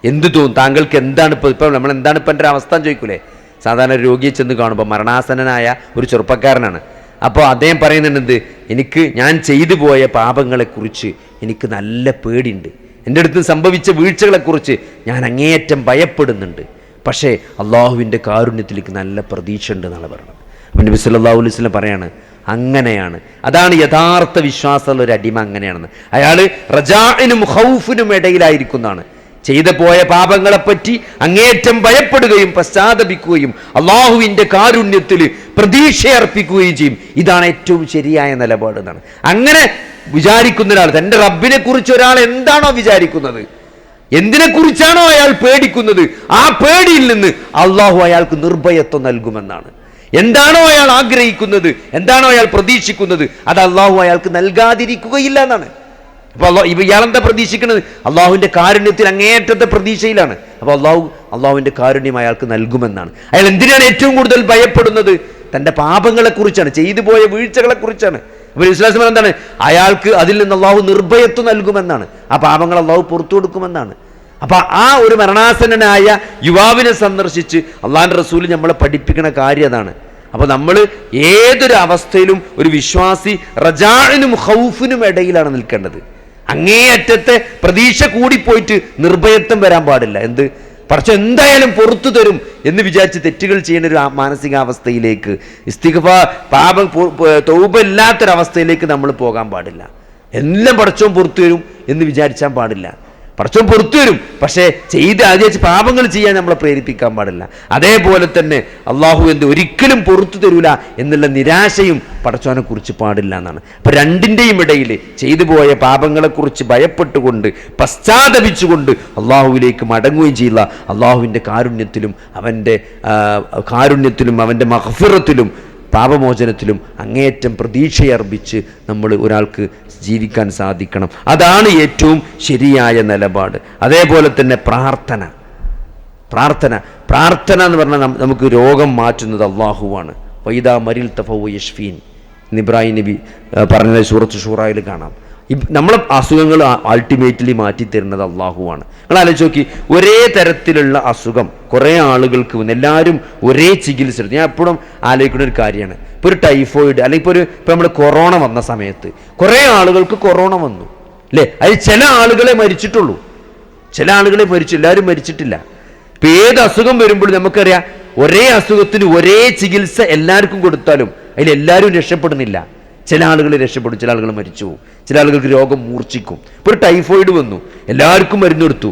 എന്ത് തോന്നും, താങ്കൾക്ക് എന്താണ് ഇപ്പോൾ നമ്മൾ എന്താണ് ഇപ്പം എൻ്റെ അവസ്ഥ എന്ന് ചോദിക്കൂലേ. സാധാരണ രോഗിയെ ചെന്ന് കാണുമ്പോൾ മരണാസന്നനായ ഒരു ചെറുപ്പക്കാരനാണ്. അപ്പോൾ അദ്ദേഹം പറയുന്നുണ്ട്, ഞാൻ ചെയ്തു പോയ പാപങ്ങളെക്കുറിച്ച് എനിക്ക് നല്ല പേടിയുണ്ട്, എൻ്റെ അടുത്ത് സംഭവിച്ച വീഴ്ചകളെക്കുറിച്ച് ഞാൻ അങ്ങേയറ്റം ഭയപ്പെടുന്നുണ്ട്, പക്ഷേ അള്ളാഹുവിൻ്റെ കാരുണ്യത്തിലേക്ക് നല്ല പ്രതീക്ഷ ഉണ്ട് എന്നാണ് പറയുന്നത്. അപ്പം നബി സല്ലല്ലാഹു അലൈഹി വസല്ലം പറയാണ്, അങ്ങനെയാണ്, അതാണ് യഥാർത്ഥ വിശ്വാസമുള്ള ഒരു അടിമ. അങ്ങനെയാണെന്ന്. അയാൾ റജാഇനും ഖൗഫിനും ഇടയിലായിരിക്കുന്നതാണ്. ചെയ്തു പോയ പാപങ്ങളെപ്പറ്റി അങ്ങേയറ്റം ഭയപ്പെടുകയും പശ്ചാത്തപിക്കുകയും അള്ളാഹുവിൻ്റെ കാരുണ്യത്തിൽ പ്രതീക്ഷയർപ്പിക്കുകയും ചെയ്യും. ഇതാണ് ഏറ്റവും ശരിയായ നിലപാട് എന്നാണ്. അങ്ങനെ വിചാരിക്കുന്ന ഒരാൾ, തൻ്റെ റബ്ബിനെ കുറിച്ച് ഒരാൾ എന്താണോ വിചാരിക്കുന്നത്, എന്തിനെക്കുറിച്ചാണോ അയാൾ പേടിക്കുന്നത്, ആ പേടിയിൽ നിന്ന് അള്ളാഹു അയാൾക്ക് നിർഭയത്വം നൽകുമെന്നാണ്. എന്താണോ അയാൾ ആഗ്രഹിക്കുന്നത്, എന്താണോ അയാൾ പ്രതീക്ഷിക്കുന്നത്, അത് അള്ളാഹു അയാൾക്ക് നൽകാതിരിക്കുകയില്ല എന്നാണ്. അപ്പോൾ ഇയാളെന്താ പ്രതീക്ഷിക്കുന്നത്? അള്ളാഹുവിൻ്റെ കാരുണ്യത്തിൽ അങ്ങേയറ്റത്തെ പ്രതീക്ഷയിലാണ്. അപ്പോൾ അള്ളാഹുവിൻ്റെ കാരുണ്യം അയാൾക്ക് നൽകുമെന്നാണ്. അയാൾ എന്തിനാണ് ഏറ്റവും കൂടുതൽ ഭയപ്പെടുന്നത്? തൻ്റെ പാപങ്ങളെക്കുറിച്ചാണ്, ചെയ്തു പോയ വീഴ്ചകളെക്കുറിച്ചാണ്. അപ്പോൾ വിശ്വാസം എന്താണ്? അയാൾക്ക് അതിൽ നിന്ന് അള്ളാഹു നിർഭയത്വം നൽകുമെന്നാണ്. ആ പാപങ്ങൾ അള്ളാഹു പുറത്തു കൊടുക്കുമെന്നാണ്. അപ്പം ആ ഒരു മരണാസന്നനായ യുവാവിനെ സന്ദർശിച്ച് അള്ളാഹുവിൻ്റെ റസൂൽ നമ്മളെ പഠിപ്പിക്കുന്ന കാര്യം അതാണ്. അപ്പോൾ നമ്മൾ ഏതൊരു അവസ്ഥയിലും ഒരു വിശ്വാസി റജാഇനും ഖൗഫിനും ഇടയിലാണ് നിൽക്കേണ്ടത്. അങ്ങേയറ്റത്തെ പ്രതീക്ഷ കൂടിപ്പോയിട്ട് നിർഭയത്വം വരാൻ പാടില്ല. പക്ഷെ എന്തായാലും പുറത്തു തരും എന്ന് വിചാരിച്ച് തെറ്റുകൾ ചെയ്യുന്ന ഒരു മാനസികാവസ്ഥയിലേക്ക്, ഇസ്തിഗ്ഫാർ പാപം തൗബ ഇല്ലാത്തൊരവസ്ഥയിലേക്ക് നമ്മൾ പോകാൻ പാടില്ല. എല്ലാം പടച്ചോൻ പുറത്തു തരും എന്ന് വിചാരിച്ചാൻ പാടില്ല. പടച്ചോൻ പുറത്തു വരും, പക്ഷേ ആദ്യം പാപങ്ങൾ ചെയ്യാൻ നമ്മളെ പ്രേരിപ്പിക്കാൻ പാടില്ല. അതേപോലെ തന്നെ അള്ളാഹു ഒരിക്കലും പുറത്തു തരൂല എന്നുള്ള നിരാശയും പടച്ചോനെ കുറിച്ച് പാടില്ല എന്നാണ്. അപ്പം രണ്ടിൻ്റെയും ഇടയിൽ ചെയ്തു പോയ പാപങ്ങളെക്കുറിച്ച് ഭയപ്പെട്ടുകൊണ്ട് പശ്ചാത്തപിച്ചുകൊണ്ട് അള്ളാഹുവിലേക്ക് മടങ്ങുകയും ചെയ്യുക. അള്ളാഹുവിൻ്റെ കാരുണ്യത്തിലും അവൻ്റെ മഗ്ഫിറത്തിലും പാപമോചനത്തിലും അങ്ങേയറ്റം പ്രതീക്ഷയർപ്പിച്ച് ഒരാൾക്ക് ജീവിക്കാൻ സാധിക്കണം. അതാണ് ഏറ്റവും ശരിയായ നിലപാട്. അതേപോലെ തന്നെ പ്രാർത്ഥന എന്ന് പറഞ്ഞാൽ നമുക്ക് രോഗം മാറ്റുന്നത് അള്ളാഹുവാണ്. വൈദാ മരിൽ തഫവ യഷ്ഫീൻ ഇബ്രാഹിം നബി പറഞ്ഞത് സൂറത്ത് ഷൂറായിൽ കാണാം. നമ്മളെ അസുഖങ്ങൾ അൾട്ടിമേറ്റ്ലി മാറ്റിത്തരുന്നത് അള്ളാഹുവാണ്. നിങ്ങൾ ആലോചിച്ച് നോക്കി, ഒരേ തരത്തിലുള്ള അസുഖം കുറേ ആളുകൾക്ക് വന്ന് എല്ലാവരും ഒരേ ചികിത്സ എടുത്തു. ഞാൻ എപ്പോഴും ആലോചിക്കുന്ന ഒരു കാര്യമാണ്, ഇപ്പോൾ ഒരു ടൈഫോയിഡ് അല്ലെങ്കിൽ ഇപ്പോൾ നമ്മൾ കൊറോണ വന്ന സമയത്ത് കുറേ ആളുകൾക്ക് കൊറോണ വന്നു അല്ലേ? അതിൽ ചില ആളുകളെ മരിച്ചിട്ടുള്ളൂ, ചില ആളുകളെ എല്ലാവരും മരിച്ചിട്ടില്ല. ഇപ്പം ഏത് അസുഖം വരുമ്പോഴും നമുക്കറിയാം, ഒരേ അസുഖത്തിന് ഒരേ ചികിത്സ എല്ലാവർക്കും കൊടുത്താലും അതിലെല്ലാവരും രക്ഷപ്പെടുന്നില്ല. ചില ആളുകൾ രക്ഷപ്പെടും, ചില ആളുകൾ മരിച്ചു പോകും, ചില ആളുകൾക്ക് രോഗം മൂർച്ഛിക്കും. ഇപ്പോൾ ഒരു ടൈഫോയിഡ് വന്നു, എല്ലാവർക്കും മരുന്ന് കൊടുത്തു,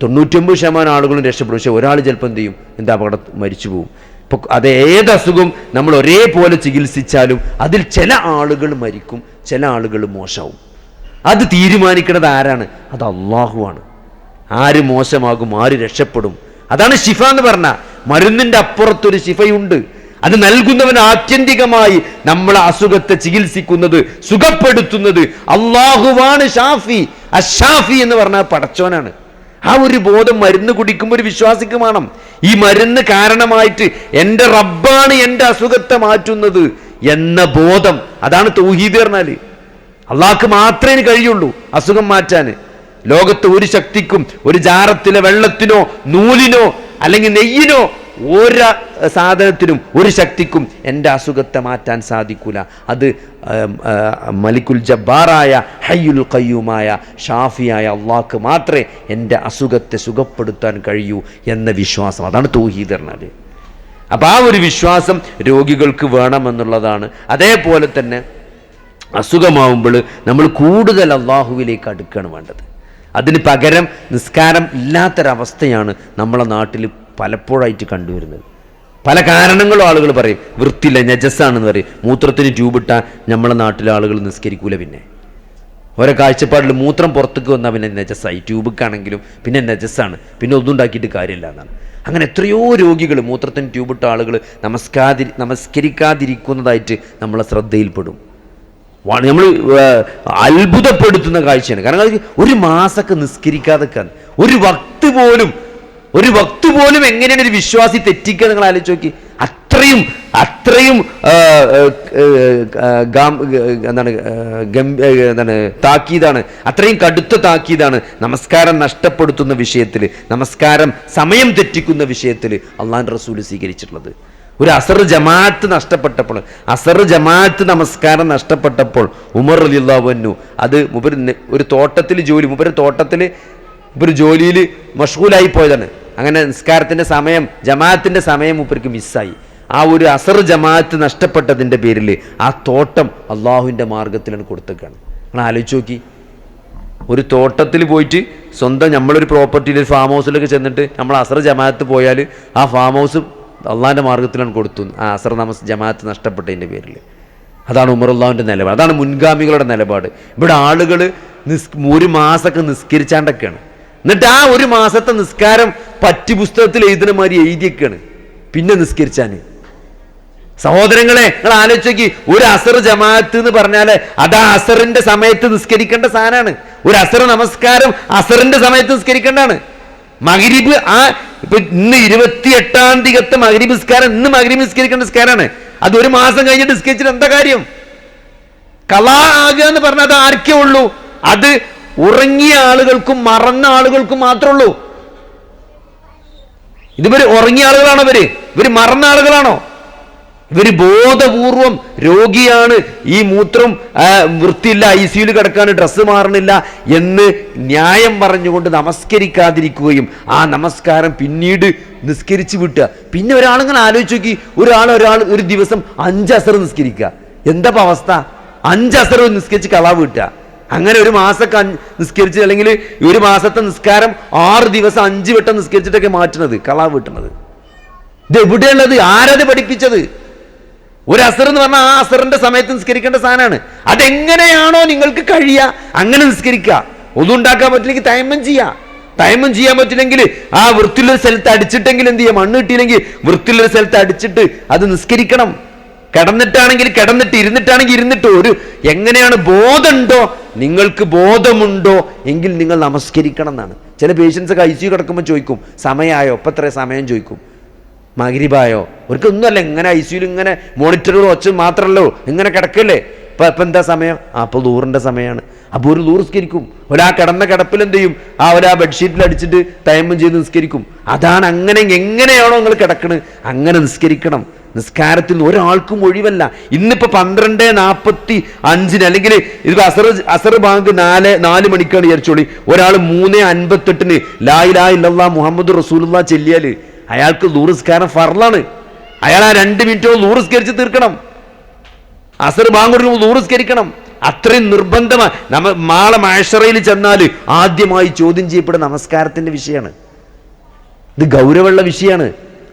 99% ആളുകളും രക്ഷപ്പെടും. പക്ഷെ ഒരാൾ ചിലപ്പോൾ എന്ത് ചെയ്യും, അപകടം മരിച്ചു പോകും. ഇപ്പോൾ അത് ഏത് അസുഖം നമ്മൾ ഒരേപോലെ ചികിത്സിച്ചാലും അതിൽ ചില ആളുകൾ മരിക്കും, ചില ആളുകൾ മോശമാവും. അത് തീരുമാനിക്കുന്നത് ആരാണ്? അത് അള്ളാഹുവാണ്. ആര് മോശമാകും, ആര് രക്ഷപ്പെടും, അതാണ് ശിഫ എന്ന് പറഞ്ഞാൽ. മരുന്നിൻ്റെ അപ്പുറത്തൊരു ശിഫയുണ്ട്. അത് നൽകുന്നവൻ ആത്യന്തികമായി നമ്മളെ അസുഖത്തെ ചികിത്സിക്കുന്നത്, സുഖപ്പെടുത്തുന്നത് അള്ളാഹുവാണ്. അഷാഫി എന്ന് പറഞ്ഞാൽ പടച്ചോനാണ്. ആ ഒരു ബോധം മരുന്ന് കുടിക്കുമ്പോൾ ഒരു വിശ്വാസിക്ക് വേണം. ഈ മരുന്ന് കാരണമായിട്ട് എൻ്റെ റബ്ബാണ് എൻ്റെ അസുഖത്തെ മാറ്റുന്നത് എന്ന ബോധം, അതാണ് തൗഹീദ് പറഞ്ഞാൽ. അള്ളാഹ്ക്ക് മാത്രമേ കഴിയുള്ളൂ അസുഖം മാറ്റാൻ. ലോകത്ത് ഒരു ശക്തിക്കും, ഒരു ജാറത്തിലെ വെള്ളത്തിനോ നൂലിനോ അല്ലെങ്കിൽ നെയ്യിനോ ഒരു സാധനത്തിനും ഒരു ശക്തിക്കും എൻ്റെ അസുഖത്തെ മാറ്റാൻ സാധിക്കൂല. അത് മലിക്കുൽ ജബ്ബാറായ ഹയ്യുൽ ഖയ്യൂമായ ഷാഫിയായ അള്ളാഹ്ക്ക് മാത്രമേ എൻ്റെ അസുഖത്തെ സുഖപ്പെടുത്താൻ കഴിയൂ എന്ന വിശ്വാസം, അതാണ് തൗഹീദ് പറഞ്ഞാൽ. അപ്പം ആ ഒരു വിശ്വാസം രോഗികൾക്ക് വേണമെന്നുള്ളതാണ്. അതേപോലെ തന്നെ അസുഖമാവുമ്പോൾ നമ്മൾ കൂടുതൽ അള്ളാഹുവിലേക്ക് അടുക്കുകയാണ് വേണ്ടത്. അതിന് പകരം നിസ്കാരം ഇല്ലാത്തൊരവസ്ഥയാണ് നമ്മളെ നാട്ടിൽ പലപ്പോഴായിട്ട് കണ്ടുവരുന്നത്. പല കാരണങ്ങളും ആളുകൾ പറയും, വൃത്തിയില്ല, നജസ്സാണെന്ന് പറയും. മൂത്രത്തിന് ട്യൂബിട്ടാൽ നമ്മളെ നാട്ടിലെ ആളുകൾ നിസ്കരിക്കൂല. പിന്നെ ഓരോ കാഴ്ചപ്പാടിൽ മൂത്രം പുറത്തേക്ക് വന്നാൽ പിന്നെ നജസ്സായി, ട്യൂബിക്കാണെങ്കിലും പിന്നെ നജസ്സാണ്, പിന്നെ ഒന്നും ഉണ്ടാക്കിയിട്ട് കാര്യമില്ല എന്നാണ്. അങ്ങനെ എത്രയോ രോഗികൾ, മൂത്രത്തിന് ട്യൂബിട്ട ആളുകൾ നമസ്കരിക്കാതിരിക്കുന്നതായിട്ട് നമ്മളെ ശ്രദ്ധയിൽപ്പെടും. നമ്മൾ അത്ഭുതപ്പെടുത്തുന്ന കാഴ്ചയാണ്. കാരണം ഒരു മാസമൊക്കെ നിസ്കരിക്കാതൊക്കെ ഒരു വക്ത് പോലും എങ്ങനെയാണ് ഒരു വിശ്വാസി തെറ്റിക്കുക നിങ്ങൾ ആലോചിച്ച് നോക്കി. അത്രയും താക്കീതാണ്, അത്രയും കടുത്ത താക്കീതാണ് നമസ്കാരം നഷ്ടപ്പെടുത്തുന്ന വിഷയത്തിൽ, നമസ്കാരം സമയം തെറ്റിക്കുന്ന വിഷയത്തിൽ അള്ളാഹുവിൻ്റെ റസൂൽ സ്വീകരിച്ചിട്ടുള്ളത്. ഒരു അസർ ജമാഅത്ത് നമസ്കാരം നഷ്ടപ്പെട്ടപ്പോൾ ഉമർ റളിയല്ലാഹു അൻഹു അത് ഒരു തോട്ടത്തിൽ ജോലിയിൽ മഷ്ഗൂലായി പോയതാണ്. അങ്ങനെ നിസ്കാരത്തിൻ്റെ സമയം, ജമാഅത്തിൻ്റെ സമയം മൂപ്പർക്ക് മിസ്സായി. ആ ഒരു അസർ ജമാഅത്ത് നഷ്ടപ്പെട്ടതിൻ്റെ പേരിൽ ആ തോട്ടം അള്ളാഹുവിൻ്റെ മാർഗത്തിലാണ് കൊടുത്തേക്കാണ്. നിങ്ങൾ ആലോചിച്ച് നോക്കി, ഒരു തോട്ടത്തിൽ പോയിട്ട് സ്വന്തം നമ്മളൊരു പ്രോപ്പർട്ടിയിൽ ഫാം ഹൗസിലൊക്കെ ചെന്നിട്ട് നമ്മൾ അസർ ജമാഅത്ത് പോയാൽ ആ ഫാം ഹൗസ് അള്ളാഹിൻ്റെ മാർഗത്തിലാണ് കൊടുത്തു, ആ അസർ ജമാഅത്ത് നഷ്ടപ്പെട്ടതിൻ്റെ പേരിൽ. അതാണ് ഉമർ അള്ളാഹുവിൻ്റെ നിലപാട്, അതാണ് മുൻഗാമികളുടെ നിലപാട്. ഇവിടെ ആളുകൾ ഒരു മാസമൊക്കെ നിസ്കരിച്ചാണ്ടൊക്കെയാണ്, എന്നിട്ട് ആ ഒരു മാസത്തെ നിസ്കാരം പറ്റുപുസ്തകത്തിൽ എഴുതുന്ന മാതിരി എഴുതിയൊക്കെയാണ് പിന്നെ നിസ്കരിച്ചാൻ. സഹോദരങ്ങളെ, നിങ്ങൾ ആലോചിച്ച് നോക്കി, ഒരു അസർ ജമാഅത്ത് എന്ന് പറഞ്ഞാൽ അത് ആ അസറിന്റെ സമയത്ത് നിസ്കരിക്കേണ്ട സാധനമാണ്. ഒരു അസർ നമസ്കാരം അസറിന്റെ സമയത്ത് നിസ്കരിക്കേണ്ടതാണ്. മഗ്രിബ് ഇപ്പൊ ഇന്ന് 28-ാം തീയതി മഗ്രിബ് നിസ്കാരം, ഇന്ന് മഗ്രിബ് നിസ്കരിക്കേണ്ട നിസ്കാരമാണ്. അത് ഒരു മാസം കഴിഞ്ഞിട്ട് നിസ്കരിച്ചിട്ട് എന്താ കാര്യം? ഖളാ ആകുക എന്ന് പറഞ്ഞാൽ അത് ആർക്കേ ഉള്ളൂ? അത് ഉറങ്ങിയ ആളുകൾക്കും മറന്ന ആളുകൾക്കും മാത്രമേ ഉള്ളൂ. ഇവര് ഉറങ്ങിയ ആളുകളാണോ? ഇവര് മറന്ന ആളുകളാണോ? ഇവര് ബോധപൂർവം രോഗിയാണ്, ഈ മൂത്രം വൃത്തിയില്ല, ICUയിൽ കിടക്കാൻ, ഡ്രസ്സ് മാറണില്ല എന്ന് ന്യായം പറഞ്ഞുകൊണ്ട് നമസ്കരിക്കാതിരിക്കുകയും ആ നമസ്കാരം പിന്നീട് നിസ്കരിച്ച് വിട്ടുക. പിന്നെ ഒരാളിങ്ങനെ ആലോചിച്ച് നോക്കി, ഒരാൾ ഒരു ദിവസം 5 അസർ നിസ്കരിക്കുക, എന്താ അവസ്ഥ? 5 അസർ നിസ്കരിച്ച് കളാ വീട്ടുക. അങ്ങനെ ഒരു മാസമൊക്കെ നിസ്കരിച്ച്, അല്ലെങ്കിൽ ഒരു മാസത്തെ നിസ്കാരം 6 ദിവസം 5 വട്ടം നിസ്കരിച്ചിട്ടൊക്കെ മാറ്റുന്നത്, കളാ വീട്ടുന്നത്. ഇത് എവിടെയുള്ളത്? ആരത് പഠിപ്പിച്ചത്? ഒരു അസർ എന്ന് പറഞ്ഞാൽ ആ അസറിന്റെ സമയത്ത് നിസ്കരിക്കേണ്ട സാധനമാണ്. അതെങ്ങനെയാണോ നിങ്ങൾക്ക് കഴിയുക അങ്ങനെ നിസ്കരിക്കുക. ഒന്നും ഉണ്ടാക്കാൻ പറ്റില്ലെങ്കിൽ തയമ്മം ചെയ്യാൻ പറ്റില്ലെങ്കിൽ ആ വൃത്തിയുള്ളൊരു സ്ഥലത്ത് അടിച്ചിട്ടെങ്കിൽ എന്ത് ചെയ്യുക? മണ്ണ് കിട്ടിയില്ലെങ്കിൽ വൃത്തിയുള്ളൊരു സ്ഥലത്ത് അടിച്ചിട്ട് അത് നിസ്കരിക്കണം. കിടന്നിട്ടാണെങ്കിൽ കിടന്നിട്ട്, ഇരുന്നിട്ടാണെങ്കിൽ ഇരുന്നിട്ട്. എങ്ങനെയാണ് ബോധമുണ്ടോ, നിങ്ങൾക്ക് ബോധമുണ്ടോ എങ്കിൽ നിങ്ങൾ നമസ്കരിക്കണം എന്നാണ്. ചില പേഷ്യൻസ് ഒക്കെ ICU കിടക്കുമ്പോൾ ചോദിക്കും, സമയമായോ? ഇപ്പം എത്ര സമയം ചോദിക്കും. മഗ്രിബായോ? അവർക്കൊന്നുമല്ല, ഇങ്ങനെ ICUയിൽ ഇങ്ങനെ മോണിറ്ററുകൾ വച്ച് മാത്രമല്ലോ ഇങ്ങനെ കിടക്കല്ലേ. ഇപ്പം എന്താ സമയം? അപ്പോൾ ദൂറിൻ്റെ സമയമാണ്. അപ്പോൾ ഒരു ദൂർ നിസ്കരിക്കും. ഒരാ കിടന്ന കിടപ്പിൽ എന്ത് ചെയ്യും? ഒരാ ബെഡ്ഷീറ്റിൽ അടിച്ചിട്ട് തയമ്മം ചെയ്ത് നിസ്കരിക്കും. അതാണ്. അങ്ങനെ എങ്ങനെയാണോ നിങ്ങൾ കിടക്കണത് അങ്ങനെ നിസ്കരിക്കണം. നിസ്കാരത്തിൽ ഒരാൾക്കും ഒഴിവല്ല. ഇന്നിപ്പോൾ 12:45 അല്ലെങ്കിൽ ഇത് അസർ ബാങ്ക് 4 മണിക്കാണ് വിചാരിച്ചോളി. ഒരാൾ 3:58 ലാ ഇലാഹ ഇല്ലല്ലാഹ് മുഹമ്മദ് റസൂലുള്ളാഹ് ചെല്ലിയാൽ അയാൾക്ക് ദൂർ നിസ്കാരം ഫർളാണ്. അയാൾ ആ 2 മിനിറ്റോ ദൂർ നിസ്കരിച്ച് തീർക്കണം. അസർ ബാങ്ക് കൊടുക്കുമ്പോൾ ദൂർ നിസ്കരിക്കണം. അത്രയും നിർബന്ധമാണ്. നാളെ മഹ്ശറയിൽ ചെന്നാൽ ആദ്യമായി ചോദ്യം ചെയ്യപ്പെടുന്ന നമസ്കാരത്തിന്റെ വിഷയമാണ്. ഇത് ഗൗരവമുള്ള വിഷയമാണ്.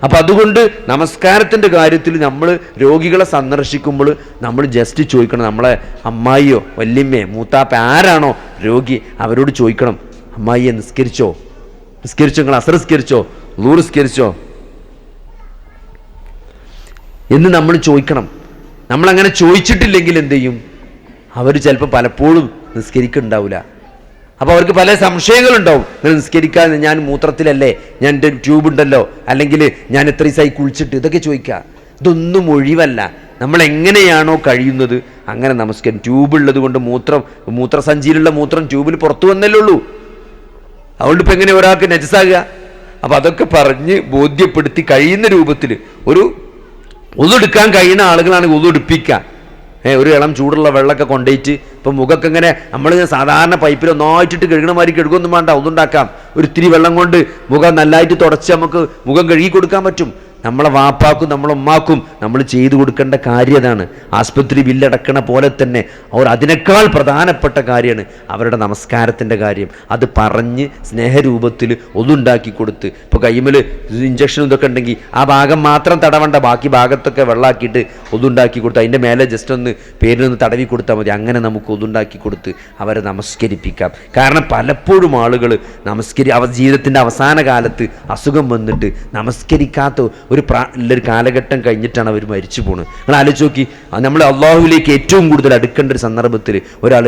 അപ്പം അതുകൊണ്ട് നമസ്കാരത്തിൻ്റെ കാര്യത്തിൽ നമ്മൾ രോഗികളെ സന്ദർശിക്കുമ്പോൾ നമ്മൾ ജസ്റ്റ് ചോദിക്കണം, നമ്മളെ അമ്മായിയോ വല്യമ്മയോ മൂത്താപ്പ ആരാണോ രോഗി അവരോട് ചോദിക്കണം, അമ്മായിയെ നിസ്കരിച്ചോ, നിങ്ങൾ അസർ നിസ്കരിച്ചോ, ളുഹർ നിസ്കരിച്ചോ എന്ന് നമ്മൾ ചോദിക്കണം. നമ്മളങ്ങനെ ചോദിച്ചിട്ടില്ലെങ്കിൽ എന്ത് ചെയ്യും? അവർ ചിലപ്പോൾ പലപ്പോഴും നിസ്കരിക്കുന്നുണ്ടാവില്ല. അപ്പോൾ അവർക്ക് പല സംശയങ്ങളുണ്ടാവും. നിങ്ങൾ നിസ്കരിക്കാൻ, ഞാൻ മൂത്രത്തിലല്ലേ, ഞാൻ എൻ്റെ ട്യൂബ് ഉണ്ടല്ലോ, അല്ലെങ്കിൽ ഞാൻ എത്ര ദിവസമായി കുളിച്ചിട്ട്, ഇതൊക്കെ ചോദിക്കുക. ഇതൊന്നും ഒഴിവല്ല. നമ്മൾ എങ്ങനെയാണോ കഴിയുന്നത് അങ്ങനെ നമസ്കാരം. ട്യൂബ് ഉള്ളത് കൊണ്ട് മൂത്രസഞ്ചിയിലുള്ള മൂത്രം ട്യൂബിൽ പുറത്തു വന്നല്ലേ ഉള്ളൂ. അതുകൊണ്ട് ഇപ്പം എങ്ങനെ ഒരാൾക്ക് നജസാകുക? അപ്പം അതൊക്കെ പറഞ്ഞ് ബോധ്യപ്പെടുത്തി കഴിയുന്ന രൂപത്തിൽ ഉളെടുക്കാൻ കഴിയുന്ന ആളുകളാണെങ്കിൽ ഉളെടുപ്പിക്കുക. ഒരു ഇളം ചൂടുള്ള വെള്ളമൊക്കെ കൊണ്ടുപോയിട്ട് ഇപ്പം മുഖമൊക്കെ ഇങ്ങനെ നമ്മളിങ്ങനെ സാധാരണ പൈപ്പിൽ ഒന്നായിട്ടിട്ട് കഴുകണ മാതിരി കഴുകൊന്നും വേണ്ട, ഒന്നുണ്ടാക്കാം. ഒരു ഇത്തിരി വെള്ളം കൊണ്ട് മുഖം നല്ലതായിട്ട് തുടച്ച് നമുക്ക് മുഖം കഴുകി കൊടുക്കാൻ പറ്റും. നമ്മളെ വാപ്പാക്കും നമ്മളെ ഉമ്മാക്കും നമ്മൾ ചെയ്തു കൊടുക്കേണ്ട കാര്യം അതാണ്. ആസ്പത്രി ബില്ലടക്കണ പോലെ തന്നെ അവർ അതിനേക്കാൾ പ്രധാനപ്പെട്ട കാര്യമാണ് അവരുടെ നമസ്കാരത്തിൻ്റെ കാര്യം. അത് പറഞ്ഞ് സ്നേഹരൂപത്തിൽ ഒന്നുണ്ടാക്കി കൊടുത്ത്, ഇപ്പോൾ കൈമൽ ഇഞ്ചക്ഷൻ ഇതൊക്കെ ഉണ്ടെങ്കിൽ ആ ഭാഗം മാത്രം തടവണ്ട, ബാക്കി ഭാഗത്തൊക്കെ വെള്ളമാക്കിയിട്ട് ഒന്നുണ്ടാക്കി കൊടുത്ത് അതിൻ്റെ മേലെ ജസ്റ്റ് ഒന്ന് പേരിലൊന്ന് തടവി കൊടുത്താൽ മതി. അങ്ങനെ നമുക്ക് ഒന്നുണ്ടാക്കി കൊടുത്ത് അവരെ നമസ്കരിപ്പിക്കാം. കാരണം പലപ്പോഴും ആളുകൾ ജീവിതത്തിൻ്റെ അവസാന കാലത്ത് അസുഖം വന്നിട്ട് നമസ്കരിക്കാത്ത ഒരു കാലഘട്ടം കഴിഞ്ഞിട്ടാണ് അവർ മരിച്ചു പോകുന്നത്. നിങ്ങൾ ആലോചിച്ച് നോക്കി, നമ്മൾ അള്ളാഹുവിലേക്ക് ഏറ്റവും കൂടുതൽ അടുക്കേണ്ട ഒരു സന്ദർഭത്തിൽ ഒരാൾ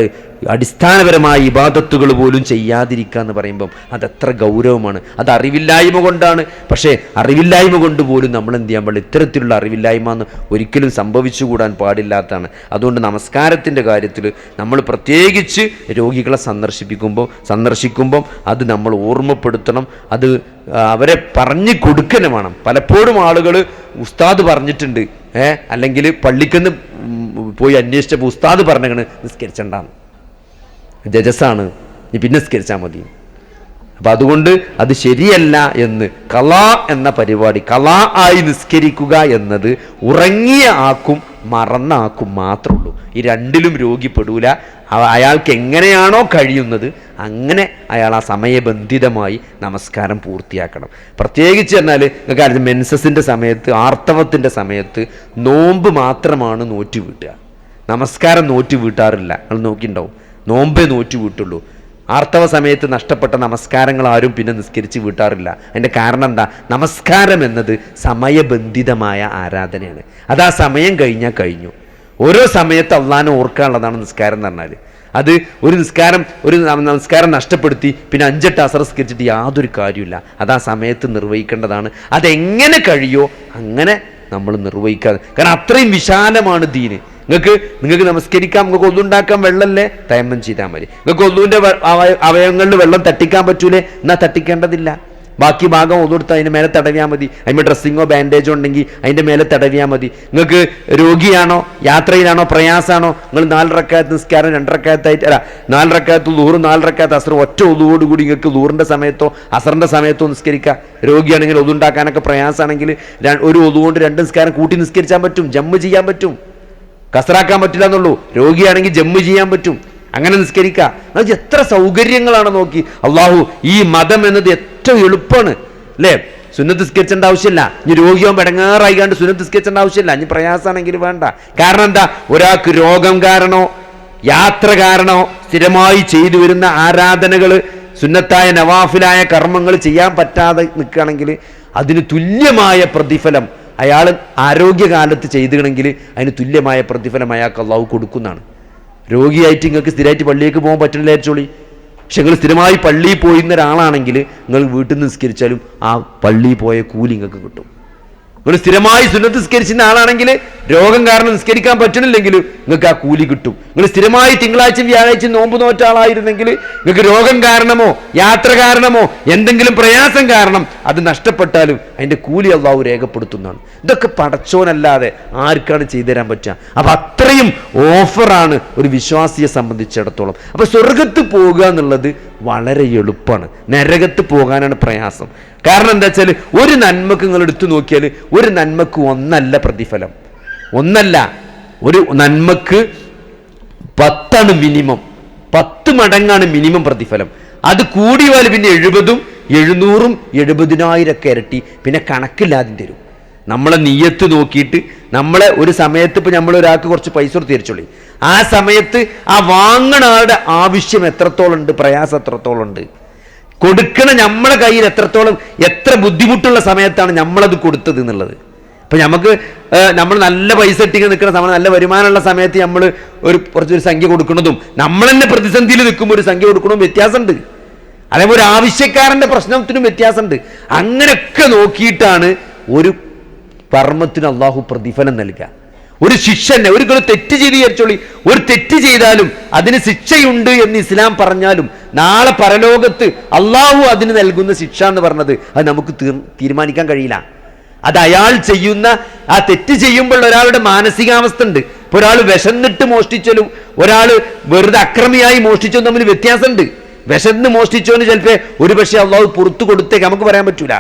അടിസ്ഥാനപരമായ ഇബാദത്തുകൾ പോലും ചെയ്യാതിരിക്കുക എന്ന് പറയുമ്പം അതെത്ര ഗൗരവമാണ്. അത് അറിവില്ലായ്മ കൊണ്ടാണ്. പക്ഷേ അറിവില്ലായ്മ കൊണ്ട് പോലും നമ്മൾ എന്ത് ചെയ്യാൻ പാടില്ല, ഇത്തരത്തിലുള്ള അറിവില്ലായ്മ എന്ന് ഒരിക്കലും സംഭവിച്ചുകൂടാൻ പാടില്ലാത്തതാണ്. അതുകൊണ്ട് നമസ്കാരത്തിൻ്റെ കാര്യത്തിൽ നമ്മൾ പ്രത്യേകിച്ച് രോഗികളെ സന്ദർശിക്കുമ്പം അത് നമ്മൾ ഓർമ്മപ്പെടുത്തണം. അത് അവരെ പറഞ്ഞു കൊടുക്കണം വേണം. പലപ്പോഴും ആളുകൾ ഉസ്താദ് പറഞ്ഞിട്ടുണ്ട്, അല്ലെങ്കിൽ പള്ളിക്കെന്ന് പോയി അന്വേഷിച്ചപ്പോൾ ഉസ്താദ് പറഞ്ഞാണ് നിസ്കരിച്ചണ്ടാന്ന്, ജജസാണ്, നീ പിന്നെ നിസ്കരിച്ചാൽ മതി. അപ്പം അതുകൊണ്ട് അത് ശരിയല്ല എന്ന് ഖളാ എന്ന പരിപാടി, ഖളാ ആയി നിസ്കരിക്കുക എന്നത് ഉറങ്ങിയ ആക്കും മറന്ന ആക്കും മാത്രമേ ഉള്ളൂ. ഈ രണ്ടിലും രോഗി പെടൂല. അയാൾക്ക് എങ്ങനെയാണോ കഴിയുന്നത് അങ്ങനെ അയാൾ ആ സമയബന്ധിതമായി നമസ്കാരം പൂർത്തിയാക്കണം. പ്രത്യേകിച്ച് എന്നാൽ നിങ്ങൾക്ക് മെൻസസിൻ്റെ സമയത്ത്, ആർത്തവത്തിൻ്റെ സമയത്ത് നോമ്പ് മാത്രമാണ് നോറ്റ് വീട്ടുക. നമസ്കാരം നോറ്റ് വീട്ടാറില്ല. നിങ്ങൾ നോക്കിയിട്ടുണ്ടാവും, നോമ്പേ നോറ്റ് വീട്ടുള്ളൂ. ആർത്തവ സമയത്ത് നഷ്ടപ്പെട്ട നമസ്കാരങ്ങൾ ആരും പിന്നെ നിസ്കരിച്ച് വീട്ടാറില്ല. അതിൻ്റെ കാരണം എന്താ? നമസ്കാരം എന്നത് സമയബന്ധിതമായ ആരാധനയാണ്. അത് ആ സമയം കഴിഞ്ഞാൽ കഴിഞ്ഞു. ഓരോ സമയത്ത് അള്ളാനെ ഓർക്കാനുള്ളതാണ് നിസ്കാരം എന്ന് പറഞ്ഞാൽ. അത് ഒരു നമസ്കാരം നഷ്ടപ്പെടുത്തി പിന്നെ 5-8 അസർ നിസ്കരിച്ചിട്ട് യാതൊരു കാര്യമില്ല. അത് ആ സമയത്ത് നിർവഹിക്കേണ്ടതാണ്. അതെങ്ങനെ കഴിയോ അങ്ങനെ നമ്മൾ നിർവഹിക്കാതെ, കാരണം അത്രയും വിശാലമാണ് ദീന്. നിങ്ങൾക്ക് നമസ്കരിക്കാം, നിങ്ങൾക്ക് ഒന്നുണ്ടാക്കാൻ വെള്ളമല്ലേ, തയമ്മം ചെയ്താൽ മതി. നിങ്ങൾക്ക് ഒന്നുവിൻ്റെ അവയവങ്ങളിൽ വെള്ളം തട്ടിക്കാൻ പറ്റൂലേ, എന്നാൽ തട്ടിക്കേണ്ടതില്ല. ബാക്കി ഭാഗം ഒന്നുകൊടുത്ത് അതിൻ്റെ മേലെ തടവിയാൽ മതി. അതിൻ്റെ ഡ്രസ്സിങ്ങോ ബാൻഡേജോ ഉണ്ടെങ്കിൽ അതിൻ്റെ മേലെ തടവിയാൽ മതി. നിങ്ങൾക്ക് രോഗിയാണോ, യാത്രയിലാണോ, പ്രയാസമാണോ, നിങ്ങൾ 4 റക്അത്ത് നിസ്കാരം 2 റക്അത്തായിട്ട്, 4 റക്അത്ത് ളുഹ്ർ 4 റക്അത്ത് അസ്ർ ഒറ്റ ഒതുവോടുകൂടി നിങ്ങൾക്ക് ളുഹ്റിൻ്റെ സമയത്തോ അസറിൻ്റെ സമയത്തോ നിസ്കരിക്കുക. രോഗിയാണെങ്കിൽ ഒതുണ്ടാക്കാനൊക്കെ പ്രയാസമാണെങ്കിൽ ഒരു ഒതുകൊണ്ട് 2 നിസ്കാരം കൂട്ടി നിസ്കരിച്ചാൻ പറ്റും, ജമ്മ് ചെയ്യാൻ പറ്റും. കസറാക്കാൻ പറ്റില്ല എന്നുള്ളൂ. രോഗിയാണെങ്കിൽ ജമ്മ് ചെയ്യാൻ പറ്റും. അങ്ങനെ നിസ്കരിക്കുക. അത് എത്ര സൗകര്യങ്ങളാണ് നോക്കി. അള്ളാഹു ഈ മതം എന്നത് ഏറ്റവും എളുപ്പമാണ് അല്ലേ. സുന്നത്ത് നിസ്കരിച്ചേണ്ട ആവശ്യമില്ല. ഇനി രോഗിയാകുമ്പോൾ ഇടങ്ങാറായിക്കാണ്ട് സുന്നത്ത് നിസ്കരിച്ചേണ്ട ആവശ്യമില്ല. ഇനി പ്രയാസമാണെങ്കിൽ വേണ്ട. കാരണം എന്താ? ഒരാൾക്ക് രോഗം കാരണോ യാത്ര കാരണോ സ്ഥിരമായി ചെയ്തു വരുന്ന ആരാധനകൾ, സുന്നത്തായ നവാഫിലായ കർമ്മങ്ങൾ ചെയ്യാൻ പറ്റാതെ നിൽക്കുകയാണെങ്കിൽ അതിന് തുല്യമായ പ്രതിഫലം അയാൾ ആരോഗ്യകാലത്ത് ചെയ്തിട്ടുണ്ടെങ്കിൽ അതിന് തുല്യമായ പ്രതിഫലം അയാൾക്ക് അള്ളാഹു കൊടുക്കുന്നതാണ്. രോഗിയായിട്ട് നിങ്ങൾക്ക് സ്ഥിരമായിട്ട് പള്ളിയിലേക്ക് പോകാൻ പറ്റുന്നില്ല വിചാരിച്ചോളി. പക്ഷെ നിങ്ങൾ സ്ഥിരമായി പള്ളിയിൽ പോയിരുന്ന ഒരാളാണെങ്കിൽ നിങ്ങൾ വീട്ടിൽ നിന്ന് നിസ്കരിച്ചാലും ആ പള്ളിയിൽ പോയ കൂലി നിങ്ങൾക്ക് കിട്ടും. നിങ്ങൾ സ്ഥിരമായി സുന്നത്ത് നിസ്കരിച്ചിരുന്ന ആളാണെങ്കിൽ രോഗം കാരണം നിസ്കരിക്കാൻ പറ്റണില്ലെങ്കിലും നിങ്ങൾക്ക് ആ കൂലി കിട്ടും. നിങ്ങൾ സ്ഥിരമായി തിങ്കളാഴ്ചയും വ്യാഴാഴ്ചയും നോമ്പ് നോറ്റ ആളായിരുന്നെങ്കിൽ നിങ്ങൾക്ക് രോഗം കാരണമോ യാത്ര കാരണമോ എന്തെങ്കിലും പ്രയാസം കാരണം അത് നഷ്ടപ്പെട്ടാലും അതിൻ്റെ കൂലി അള്ളാഹു രേഖപ്പെടുത്തുന്നതാണ്. ഇതൊക്കെ പടച്ചോനല്ലാതെ ആർക്കാണ് ചെയ്തു തരാൻ പറ്റുക? അപ്പം അത്രയും ഓഫറാണ് ഒരു വിശ്വാസിയെ സംബന്ധിച്ചിടത്തോളം. അപ്പം സ്വർഗത്ത് പോകുക എന്നുള്ളത് വളരെ എളുപ്പമാണ്, നരകത്ത് പോകാനാണ് പ്രയാസം. കാരണം എന്താ വെച്ചാൽ ഒരു നന്മക്ക് നിങ്ങൾ എടുത്തു നോക്കിയാൽ ഒരു നന്മക്ക് 1 പ്രതിഫലം, 1 ഒരു നന്മക്ക് 10 മിനിമം, 10 മടങ്ങാണ് മിനിമം പ്രതിഫലം. അത് കൂടി പോയാൽ പിന്നെ 70, 700, 70,000 ഇരട്ടി പിന്നെ കണക്കില്ലാതെ തരും. നമ്മളെ നിയ്യത്ത് നോക്കിയിട്ട് നമ്മളെ ഒരു സമയത്ത് ഇപ്പം നമ്മൾ ഒരാൾക്ക് കുറച്ച് പൈസ കൊടുത്ത് തിരിച്ചോളി, ആ സമയത്ത് ആ വാങ്ങണ ആളുടെ ആവശ്യം എത്രത്തോളം ഉണ്ട്, പ്രയാസം എത്രത്തോളം ഉണ്ട്, കൊടുക്കണ നമ്മളെ കയ്യിൽ എത്രത്തോളം, എത്ര ബുദ്ധിമുട്ടുള്ള സമയത്താണ് നമ്മളത് കൊടുത്തത് എന്നുള്ളത്. ഇപ്പം നമ്മൾ നല്ല പൈസ ഇട്ടിങ്ങനെ നിൽക്കുന്ന സമയം, നല്ല വരുമാനമുള്ള സമയത്ത് നമ്മൾ കുറച്ചൊരു സംഖ്യ കൊടുക്കുന്നതും നമ്മൾ തന്നെ പ്രതിസന്ധിയിൽ നിൽക്കുമ്പോൾ ഒരു സംഖ്യ കൊടുക്കണതും വ്യത്യാസമുണ്ട്. അതേപോലെ ഒരു ആവശ്യക്കാരൻ്റെ പ്രശ്നത്തിനും വ്യത്യാസമുണ്ട്. അങ്ങനെയൊക്കെ നോക്കിയിട്ടാണ് ഒരു കർമ്മത്തിന് അള്ളാഹു പ്രതിഫലം നൽകുക. ഒരു ശിക്ഷ തന്നെ, ഒരു തെറ്റ് ചെയ്ത് വിചാരിച്ചോളി, ഒരു തെറ്റ് ചെയ്താലും അതിന് ശിക്ഷയുണ്ട് എന്ന് ഇസ്ലാം പറഞ്ഞാലും നാളെ പരലോകത്ത് അള്ളാഹു അതിന് നൽകുന്ന ശിക്ഷ എന്ന് പറഞ്ഞത് അത് നമുക്ക് തീരുമാനിക്കാൻ കഴിയില്ല. അത് അയാൾ ചെയ്യുന്ന ആ തെറ്റ് ചെയ്യുമ്പോൾ ഒരാളുടെ മാനസികാവസ്ഥ ഉണ്ട്. ഇപ്പോൾ ഒരാൾ വിശന്നിട്ട് മോഷ്ടിച്ചാലും ഒരാൾ വെറുതെ അക്രമിയായി മോഷ്ടിച്ചാലും തമ്മിൽ വ്യത്യാസമുണ്ട്. വിശന്ന് മോഷ്ടിച്ചോന്ന് ചിലപ്പോൾ ഒരു പക്ഷേ അള്ളാഹു പുറത്തു കൊടുത്തേക്ക് നമുക്ക് പറയാൻ പറ്റൂല.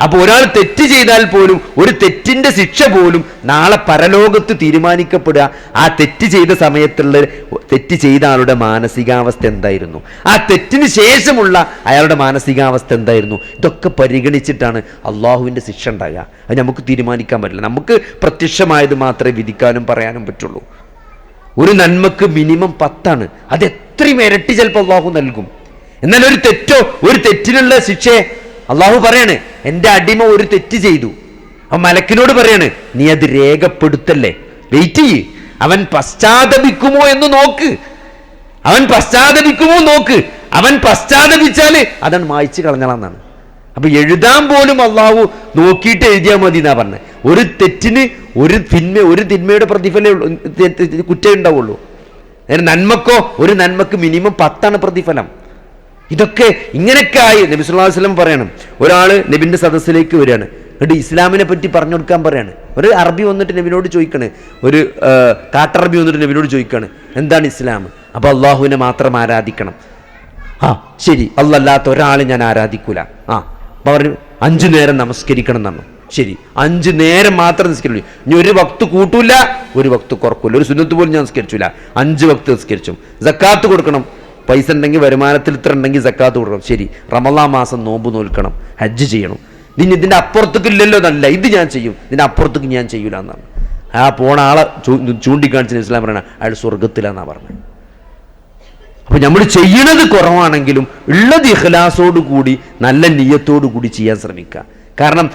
അപ്പൊ ഒരാൾ തെറ്റ് ചെയ്താൽ പോലും ഒരു തെറ്റിന്റെ ശിക്ഷ പോലും നാളെ പരലോകത്ത് തീരുമാനിക്കപ്പെടുക ആ തെറ്റ് ചെയ്ത സമയത്തുള്ള തെറ്റ് ചെയ്ത ആളുടെ മാനസികാവസ്ഥ എന്തായിരുന്നു, ആ തെറ്റിന് ശേഷമുള്ള അയാളുടെ മാനസികാവസ്ഥ എന്തായിരുന്നു, ഇതൊക്കെ പരിഗണിച്ചിട്ടാണ് അള്ളാഹുവിൻ്റെ ശിക്ഷ ഉണ്ടാകുക. അത് നമുക്ക് തീരുമാനിക്കാൻ പറ്റില്ല. നമുക്ക് പ്രത്യക്ഷമായത് മാത്രമേ വിധിക്കാനും പറയാനും പറ്റുള്ളൂ. ഒരു നന്മക്ക് മിനിമം 10 അത് എത്രയും ഇരട്ടി ചിലപ്പോൾ അള്ളാഹു നൽകും. എന്നാൽ ഒരു തെറ്റിനുള്ള ശിക്ഷയെ അള്ളാഹു പറയാണ്, എൻ്റെ അടിമ ഒരു തെറ്റ് ചെയ്തു, ആ മലക്കിനോട് പറയാണ്, നീ അത് രേഖപ്പെടുത്തല്ലേ, വെയിറ്റ് ചെയ്യ്, അവൻ പശ്ചാത്തപിക്കുമോ എന്ന് നോക്ക്, അവൻ പശ്ചാത്തപിച്ചാല് അതാണ് മായ്ച്ചു കളഞ്ഞാലെന്നാണ്. അപ്പൊ എഴുതാൻ പോലും അള്ളാഹു നോക്കിയിട്ട് എഴുതിയാൽ മതി എന്നാ പറഞ്ഞത്. ഒരു തെറ്റിന് ഒരു തിന്മയുടെ പ്രതിഫലം കുറ്റം ഉണ്ടാവുള്ളൂ. ഒരു നന്മക്ക് മിനിമം 10 പ്രതിഫലം. ഇതൊക്കെ ഇങ്ങനെയൊക്കെ ആയി നബി സല്ലല്ലാഹു അലൈഹി വസല്ലം പറയണം. ഒരാൾ നബിന്റെ സദസ്സിലേക്ക് വരികയാണ്, എന്നിട്ട് ഇസ്ലാമിനെ പറ്റി പറഞ്ഞു കൊടുക്കാൻ പറയാണ്. ഒരു അറബി വന്നിട്ട് നബിനോട് ചോദിക്കണ്, ഒരു കാട്ടറബി വന്നിട്ട് നബിനോട് ചോദിക്കാണ്, എന്താണ് ഇസ്ലാം? അപ്പൊ അള്ളാഹുവിനെ മാത്രം ആരാധിക്കണം. ശരി, അല്ലാത്ത ഒരാളെ ഞാൻ ആരാധിക്കൂല. അപ്പൊ പറഞ്ഞു 5 നേരം നമസ്കരിക്കണം എന്നാണ്. ശരി, 5 നേരം മാത്രം നിസ്കരിച്ചു. ഇനി ഒരു വക്ത് കൂട്ടൂല, ഒരു വക്ത് കുറക്കൂല, ഒരു സുന്നത്ത് പോലും ഞാൻ നിസ്കരിച്ചില്ല, 5 വക്ത് നിസ്കരിച്ചു. സക്കാത്ത് കൊടുക്കണം, പൈസ ഉണ്ടെങ്കിൽ വരുമാനത്തിൽ ഇത്ര ഉണ്ടെങ്കിൽ സക്കാത്ത് കൊടുക്കണം. ശരി, റമളാൻ മാസം നോമ്പ് നോൽക്കണം, ഹജ്ജ് ചെയ്യണം. ഇതിന്റെ അപ്പുറത്തേക്ക് ഇല്ലല്ലോ എന്നല്ല, ഇത് ഞാൻ ചെയ്യും, ഇതിന്റെ അപ്പുറത്തേക്ക് ഞാൻ ചെയ്യൂല എന്നാണ്. ആ പോണ ആളെ ചൂണ്ടിക്കാണിച്ച് ഇസ്ലാം പറയണ അയാൾ സ്വർഗത്തിലാന്നാ പറഞ്ഞത്. അപ്പൊ നമ്മൾ ചെയ്യണത് കുറവാണെങ്കിലും ഉള്ളത് ഇഖ്ലാസോട് കൂടി നല്ല നിയ്യത്തോടു കൂടി ചെയ്യാൻ ശ്രമിക്കുക. കാരണം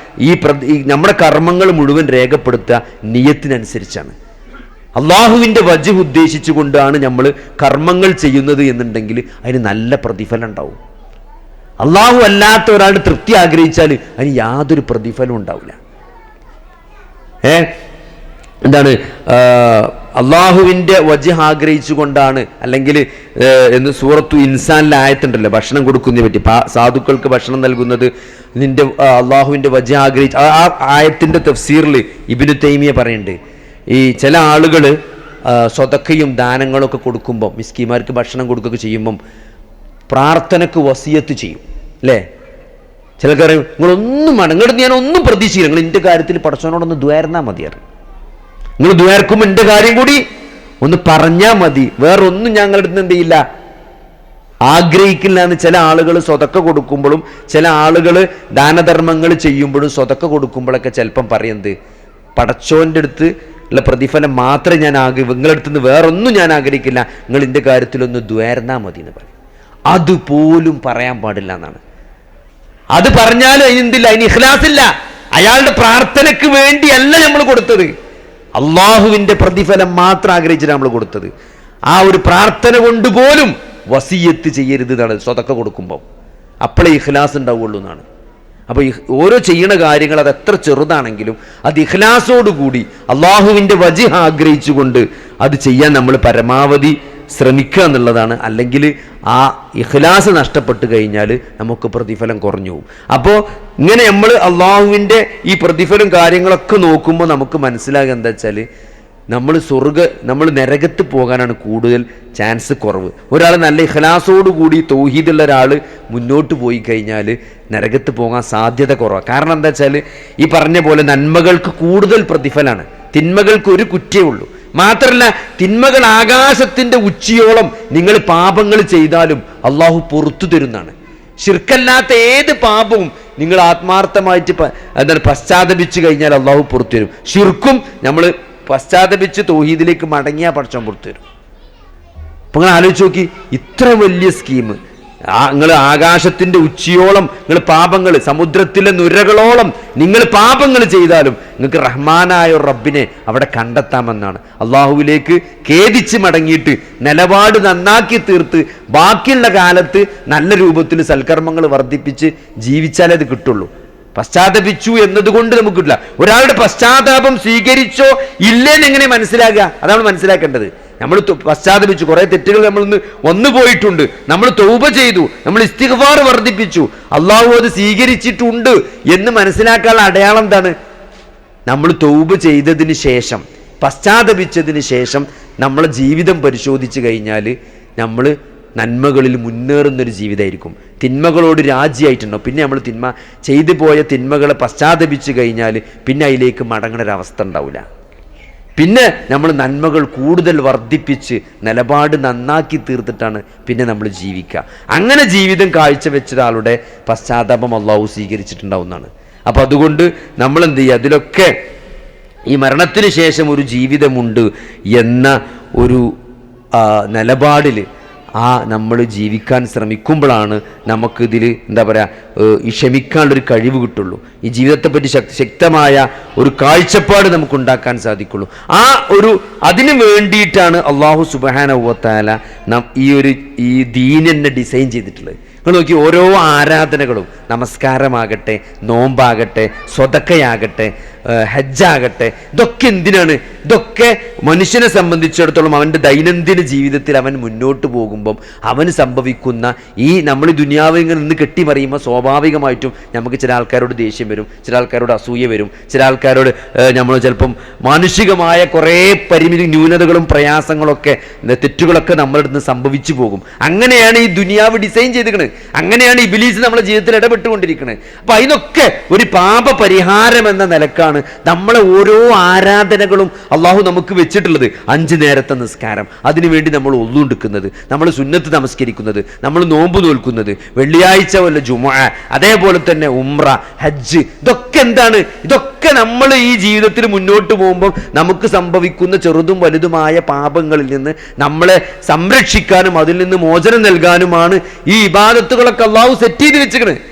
നമ്മുടെ കർമ്മങ്ങൾ മുഴുവൻ രേഖപ്പെടുത്തുക നിയ്യത്തിനനുസരിച്ചാണ്. അള്ളാഹുവിൻ്റെ വജ്ഹ് ഉദ്ദേശിച്ചുകൊണ്ടാണ് നമ്മൾ കർമ്മങ്ങൾ ചെയ്യുന്നത് എന്നുണ്ടെങ്കിൽ അതിന് നല്ല പ്രതിഫലം ഉണ്ടാവും. അള്ളാഹു അല്ലാത്ത ഒരാളുടെ തൃപ്തി ആഗ്രഹിച്ചാൽ അതിന് യാതൊരു പ്രതിഫലവും ഉണ്ടാവില്ല. എന്താണ് അള്ളാഹുവിൻ്റെ വജ്ഹ് ആഗ്രഹിച്ചുകൊണ്ടാണ്, അല്ലെങ്കിൽ എന്ന് സൂറത്തു ഇൻസാനിലെ ആയത്തുണ്ടല്ലോ ഭക്ഷണം കൊടുക്കുന്നതിനെ പറ്റി, സാധുക്കൾക്ക് ഭക്ഷണം നൽകുന്നത് നിന്റെ അള്ളാഹുവിൻ്റെ വജ്ഹ് ആഗ്രഹിച്ച്. ആ ആയത്തിൻ്റെ തഫ്സീറിൽ ഇബ്നു തൈമിയ പറയുന്നുണ്ട്, ഈ ചില ആളുകൾ സ്വതക്കയും ദാനങ്ങളൊക്കെ കൊടുക്കുമ്പം, മിസ്കീന്മാർക്ക് ഭക്ഷണം കൊടുക്കുകയൊക്കെ ചെയ്യുമ്പം പ്രാർത്ഥനക്ക് വസിയത്ത് ചെയ്യും അല്ലേ. ചിലക്കറിയും നിങ്ങളൊന്നും വേണം, നിങ്ങളുടെ ഞാൻ ഒന്നും പ്രതീക്ഷിക്കില്ല, നിങ്ങൾ എൻ്റെ കാര്യത്തിൽ പടച്ചവനോടൊന്ന് ദ്വാരുന്നാൽ മതിയാറ്, നിങ്ങൾ ദ്വാരക്കുമ്പോൾ എൻ്റെ കാര്യം കൂടി ഒന്ന് പറഞ്ഞാൽ മതി, വേറൊന്നും ഞങ്ങളുടെ അടുത്ത് എന്ത് ചെയ്യില്ല ആഗ്രഹിക്കില്ല എന്ന് ചില ആളുകൾ സ്വതക്ക കൊടുക്കുമ്പോഴും ചില ആളുകൾ ദാനധർമ്മങ്ങൾ ചെയ്യുമ്പോഴും സ്വതക്ക കൊടുക്കുമ്പോഴൊക്കെ ചിലപ്പം പറയുന്നത് പടച്ചോൻ്റെ അടുത്ത് ഉള്ള പ്രതിഫലം മാത്രമേ ഞാൻ നിങ്ങളുടെ അടുത്ത് നിന്ന് വേറൊന്നും ഞാൻ ആഗ്രഹിക്കില്ല, നിങ്ങൾ എൻ്റെ കാര്യത്തിലൊന്ന് ദ്വാരുന്നാൽ മതി എന്ന് പറയും. അതുപോലും പറയാൻ പാടില്ല എന്നാണ്. അത് പറഞ്ഞാലും അതിനെന്തില്ല, അതിന് ഇഖ്ലാസില്ല. അയാളുടെ പ്രാർത്ഥനയ്ക്ക് വേണ്ടിയല്ല നമ്മൾ കൊടുത്തത്, അള്ളാഹുവിൻ്റെ പ്രതിഫലം മാത്രം ആഗ്രഹിച്ചിട്ട് നമ്മൾ കൊടുത്തത്. ആ ഒരു പ്രാർത്ഥന കൊണ്ട് പോലും വസിയത്ത് ചെയ്യരുത് എന്നാണ് സ്വതക്ക കൊടുക്കുമ്പോൾ. അപ്പോഴേ ഇഖ്ലാസ് ഉണ്ടാവുള്ളൂ എന്നാണ്. അപ്പോൾ ഓരോ ചെയ്യുന്ന കാര്യങ്ങൾ അത് എത്ര ചെറുതാണെങ്കിലും അത് ഇഖ്ലാസോടുകൂടി അള്ളാഹുവിൻ്റെ വജ്ഹ് ആഗ്രഹിച്ചുകൊണ്ട് അത് ചെയ്യാൻ നമ്മൾ പരമാവധി ശ്രമിക്കുക എന്നുള്ളതാണ്. അല്ലെങ്കിൽ ആ ഇഖ്ലാസ് നഷ്ടപ്പെട്ട് കഴിഞ്ഞാൽ നമുക്ക് പ്രതിഫലം കുറഞ്ഞു പോകും. അപ്പോൾ ഇങ്ങനെ നമ്മൾ അള്ളാഹുവിൻ്റെ ഈ പ്രതിഫലം കാര്യങ്ങളൊക്കെ നോക്കുമ്പോൾ നമുക്ക് മനസ്സിലാകുക എന്താ വെച്ചാൽ നമ്മൾ നരകത്ത് പോകാനാണ് കൂടുതൽ ചാൻസ് കുറവ്. ഒരാൾ നല്ല ഇഖ്ലാസോടുകൂടി തൗഹീദുള്ള ഒരാൾ മുന്നോട്ട് പോയി കഴിഞ്ഞാൽ നരകത്ത് പോകാൻ സാധ്യത കുറവാണ്. കാരണം എന്താ വെച്ചാൽ ഈ പറഞ്ഞ പോലെ നന്മകൾക്ക് കൂടുതൽ പ്രതിഫലമാണ്, തിന്മകൾക്ക് ഒരു കുറ്റേ ഉള്ളൂ. മാത്രമല്ല തിന്മകൾ ആകാശത്തിൻ്റെ ഉച്ചിയോളം നിങ്ങൾ പാപങ്ങൾ ചെയ്താലും അള്ളാഹു പുറത്തു തരുന്നതാണ്. ശിർക്കല്ലാത്ത ഏത് പാപവും നിങ്ങൾ ആത്മാർത്ഥമായിട്ട് പശ്ചാത്തപിച്ചു കഴിഞ്ഞാൽ അള്ളാഹു പുറത്തു തരും. ശിർക്കും നമ്മൾ പശ്ചാത്തപിച്ച് തൗഹീദിലേക്ക് മടങ്ങിയാൽ പടച്ചോൻ പുറത്തു തരും. അപ്പൊ നിങ്ങൾ ആലോചിച്ച് നോക്കി, ഇത്ര വലിയ സ്കീം, നിങ്ങൾ ആകാശത്തിൻ്റെ ഉച്ചിയോളം നിങ്ങൾ പാപങ്ങൾ, സമുദ്രത്തിലെ നുരകളോളം നിങ്ങൾ പാപങ്ങൾ ചെയ്താലും നിങ്ങൾക്ക് റഹ്മാനായ ഒരു റബ്ബിനെ അവിടെ കണ്ടെത്താമെന്നാണ്. അള്ളാഹുവിലേക്ക് ഖേദിച്ച് മടങ്ങിയിട്ട് നിലപാട് നന്നാക്കി തീർത്ത് ബാക്കിയുള്ള കാലത്ത് നല്ല രൂപത്തിൽ സൽക്കർമ്മങ്ങൾ വർദ്ധിപ്പിച്ച് ജീവിച്ചാലേ അത് കിട്ടുള്ളൂ. പശ്ചാത്തപിച്ചു എന്നതുകൊണ്ട് നമുക്ക് കിട്ടില്ല. ഒരാളുടെ പശ്ചാത്താപം സ്വീകരിച്ചോ ഇല്ലേന്ന് എങ്ങനെ മനസ്സിലാക്കുക? അതാണ് മനസ്സിലാക്കേണ്ടത്. നമ്മൾ പശ്ചാത്തപിച്ചു, കുറേ തെറ്റുകൾ നമ്മളിന്ന് വന്നു പോയിട്ടുണ്ട്, നമ്മൾ തൗബ ചെയ്തു, നമ്മൾ ഇസ്തിഗ്ഫാർ വർദ്ധിപ്പിച്ചു, അള്ളാഹു അത് സ്വീകരിച്ചിട്ടുണ്ട് എന്ന് മനസ്സിലാക്കാനുള്ള അടയാളം എന്താണ്? നമ്മൾ തൗബ ചെയ്തതിന് ശേഷം, പശ്ചാത്തപിച്ചതിന് ശേഷം നമ്മളെ ജീവിതം പരിശോധിച്ച് കഴിഞ്ഞാൽ നമ്മൾ നന്മകളിൽ മുന്നേറുന്നൊരു ജീവിതമായിരിക്കും. തിന്മകളോട് രാജിയായിട്ടുണ്ടാവും. പിന്നെ നമ്മൾ ചെയ്തു പോയ തിന്മകളെ പശ്ചാത്തപിച്ച് കഴിഞ്ഞാൽ പിന്നെ അതിലേക്ക് മടങ്ങുന്നൊരവസ്ഥ ഉണ്ടാവില്ല. പിന്നെ നമ്മൾ നന്മകൾ കൂടുതൽ വർദ്ധിപ്പിച്ച് നിലപാട് നന്നാക്കി തീർത്തിട്ടാണ് പിന്നെ നമ്മൾ ജീവിക്കുക. അങ്ങനെ ജീവിതം കാഴ്ചവെച്ച ഒരാളുടെ പശ്ചാത്താപം അള്ളാഹു സ്വീകരിച്ചിട്ടുണ്ടാവുന്നതാണ്. അപ്പം അതുകൊണ്ട് നമ്മൾ എന്ത് ചെയ്യുക, അതിലൊക്കെ ഈ മരണത്തിന് ശേഷം ഒരു ജീവിതമുണ്ട് എന്ന ഒരു നിലപാടിൽ നമ്മൾ ജീവിക്കാൻ ശ്രമിക്കുമ്പോഴാണ് നമുക്കിതിൽ എന്താ പറയുക, ക്ഷമിക്കാനുള്ളൊരു കഴിവ് കിട്ടുള്ളൂ. ഈ ജീവിതത്തെപ്പറ്റി ശക്തമായ ഒരു കാഴ്ചപ്പാട് നമുക്കുണ്ടാക്കാൻ സാധിക്കുള്ളൂ. അതിന് വേണ്ടിയിട്ടാണ് അള്ളാഹു സുബ്ഹാനഹു വ തആല ഈ ദീൻ തന്നെ ഡിസൈൻ ചെയ്തിട്ടുള്ളത്. നിങ്ങൾ നോക്കി, ഓരോ ആരാധനകളും, നമസ്കാരമാകട്ടെ, നോമ്പാകട്ടെ, സ്വതക്കയാകട്ടെ, ഹജ്ജാകട്ടെ, ഇതൊക്കെ എന്തിനാണ്? ഇതൊക്കെ മനുഷ്യനെ സംബന്ധിച്ചിടത്തോളം അവൻ്റെ ദൈനംദിന ജീവിതത്തിൽ അവൻ മുന്നോട്ട് പോകുമ്പം അവന് സംഭവിക്കുന്ന നമ്മൾ ഈ ദുനിയാവിൽ നിന്ന് കെട്ടിമറിയുമ്പോൾ സ്വാഭാവികമായിട്ടും നമുക്ക് ചില ആൾക്കാരോട് ദേഷ്യം വരും, ചില ആൾക്കാരോട് അസൂയ വരും, ചില ആൾക്കാരോട് നമ്മൾ ചിലപ്പം മാനുഷികമായ കുറേ പരിമിതി, ന്യൂനതകളും പ്രയാസങ്ങളൊക്കെ, തെറ്റുകളൊക്കെ നമ്മളുടെ നിന്ന് സംഭവിച്ചു പോകും. അങ്ങനെയാണ് ഈ ദുനിയാവ് ഡിസൈൻ ചെയ്തിരിക്കുന്നത്. അങ്ങനെയാണ് ഇബ്ലീസ് നമ്മുടെ ജീവിതത്തിൽ ഇടപെട്ടുകൊണ്ടിരിക്കുന്നത്. അപ്പം അതിനൊക്കെ ഒരു പാപ പരിഹാരം എന്ന നിലക്കാണ് നമ്മളെ ഓരോ ആരാധനകളും അള്ളാഹു നമുക്ക് വെച്ചിട്ടുള്ളത്. 5 നേരത്തെ നിസ്കാരം, അതിനുവേണ്ടി നമ്മൾ ഒന്നുകൊടുക്കുന്നത്, നമ്മൾ സുന്നത്ത് നമസ്കരിക്കുന്നത്, നമ്മൾ നോമ്പ് നോൽക്കുന്നത്, വെള്ളിയാഴ്ച വല്ല ജുമുഅ, അതേപോലെ തന്നെ ഉംറ, ഹജ്ജ്, ഇതൊക്കെ എന്താണ്? ഇതൊക്കെ നമ്മൾ ഈ ജീവിതത്തിൽ മുന്നോട്ട് പോകുമ്പോൾ നമുക്ക് സംഭവിക്കുന്ന ചെറുതും വലുതുമായ പാപങ്ങളിൽ നിന്ന് നമ്മളെ സംരക്ഷിക്കാനും അതിൽ നിന്ന് മോചനം നൽകാനുമാണ് ഈ ഇബാദത്തുകളൊക്കെ അള്ളാഹു സെറ്റ് ചെയ്ത് വെച്ചിരിക്കുന്നത്.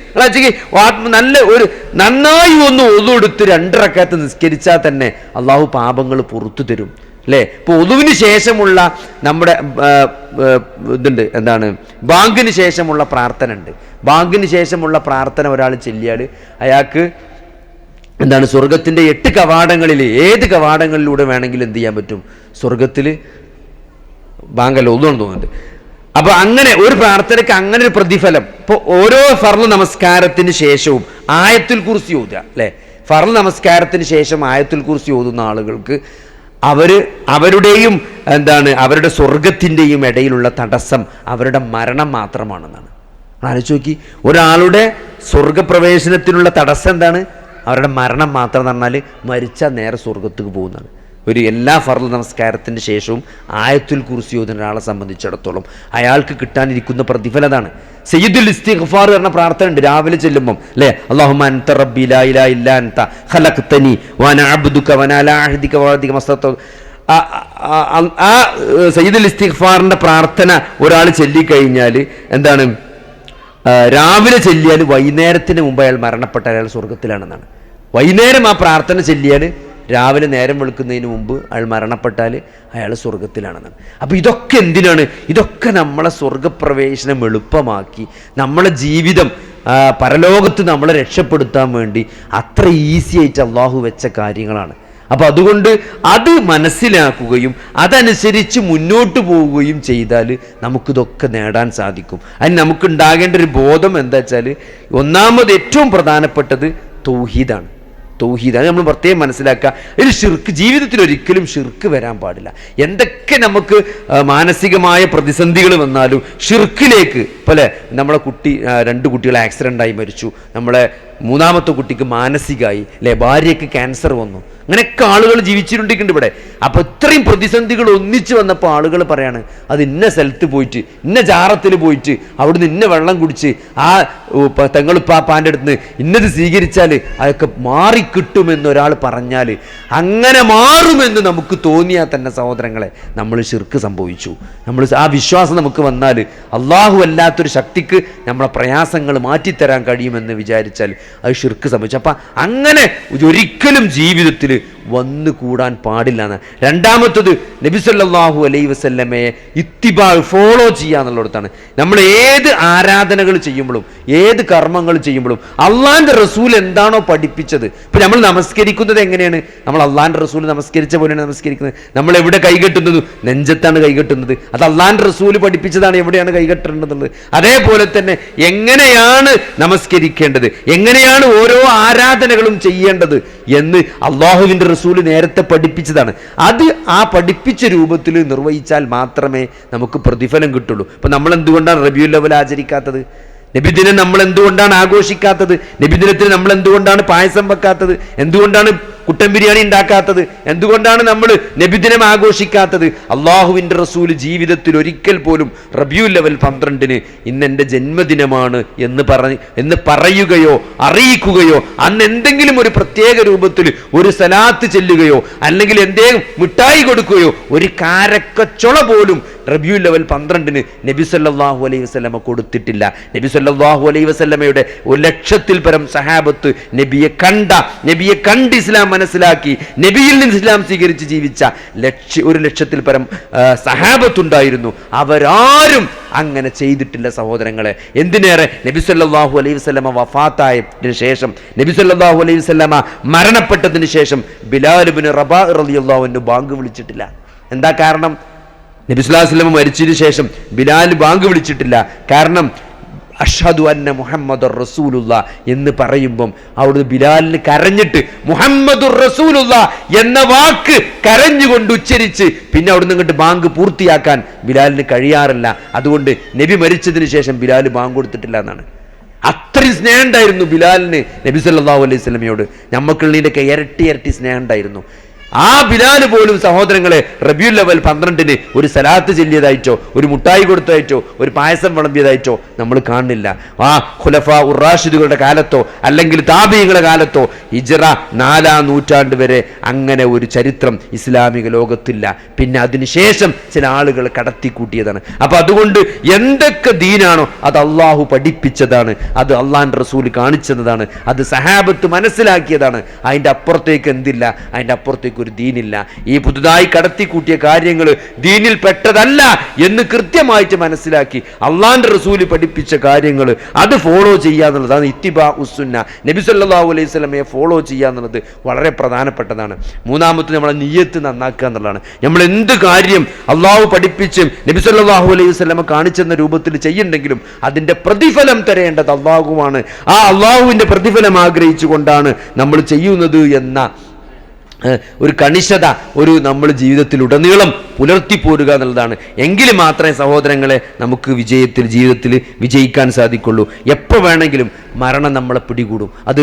നന്നായി ഒന്നെടുത്ത് 2 റക്അത്ത് നിസ്കരിച്ചാൽ തന്നെ അള്ളാഹു പാപങ്ങൾ പുറത്തു തരും, അല്ലേ? ഇപ്പോൾ ഒളുവിന് ശേഷമുള്ള നമ്മുടെ ഇതുണ്ട്, എന്താണ്, ബാങ്കിന് ശേഷമുള്ള പ്രാർത്ഥന ഉണ്ട്. ബാങ്കിന് ശേഷമുള്ള പ്രാർത്ഥന ഒരാൾ ചൊല്ലിയാൽ അയാൾക്ക് എന്താണ്, സ്വർഗത്തിൻ്റെ 8 കവാടങ്ങളിൽ ഏത് കവാടങ്ങളിലൂടെ വേണമെങ്കിലും എന്ത് ചെയ്യാൻ പറ്റും? സ്വർഗത്തിൽ ബാങ്കല്ല ഒന്നുകൊണ്ട് തോന്നുന്നുണ്ട്. അപ്പൊ അങ്ങനെ ഒരു പ്രാർത്ഥനയ്ക്ക് അങ്ങനെ ഒരു പ്രതിഫലം. ഇപ്പോൾ ഓരോ ഫർള് നമസ്കാരത്തിന് ശേഷവും ആയത്തുൽ കുർസി ഓതുക, അല്ലെ? ഫർള് നമസ്കാരത്തിന് ശേഷം ആയത്തുൽ കുർസി ഓതുന്ന ആളുകൾക്ക് അവരുടെയും അവരുടെ സ്വർഗത്തിൻ്റെയും ഇടയിലുള്ള തടസ്സം അവരുടെ മരണം മാത്രമാണെന്നാണ്. ആലോചിച്ച് നോക്കി, ഒരാളുടെ സ്വർഗപ്രവേശനത്തിനുള്ള തടസ്സം എന്താണ്? അവരുടെ മരണം മാത്രം എന്ന് പറഞ്ഞാൽ മരിച്ചാൽ നേരെ സ്വർഗത്തേക്ക് പോകുന്നതാണ്. എല്ലാ ഫർള് നമസ്കാരത്തിൻ്റെ ശേഷവും ആയത്തുൽ കുർസി ഓതുന്ന ഒരാളെ സംബന്ധിച്ചിടത്തോളം അയാൾക്ക് കിട്ടാനിരിക്കുന്ന പ്രതിഫലം അതാണ്. സയ്യിദുൽ ഇസ്തിഗ്ഫാർ എന്ന പ്രാർത്ഥന ഉണ്ട് രാവിലെ ചെല്ലുമ്പം, അല്ലേ? അല്ലാഹുമ്മ അൻത റബ്ബി ലാ ഇലാഹ ഇല്ലാ അൻത ഖലഖ്തനി വഅന അബ്ദുക വഅന അലാ അഹ്ദിക വഅദിക മസ്തത. സയ്യിദുൽ ഇസ്തിഗ്ഫാറിൻ്റെ പ്രാർത്ഥന ഒരാൾ ചൊല്ലിക്കഴിഞ്ഞാൽ എന്താണ്, രാവിലെ ചൊല്ലിയാൽ വൈകുന്നേരത്തിന് മുമ്പ് അയാൾ മരണപ്പെട്ട അയാൾ സ്വർഗത്തിലാണെന്നാണ്. വൈകുന്നേരം ആ പ്രാർത്ഥന ചൊല്ലിയാൽ രാവിലെ നേരം വെളുക്കുന്നതിന് മുമ്പ് അയാൾ മരണപ്പെട്ടാൽ അയാൾ സ്വർഗത്തിലാണെന്നാണ്. അപ്പോൾ ഇതൊക്കെ എന്തിനാണ്? ഇതൊക്കെ നമ്മളെ സ്വർഗപ്രവേശനം എളുപ്പമാക്കി നമ്മളെ ജീവിതം പരലോകത്ത് നമ്മളെ രക്ഷപ്പെടുത്താൻ വേണ്ടി അത്ര ഈസി ആയിട്ട് അള്ളാഹു വെച്ച കാര്യങ്ങളാണ്. അപ്പം അതുകൊണ്ട് അത് മനസ്സിലാക്കുകയും അതനുസരിച്ച് മുന്നോട്ട് പോവുകയും ചെയ്താൽ നമുക്കിതൊക്കെ നേടാൻ സാധിക്കും. അതിന് നമുക്കുണ്ടാകേണ്ട ഒരു ബോധം എന്താ വെച്ചാൽ, ഒന്നാമത് ഏറ്റവും പ്രധാനപ്പെട്ടത് തൗഹീദാണ്. തൗഹീദ്, അത് നമ്മൾ പ്രത്യേകം മനസ്സിലാക്കുക. ഒരു ഷിർക്ക്, ജീവിതത്തിൽ ഒരിക്കലും ഷിർക്ക് വരാൻ പാടില്ല. എന്തൊക്കെ നമുക്ക് മാനസികമായ പ്രതിസന്ധികൾ വന്നാലും ഷിർക്കിലേക്ക്, പോലെ നമ്മളെ 2 കുട്ടികൾ ആക്സിഡൻ്റായി മരിച്ചു, നമ്മളെ 3ാമത്തെ കുട്ടിക്ക് മാനസികമായി, അല്ലെ? ഭാര്യയ്ക്ക് ക്യാൻസർ വന്നു, അങ്ങനെയൊക്കെ ആളുകൾ ജീവിച്ചിട്ടുണ്ടിട്ടുണ്ട് ഇവിടെ. അപ്പോൾ ഇത്രയും പ്രതിസന്ധികൾ ഒന്നിച്ച് വന്നപ്പോൾ ആളുകൾ പറയാണ്, അത് ഇന്ന സ്ഥലത്ത് പോയിട്ട്, ഇന്ന ജാറത്തിൽ പോയിട്ട് അവിടുന്ന് ഇന്ന വെള്ളം കുടിച്ച് തെങ്ങളുപ്പാപ്പാൻ്റെ അടുത്ത് നിന്ന് ഇന്നത് സ്വീകരിച്ചാൽ അതൊക്കെ മാറിക്കിട്ടുമെന്നൊരാൾ പറഞ്ഞാൽ, അങ്ങനെ മാറുമെന്ന് നമുക്ക് തോന്നിയാൽ തന്നെ സഹോദരങ്ങളെ നമ്മൾ ഷിർക്ക് സംഭവിച്ചു. നമ്മൾ ആ വിശ്വാസം നമുക്ക് വന്നാൽ അള്ളാഹു അല്ലാത്തൊരു ശക്തിക്ക് നമ്മളെ പ്രയാസങ്ങൾ മാറ്റിത്തരാൻ കഴിയുമെന്ന് വിചാരിച്ചാൽ അത് ഷിർക്ക് സംഭവിച്ചു. അപ്പം അങ്ങനെ ഒരിക്കലും ജീവിതത്തിൽ വന്നു കൂടാൻ പാടില്ല എന്ന്. രണ്ടാമത്തത് നബി സല്ലല്ലാഹു അലൈഹി വസല്ലമയെ ഇത്തിബാ, ഫോളോ ചെയ്യുക എന്നുള്ളിടത്താണ്. നമ്മൾ ഏത് ആരാധനകൾ ചെയ്യുമ്പോഴും ഏത് കർമ്മങ്ങൾ ചെയ്യുമ്പോഴും അള്ളാഹിൻ്റെ റസൂൽ എന്താണോ പഠിപ്പിച്ചത്. ഇപ്പം നമ്മൾ നമസ്കരിക്കുന്നത് എങ്ങനെയാണ്? നമ്മൾ അള്ളാഹിൻ്റെ റസൂൽ നമസ്കരിച്ച പോലെയാണ് നമസ്കരിക്കുന്നത്. നമ്മൾ എവിടെ കൈകെട്ടുന്നത്? നെഞ്ചത്താണ് കൈകെട്ടുന്നത്. അത് അള്ളാഹിൻ്റെ റസൂൽ പഠിപ്പിച്ചതാണ് എവിടെയാണ് കൈകെട്ടേണ്ടത്. അതേപോലെ തന്നെ എങ്ങനെയാണ് നമസ്കരിക്കേണ്ടത്, എങ്ങനെയാണ് ഓരോ ആരാധനകളും ചെയ്യേണ്ടത് എന്ന് അള്ളാഹുവിൻ്റെ റസൂൽ നേരത്തെ പഠിപ്പിച്ചതാണ്. അത് ആ പഠിപ്പിച്ച രൂപത്തിൽ നിർവഹിച്ചാൽ മാത്രമേ നമുക്ക് പ്രതിഫലം കിട്ടുള്ളൂ. ഇപ്പം നമ്മൾ എന്തുകൊണ്ടാണ് റബീഉൽ അവ്വൽ ആചരിക്കാത്തത്? നബിദിനം നമ്മൾ എന്തുകൊണ്ടാണ് ആഘോഷിക്കാത്തത്? നബിദിനത്തിന് നമ്മൾ എന്തുകൊണ്ടാണ് പായസം വെക്കാത്തത്? എന്തുകൊണ്ടാണ് കുട്ടൻ ബിരിയാണി ഉണ്ടാക്കാത്തത്? എന്തുകൊണ്ടാണ് നമ്മൾ നബിദിനം ആഘോഷിക്കാത്തത്? അള്ളാഹുവിൻ്റെ റസൂൽ ജീവിതത്തിൽ ഒരിക്കൽ പോലും റബീഉൽ അവ്വൽ 12 ഇന്നെൻ്റെ ജന്മദിനമാണ് എന്ന് പറയുകയോ അറിയിക്കുകയോ അന്ന് എന്തെങ്കിലും ഒരു പ്രത്യേക രൂപത്തിൽ ഒരു സലാത്ത് ചെല്ലുകയോ അല്ലെങ്കിൽ എന്തെങ്കിലും മിഠായി കൊടുക്കുകയോ ഒരു കാരക്കച്ചൊള പോലും റബീഉൽ അവ്വൽ 12 നബി സല്ലല്ലാഹു അലൈഹി വസല്ലമ കൊടുത്തിട്ടില്ല. നബി സല്ലല്ലാഹു അലൈഹി വസല്ലമയുടെ 1,00,000-ൽ പരം സഹാബത്ത് നബിയെ കണ്ട് ഇസ്ലാം മനസ്സിലാക്കി നബിയിൽ നിന്ന് ഇസ്ലാം സ്വീകരിച്ച് ജീവിച്ച 1,00,000-ൽ പരം സഹാബത്തുണ്ടായിരുന്നു. അവരാരും അങ്ങനെ ചെയ്തിട്ടില്ല സഹോദരങ്ങളെ. എന്തിനേറെ നബി സല്ലല്ലാഹു അലൈഹി വസല്ലമ വഫാത്തായതിനു ശേഷം, നബി സല്ലല്ലാഹു അലൈഹി വസല്ലമ മരണപ്പെട്ടതിന് ശേഷം ബിലാൽ ഇബ്നു റബാഹ് റളിയല്ലാഹു അൻഹു ബാങ്ക് വിളിച്ചിട്ടില്ല. എന്താ കാരണം? നബി സ്വല്ലല്ലാഹു അലൈഹി വസല്ലം മരിച്ചതിന് ശേഷം ബിലാൽ ബാങ്ക് വിളിച്ചിട്ടില്ല. കാരണം അഷ്ഹദു അന്ന മുഹമ്മദുർ റസൂലുള്ളാ എന്ന് പറയുമ്പം അവിടുന്ന് ബിലാലിന് കരഞ്ഞിട്ട് മുഹമ്മദുർ റസൂലുള്ളാ എന്ന വാക്ക് കരഞ്ഞുകൊണ്ട് ഉച്ചരിച്ച് പിന്നെ അവിടുന്ന് ഇങ്ങോട്ട് ബാങ്ക് പൂർത്തിയാക്കാൻ ബിലാലിന് കഴിയാറില്ല. അതുകൊണ്ട് നബി മരിച്ചതിന് ശേഷം ബിലാൽ ബാങ്ക് കൊടുത്തിട്ടില്ല എന്നാണ്. അത്രയും സ്നേഹം ഉണ്ടായിരുന്നു ബിലാലിന് നബി സല്ലല്ലാഹു അലൈഹി വസല്ലമയോട്. നമുക്കുള്ളതിൻ്റെയൊക്കെ ഇരട്ടി സ്നേഹം ഉണ്ടായിരുന്നു. ആ ബിലാൽ പോലും സഹോദരങ്ങളെ റബീഉൽ അവ്വൽ 12 ഒരു സലാത്ത് ചൊല്ലിയതായിട്ടോ ഒരു മുട്ടായി കൊടുത്തതായിട്ടോ ഒരു പായസം വിളമ്പിയതായിട്ടോ നമ്മൾ കാണുന്നില്ല. ആ ഖുലഫാ ഉർ-റാഷിദുകളുടെ കാലത്തോ അല്ലെങ്കിൽ താബിഈങ്ങളുടെ കാലത്തോ ഹിജ്റ 4-ാം നൂറ്റാണ്ട് വരെ അങ്ങനെ ഒരു ചരിത്രം ഇസ്ലാമിക ലോകത്തില്ല. പിന്നെ അതിനുശേഷം ചില ആളുകൾ കടത്തിക്കൂട്ടിയതാണ്. അപ്പൊ അതുകൊണ്ട് എന്തൊക്കെ ദീനാണോ അത് അള്ളാഹു പഠിപ്പിച്ചതാണ്, അത് അള്ളാഹുവിൻ്റെ റസൂൽ കാണിച്ചതാണ്, അത് സഹാബത്ത് മനസ്സിലാക്കിയതാണ്. അതിൻ്റെ അപ്പുറത്തേക്ക് എന്തില്ല, അതിൻ്റെ അപ്പുറത്തേക്ക് ഒരു ദീനില്ല. ഈ പുതുതായി കടത്തിക്കൂട്ടിയ കാര്യങ്ങൾ ദീനിൽ പെട്ടതല്ല എന്ന് കൃത്യമായിട്ട് മനസ്സിലാക്കി അള്ളാഹുവിൻ്റെ റസൂല് പഠിപ്പിച്ച കാര്യങ്ങൾ അത് ഫോളോ ചെയ്യാന്നുള്ളത്, അത് ഇത്തിബാഉസ് സുന്ന, നബി സല്ലല്ലാഹു അലൈഹി വസല്ലമയെ ഫോളോ ചെയ്യാന്നുള്ളത് വളരെ പ്രധാനപ്പെട്ടതാണ്. മൂന്നാമത്തെ നമ്മളെ നിയ്യത്ത് നന്നാക്കുക എന്നുള്ളതാണ്. നമ്മൾ എന്ത് കാര്യം അള്ളാഹു പഠിപ്പിച്ചും നബി സല്ലല്ലാഹു അലൈഹി വസല്ലമ കാണിച്ചെന്ന രൂപത്തിൽ ചെയ്യുന്നുണ്ടെങ്കിലും അതിൻ്റെ പ്രതിഫലം തരേണ്ടത് അള്ളാഹുവാണ്. ആ അള്ളാഹുവിൻ്റെ പ്രതിഫലം ആഗ്രഹിച്ചുകൊണ്ടാണ് നമ്മൾ ചെയ്യുന്നത് എന്ന ഒരു കണിശത നമ്മൾ ജീവിതത്തിൽ ഉടനീളം പുലർത്തിപ്പോരുക എന്നുള്ളതാണ്. എങ്കിൽ മാത്രമേ സഹോദരങ്ങളെ നമുക്ക് ജീവിതത്തിൽ വിജയിക്കാൻ സാധിക്കുള്ളൂ. എപ്പോൾ വേണമെങ്കിലും മരണം നമ്മളെ പിടികൂടും. അത്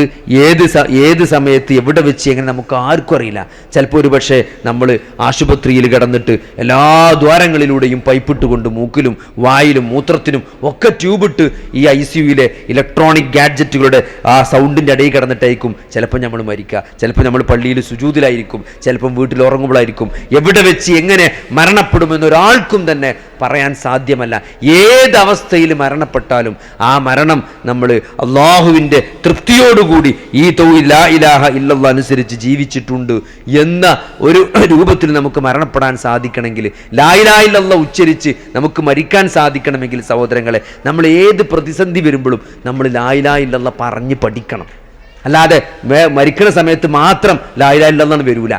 ഏത് സമയത്ത് എവിടെ വെച്ച് എങ്ങനെ നമുക്ക് ആർക്കും അറിയില്ല. ചിലപ്പോൾ ഒരു പക്ഷേ നമ്മൾ ആശുപത്രിയിൽ കിടന്നിട്ട് എല്ലാ ദ്വാരങ്ങളിലൂടെയും പൈപ്പിട്ടുകൊണ്ട് മൂക്കിലും വായിലും മൂത്രത്തിനും ഒക്കെ ട്യൂബിട്ട് ഈ ICUവിലെ ഇലക്ട്രോണിക് ഗാഡ്ജറ്റുകളുടെ ആ സൗണ്ടിൻ്റെ ഇടയിൽ കിടന്നിട്ടായിരിക്കും ചിലപ്പോൾ നമ്മൾ മരിക്കുക. ചിലപ്പോൾ നമ്മൾ പള്ളിയിൽ സുജൂദിലായിരിക്കും, ചിലപ്പം വീട്ടിൽ ഉറങ്ങുമ്പോഴായിരിക്കും. എവിടെ വെച്ച് എങ്ങനെ മരണപ്പെടുമെന്നൊരാൾക്കും തന്നെ പറയാൻ സാധ്യമല്ല. ഏതവസ്ഥയിൽ മരണപ്പെട്ടാലും ആ മരണം നമ്മൾ അള്ളാഹുവിൻ്റെ തൃപ്തിയോടുകൂടി ഈ തൗഹീദ് ലാ ഇലാഹ ഇല്ലല്ലാഹ് അനുസരിച്ച് ജീവിച്ചിട്ടുണ്ട് എന്ന ഒരു രൂപത്തിൽ നമുക്ക് മരണപ്പെടാൻ സാധിക്കണമെങ്കിൽ, ലാ ഇലാഹ ഇല്ലല്ലാഹ് ഉച്ചരിച്ച് നമുക്ക് മരിക്കാൻ സാധിക്കണമെങ്കിൽ സഹോദരങ്ങളെ, നമ്മൾ ഏത് പ്രതിസന്ധി വരുമ്പോഴും നമ്മൾ ലാ ഇലാഹ ഇല്ലല്ലാഹ് പറഞ്ഞ് പഠിക്കണം. അല്ലാതെ മരിക്കുന്ന സമയത്ത് മാത്രം ലാ ഇലാഹ ഇല്ലല്ലാഹ് വരൂല.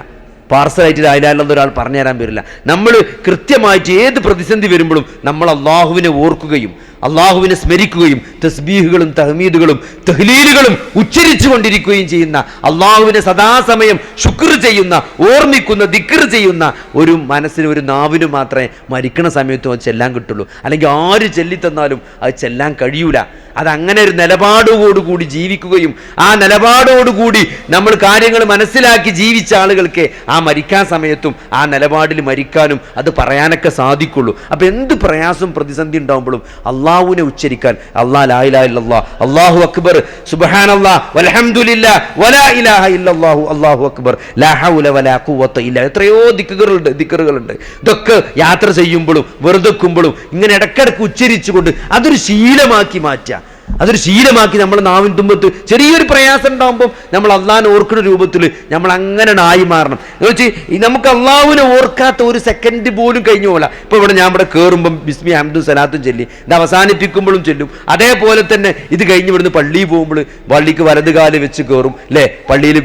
പാർസലായിട്ട് ലാ ഇലാഹ ഇല്ലല്ലാഹ് ഒരാൾ പറഞ്ഞു തരാൻ വരില്ല. നമ്മൾ കൃത്യമായിട്ട് ഏത് പ്രതിസന്ധി വരുമ്പോഴും നമ്മൾ അള്ളാഹുവിനെ ഓർക്കുകയും അള്ളാഹുവിനെ സ്മരിക്കുകയും തസ്ബീഹുകളും തഹ്മീദുകളും തഹ്ലീലുകളും ഉച്ചരിച്ചു കൊണ്ടിരിക്കുകയും ചെയ്യുന്ന, അള്ളാഹുവിനെ സദാസമയം ശുക്ർ ചെയ്യുന്ന, ഓർമ്മിക്കുന്ന, ദിക്ർ ചെയ്യുന്ന ഒരു മനസ്സിന്, ഒരു നാവിന് മാത്രമേ മരിക്കണ സമയത്തും അത് ചെല്ലാൻ കിട്ടുള്ളൂ. അല്ലെങ്കിൽ ആര് ചെല്ലിത്തന്നാലും അത് ചെല്ലാൻ കഴിയൂല. അതങ്ങനെ ഒരു നിലപാടോടുകൂടി ജീവിക്കുകയും ആ നിലപാടോടുകൂടി നമ്മൾ കാര്യങ്ങൾ മനസ്സിലാക്കി ജീവിച്ച ആളുകൾക്ക് ആ മരിക്കാൻ സമയത്തും ആ നിലപാടിൽ മരിക്കാനും അത് പറയാനൊക്കെ സാധിക്കുള്ളൂ. അപ്പം എന്ത് പ്രയാസം പ്രതിസന്ധി ഉണ്ടാകുമ്പോഴും അള്ളാഹുവിനെ ഉച്ചരിക്കാൻ, അല്ലാഹു ലാ ഇലാഹ ഇല്ലല്ലാഹ്, അല്ലാഹു അക്ബർ, സുബ്ഹാനല്ലാഹ്, വൽഹംദുലില്ലാഹ്, വലാ ഇലാഹ ഇല്ലല്ലാഹു, അല്ലാഹു അക്ബർ, ലാ ഹൗല വലാ ഖുവത ഇല്ലാ, എത്രയോ ദിക്റുകളുണ്ട്. ഇതൊക്കെ യാത്ര ചെയ്യുമ്പോഴും വെറുതെക്കുമ്പോഴും ഇങ്ങനെ ഇടയ്ക്കിടയ്ക്ക് ഉച്ചരിച്ചുകൊണ്ട് അതൊരു ശീലമാക്കി മാറ്റുക. അതൊരു ശീലമാക്കി നമ്മൾ നാവിൻ തുമ്പത്ത് ചെറിയൊരു പ്രയാസം ഉണ്ടാകുമ്പോൾ നമ്മൾ അള്ളാഹിനെ ഓർക്കുന്ന രൂപത്തിൽ നമ്മൾ അങ്ങനെ ആയി മാറണം. എന്ന് വെച്ച് നമുക്ക് അള്ളാഹുവിനെ ഓർക്കാത്ത ഒരു സെക്കൻഡ് പോലും കഴിഞ്ഞു പോകില്ല. ഇപ്പോൾ ഇവിടെ ഞാൻ ഇവിടെ കയറുമ്പം ബിസ്മി ഹംദും സലാത്തും ചൊല്ലി, ഇത് അവസാനിപ്പിക്കുമ്പോഴും ചൊല്ലും. അതേപോലെ തന്നെ ഇത് കഴിഞ്ഞ് ഇവിടുന്ന് പള്ളിയിൽ പോകുമ്പോൾ പള്ളിക്ക് വലത് കാല് വെച്ച് കയറും അല്ലേ, പള്ളിയിൽ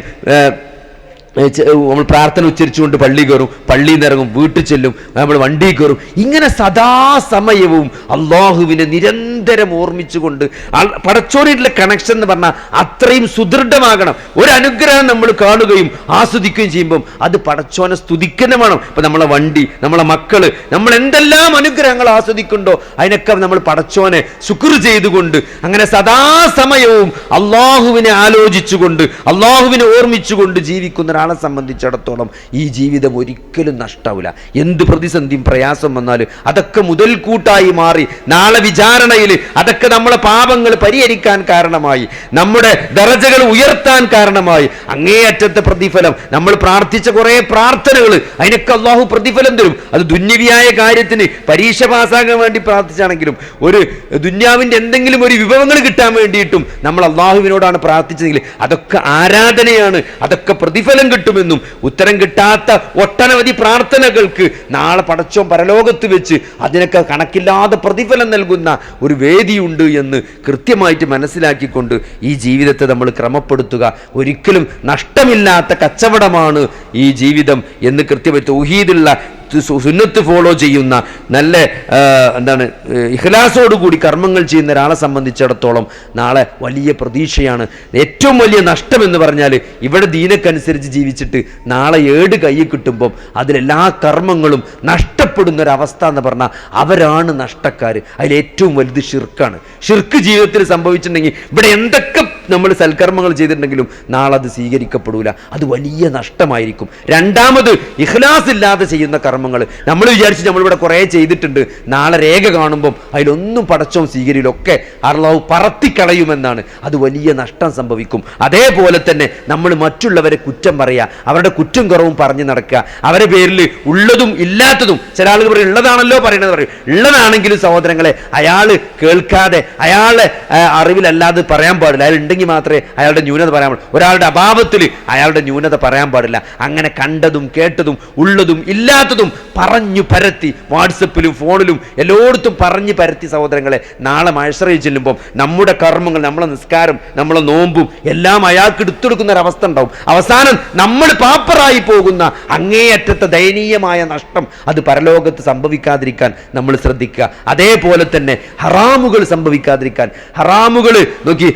നമ്മൾ പ്രാർത്ഥന ഉച്ചരിച്ചുകൊണ്ട് പള്ളി കയറും, പള്ളിയിൽ നിന്ന് ഇറങ്ങും, വീട്ടിൽ ചെല്ലും, നമ്മൾ വണ്ടി കയറും. ഇങ്ങനെ സദാസമയവും അള്ളാഹുവിനെ നിരന്തരം ഓർമ്മിച്ചുകൊണ്ട് പടച്ചോനായിട്ടുള്ള കണക്ഷൻ എന്ന് പറഞ്ഞാൽ അത്രയും സുദൃഢമാകണം. ഒരു അനുഗ്രഹം നമ്മൾ കാണുകയും ആസ്വദിക്കുകയും ചെയ്യുമ്പം അത് പടച്ചോനെ സ്തുതിക്കുന്ന വേണം. ഇപ്പം നമ്മളെ വണ്ടി, നമ്മളെ മക്കള്, നമ്മൾ എന്തെല്ലാം അനുഗ്രഹങ്ങൾ ആസ്വദിക്കുന്നുണ്ടോ അതിനൊക്കെ നമ്മൾ പടച്ചോനെ ശുക്ർ ചെയ്തുകൊണ്ട് അങ്ങനെ സദാസമയവും അള്ളാഹുവിനെ ആലോചിച്ചുകൊണ്ട് അള്ളാഹുവിനെ ഓർമ്മിച്ചുകൊണ്ട് ജീവിക്കുന്ന ഒരാളെ സംബന്ധിച്ചിടത്തോളം ഈ ജീവിതം ഒരിക്കലും നഷ്ടാവില്ല. എന്ത് പ്രതിസന്ധിയും പ്രയാസം വന്നാലും അതൊക്കെ മുതൽക്കൂട്ടായി മാറി നാളെ വിചാരണയിൽ അതൊക്കെ നമ്മളെ പാപങ്ങൾ പരിഹരിക്കാൻ കാരണമായി, നമ്മുടെ ദറജകൾ ഉയർത്താൻ കാരണമായി. അങ്ങേയറ്റത്തെ പ്രതിഫലം നമ്മൾ പ്രാർത്ഥിച്ച കുറെ പ്രാർത്ഥനകൾ അതിനൊക്കെ അള്ളാഹു പ്രതിഫലം തരും. അത് ദുന്യവിയായ കാര്യത്തിന് പരീക്ഷ പാസ്സാകാൻ വേണ്ടി പ്രാർത്ഥിച്ചാണെങ്കിലും ഒരു ദുന്യാവിന്റെ എന്തെങ്കിലും ഒരു വിഭവങ്ങൾ കിട്ടാൻ വേണ്ടിയിട്ടും നമ്മൾ അള്ളാഹുവിനോടാണ് പ്രാർത്ഥിച്ചതെങ്കിൽ അതൊക്കെ ആരാധനയാണ്, അതൊക്കെ പ്രതിഫലം കിട്ടുമെന്നും ഉത്തരം കിട്ടാത്ത ഒട്ടനവധി പ്രാർത്ഥനകൾക്ക് നാളെ പടച്ചോൻ പരലോകത്ത് വെച്ച് അതിനൊക്കെ കണക്കില്ലാതെ പ്രതിഫലം നൽകുന്ന ഒരു വേദിയുണ്ട് എന്ന് കൃത്യമായിട്ട് മനസ്സിലാക്കിക്കൊണ്ട് ഈ ജീവിതത്തെ നമ്മൾ ക്രമപ്പെടുത്തുക. ഒരിക്കലും നഷ്ടമില്ലാത്ത കച്ചവടമാണ് ഈ ജീവിതം എന്ന് കൃത്യമായി തൗഹീദുള്ള സുന്നത്ത് ഫോളോ ചെയ്യുന്ന നല്ല ഇഖ്ലാസോടുകൂടി കർമ്മങ്ങൾ ചെയ്യുന്ന ഒരാളെ സംബന്ധിച്ചിടത്തോളം നാളെ വലിയ പ്രതീക്ഷയാണ്. ഏറ്റവും വലിയ നഷ്ടം എന്ന് പറഞ്ഞാൽ ഇവിടെ ദീനക്കനുസരിച്ച് ജീവിച്ചിട്ട് നാളെ ഏട് കയ്യിൽ കിട്ടുമ്പം അതിലെല്ലാ കർമ്മങ്ങളും നഷ്ടപ്പെടുന്ന ഒരവസ്ഥ എന്ന് പറഞ്ഞാൽ അവരാണ് നഷ്ടക്കാർ. അതിലേറ്റവും വലുത് ഷിർക്കാണ്. ഷിർക്ക് ജീവിതത്തിൽ സംഭവിച്ചിട്ടുണ്ടെങ്കിൽ ഇവിടെ എന്തൊക്കെ നമ്മൾ സൽക്കർമ്മങ്ങൾ ചെയ്തിട്ടുണ്ടെങ്കിലും നാളെ അത് സ്വീകരിക്കപ്പെടൂല, അത് വലിയ നഷ്ടമായിരിക്കും. രണ്ടാമത് ഇഖ്ലാസ് ഇല്ലാതെ ചെയ്യുന്ന കർമ്മങ്ങൾ നമ്മൾ വിചാരിച്ച് നമ്മളിവിടെ കുറേ ചെയ്തിട്ടുണ്ട്, നാളെ രേഖ കാണുമ്പം അതിലൊന്നും പടച്ചോൻ സ്വീകരിയിലൊക്കെ അള്ളാഹു പറത്തിക്കളയുമെന്നാണ്, അത് വലിയ നഷ്ടം സംഭവിക്കും. അതേപോലെ തന്നെ നമ്മൾ മറ്റുള്ളവരെ കുറ്റം പറയുക, അവരുടെ കുറ്റം കുറവും പറഞ്ഞു നടക്കുക, അവരുടെ പേരിൽ ഉള്ളതും ഇല്ലാത്തതും ചില ആളുകൾ പറയും ഉള്ളതാണല്ലോ പറയണത് പറയും. ഉള്ളതാണെങ്കിലും സഹോദരങ്ങളെ അയാൾ കേൾക്കാതെ അയാളെ അറിവിലല്ലാതെ പറയാൻ പാടില്ല. അയാൾ ഉണ്ടെങ്കിൽ മാത്രമേ അയാളുടെ ന്യൂനത പറയാൻ പാടില്ല. ഒരാളുടെ അഭാവത്തിൽ അയാളുടെ ന്യൂനത പറയാൻ പാടില്ല. അങ്ങനെ കണ്ടതും കേട്ടതും ഉള്ളതും ഇല്ലാത്തതും പറഞ്ഞു പരത്തി വാട്സപ്പിലും ഫോണിലും എല്ലായിടത്തും പറഞ്ഞു പരത്തി സഹോദരങ്ങളെ നാളെ മഹ്ശറിൽ ചെല്ലുമ്പം നമ്മുടെ കർമ്മങ്ങൾ, നമ്മളെ നിസ്കാരം, നമ്മളെ നോമ്പും എല്ലാം അയാൾക്ക് എടുത്തെടുക്കുന്ന ഒരവസ്ഥ ഉണ്ടാവും. അവസാനം നമ്മൾ പാപ്പറായി പോകുന്ന അങ്ങേയറ്റത്തെ ദയനീയമായ നഷ്ടം അത് പരലോകത്ത് സംഭവിക്കാതിരിക്കാൻ നമ്മൾ ശ്രദ്ധിക്കുക. അതേപോലെ തന്നെ ഹറാമുകൾ സംഭവിക്കാതിരിക്കാൻ, ഹറാമുകൾ നോക്കി